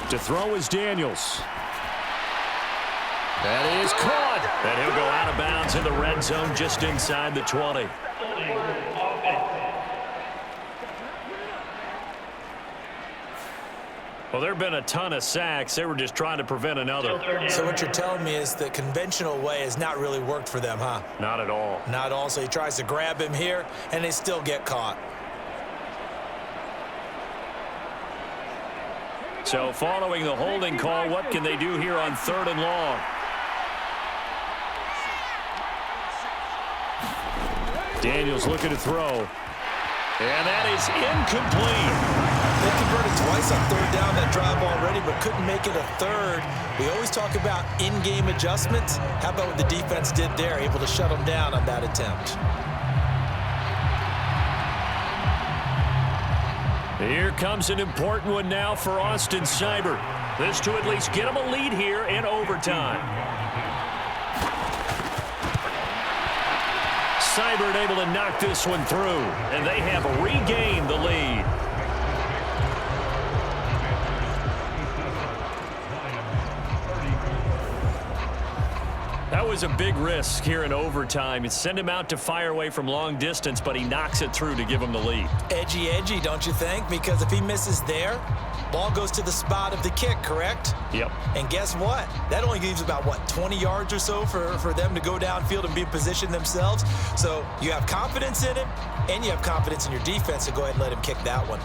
To throw is Daniels. That is caught. And he'll go out of bounds in the red zone just inside the 20. Well, there have been a ton of sacks. They were just trying to prevent another. So what you're telling me is the conventional way has not really worked for them, huh? Not at all. Not all. So he tries to grab him here, and they still get caught. So following the holding call, what can they do here on 3rd and long? Daniels looking to throw. And that is incomplete. They converted twice on 3rd down that drive already, but couldn't make it a 3rd. We always talk about in-game adjustments. How about what the defense did there, able to shut them down on that attempt? Here comes an important one now for Austin Seibert. This to at least get them a lead here in overtime. Seibert able to knock this one through, and they have regained the lead. That was a big risk here in overtime. It sent him out to fire away from long distance, but he knocks it through to give him the lead. Edgy, don't you think? Because if he misses there, ball goes to the spot of the kick, correct? Yep. And guess what? That only leaves about, 20 yards or so for them to go downfield and be in position themselves. So you have confidence in him, and you have confidence in your defense to go ahead and let him kick that one.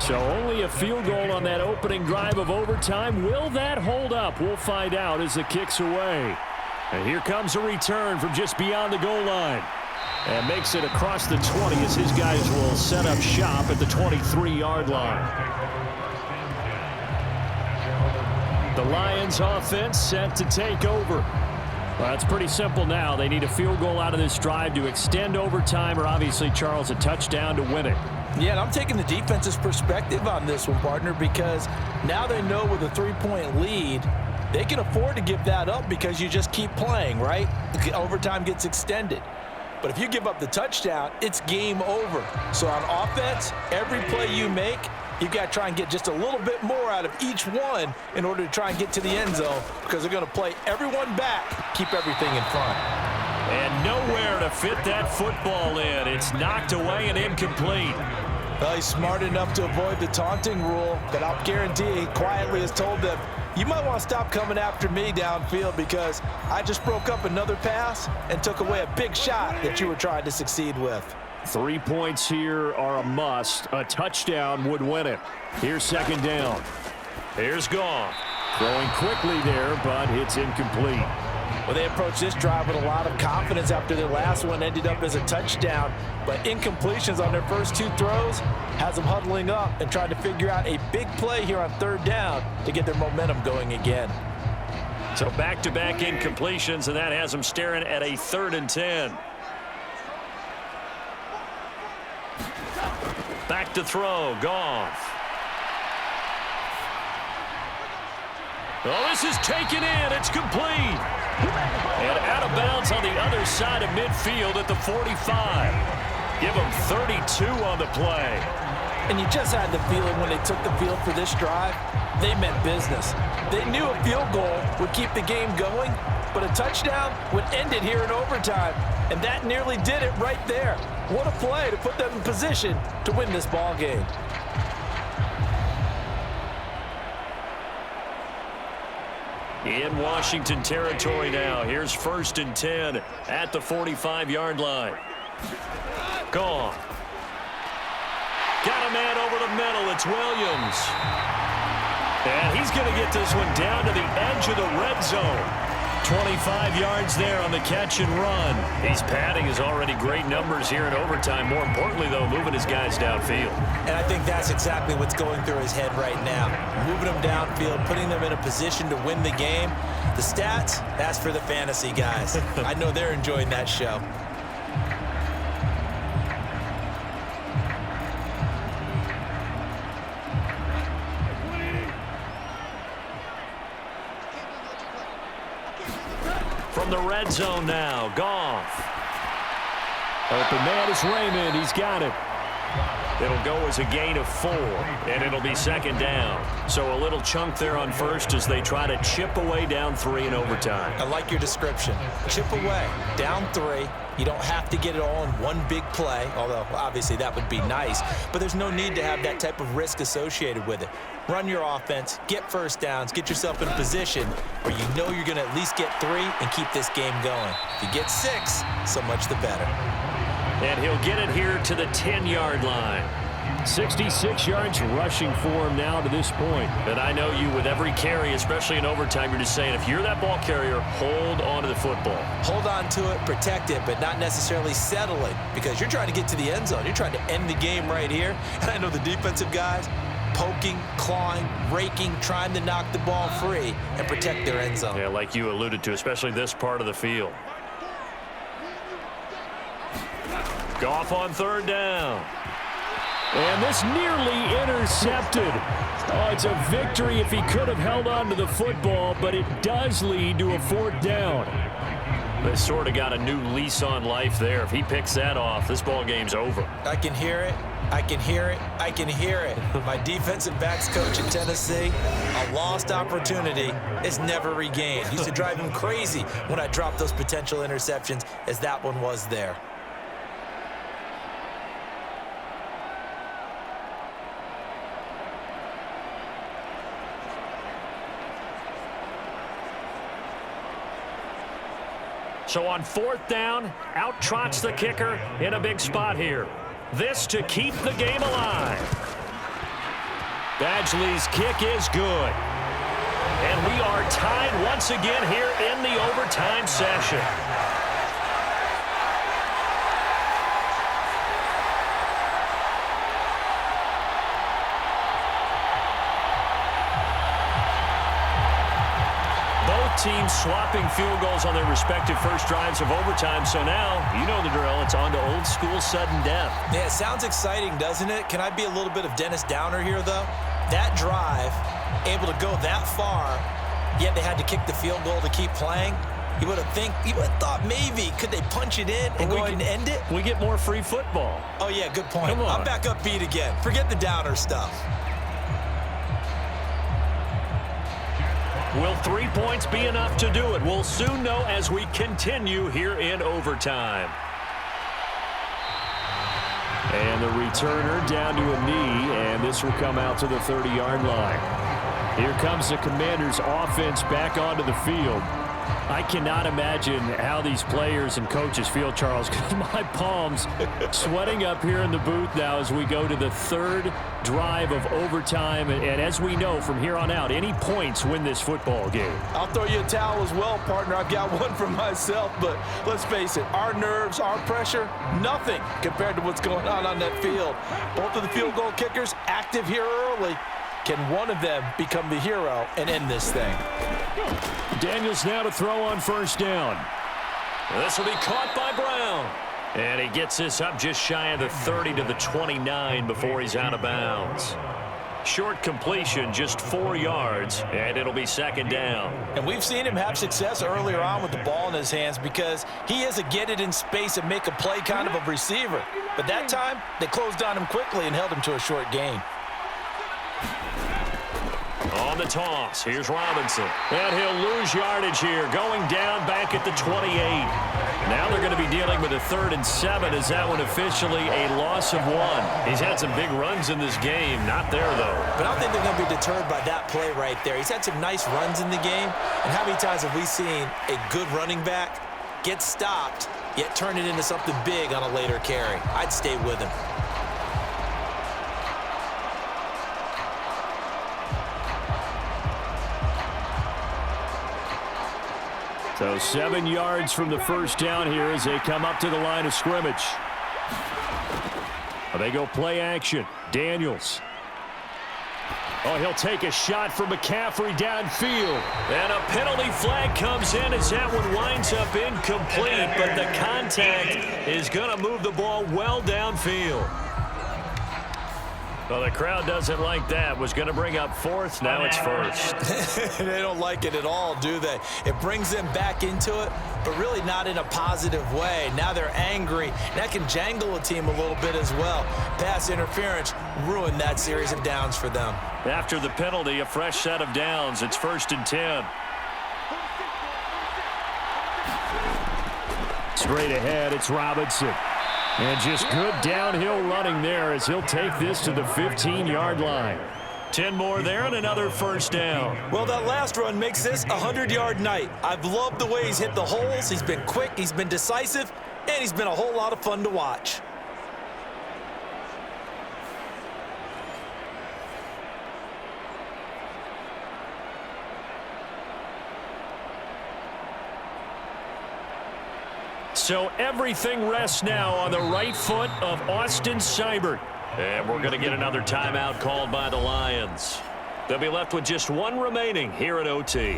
So only a field goal on that opening drive of overtime. Will that hold up? We'll find out as the kick's away. And here comes a return from just beyond the goal line. And makes it across the 20 as his guys will set up shop at the 23-yard line. The Lions offense set to take over. Well, it's pretty simple now. They need a field goal out of this drive to extend overtime, or obviously, Charles, a touchdown to win it. Yeah, and I'm taking the defense's perspective on this one, partner, because now they know with a 3-point lead, they can afford to give that up because you just keep playing, right? Overtime gets extended. But if you give up the touchdown, it's game over. So on offense, every play you make, you've got to try and get just a little bit more out of each one in order to try and get to the end zone, because they're going to play everyone back, keep everything in front. And nowhere to fit that football in. It's knocked away and incomplete. Well, he's smart enough to avoid the taunting rule, but I'll guarantee he quietly has told them, you might want to stop coming after me downfield because I just broke up another pass and took away a big shot that you were trying to succeed with. 3 points here are a must. A touchdown would win it. Here's 2nd down. Here's Goff. Throwing quickly there, but it's incomplete. Well, they approached this drive with a lot of confidence after their last one ended up as a touchdown. But incompletions on their first 2 throws has them huddling up and trying to figure out a big play here on 3rd down to get their momentum going again. So back-to-back incompletions, and that has them staring at a 3rd and 10. Back to throw, Goff. Oh, this is taken in. It's complete. And out of bounds on the other side of midfield at the 45. Give them 32 on the play. And you just had the feeling when they took the field for this drive, they meant business. They knew a field goal would keep the game going, but a touchdown would end it here in overtime. And that nearly did it right there. What a play to put them in position to win this ball game. In Washington territory now. Here's 1st and 10 at the 45-yard line. Gone. Got a man over the middle. It's Williams. And he's going to get this one down to the edge of the red zone. 25 yards there on the catch and run. He's padding his already great numbers here in overtime. More importantly, though, moving his guys downfield. And I think that's exactly what's going through his head right now. Moving them downfield, putting them in a position to win the game. The stats, that's for the fantasy guys. I know they're enjoying that show. From the red zone now, Goff. Open man is Raymond. He's got it. It'll go as a gain of 4, and it'll be 2nd down. So a little chunk there on 1st as they try to chip away down 3 in overtime. I like your description. Chip away, down 3. You don't have to get it all in one big play, although obviously that would be nice. But there's no need to have that type of risk associated with it. Run your offense, get 1st downs, get yourself in a position where you know you're going to at least get 3 and keep this game going. If you get 6, so much the better. And he'll get it here to the 10-yard line. 66 yards rushing for him now to this point. And I know you, with every carry, especially in overtime, you're just saying, if you're that ball carrier, hold on to the football. Hold on to it, protect it, but not necessarily settle it, because you're trying to get to the end zone. You're trying to end the game right here. And I know the defensive guys, poking, clawing, raking, trying to knock the ball free and protect their end zone. Yeah, like you alluded to, especially this part of the field. Goff on 3rd down. And this nearly intercepted. Oh, it's a victory if he could have held on to the football, but it does lead to a 4th down. They sort of got a new lease on life there. If he picks that off, this ball game's over. I can hear it. I can hear it. I can hear it. My defensive backs coach in Tennessee, a lost opportunity is never regained. Used to drive him crazy when I dropped those potential interceptions, as that one was there. So on 4th down, out trots the kicker in a big spot here. This to keep the game alive. Badgley's kick is good. And we are tied once again here in the overtime session. Teams swapping field goals on their respective first drives of overtime. So now, you know the drill. It's on to old school sudden death. Yeah, it sounds exciting, doesn't it? Can I be a little bit of Dennis Downer here, though? That drive, able to go that far, yet they had to kick the field goal to keep playing. You would have thought maybe could they punch it in and go ahead and end it? We get more free football. Oh, yeah, good point. Come on. I'm back upbeat again. Forget the Downer stuff. Will 3 points be enough to do it? We'll soon know as we continue here in overtime. And the returner down to a knee, and this will come out to the 30-yard line. Here comes the Commanders' offense back onto the field. I cannot imagine how these players and coaches feel, Charles, because my palms sweating up here in the booth now as we go to the 3rd drive of overtime. And as we know, from here on out, any points win this football game. I'll throw you a towel as well, partner. I've got one for myself, but let's face it, our nerves, our pressure, nothing compared to what's going on that field. Both of the field goal kickers active here early. Can one of them become the hero and end this thing? Daniels now to throw on 1st down. This will be caught by Brown. And he gets this up just shy of the 30 to the 29 before he's out of bounds. Short completion, just 4 yards, and it'll be 2nd down. And we've seen him have success earlier on with the ball in his hands because he is a get it in space and make a play kind of a receiver. But that time, they closed on him quickly and held him to a short gain. On the toss, here's Robinson. And he'll lose yardage here, going down back at the 28. Now they're going to be dealing with a 3rd and 7. Is that one officially a loss of 1? He's had some big runs in this game. Not there, though. But I don't think they're going to be deterred by that play right there. He's had some nice runs in the game. And how many times have we seen a good running back get stopped, yet turn it into something big on a later carry? I'd stay with him. So 7 yards from the first down here as they come up to the line of scrimmage. They go play action. Daniels. Oh, he'll take a shot for McCaffrey downfield. And a penalty flag comes in as that one winds up incomplete, but the contact is going to move the ball well downfield. Well, the crowd doesn't like that. Was going to bring up 4th. Now it's 1st. They don't like it at all, do they? It brings them back into it, but really not in a positive way. Now they're angry. That can jangle a team a little bit as well. Pass interference ruined that series of downs for them. After the penalty, a fresh set of downs. It's 1st and 10. Straight ahead, it's Robinson. And just good downhill running there as he'll take this to the 15-yard line. 10 more there and another first down. Well, that last run makes this a 100-yard night. I've loved the way he's hit the holes. He's been quick, he's been decisive, and he's been a whole lot of fun to watch. So everything rests now on the right foot of Austin Seibert. And we're going to get another timeout called by the Lions. They'll be left with just 1 remaining here at OT.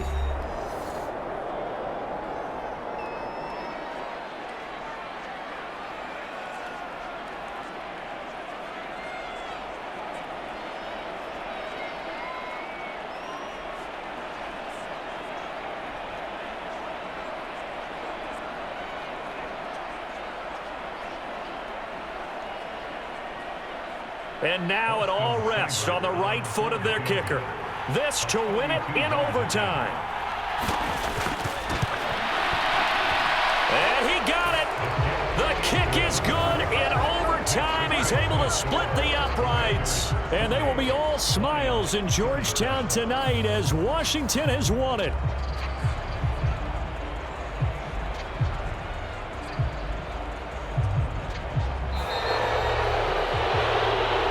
And now it all rests on the right foot of their kicker. This to win it in overtime. And he got it. The kick is good in overtime. He's able to split the uprights. And they will be all smiles in Georgetown tonight as Washington has won it.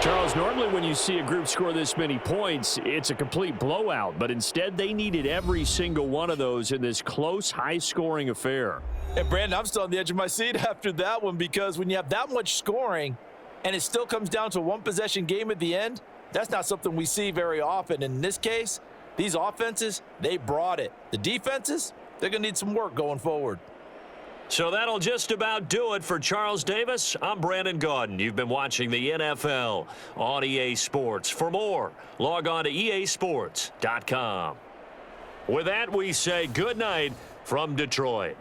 Charles, normally when you see a group score this many points, it's a complete blowout. But instead, they needed every single one of those in this close, high-scoring affair. And, Brandon, I'm still on the edge of my seat after that one because when you have that much scoring and it still comes down to a one-possession game at the end, that's not something we see very often. In this case, these offenses, they brought it. The defenses, they're going to need some work going forward. So that'll just about do it for Charles Davis. I'm Brandon Gaudin. You've been watching the NFL on EA Sports. For more, log on to easports.com. With that, we say good night from Detroit.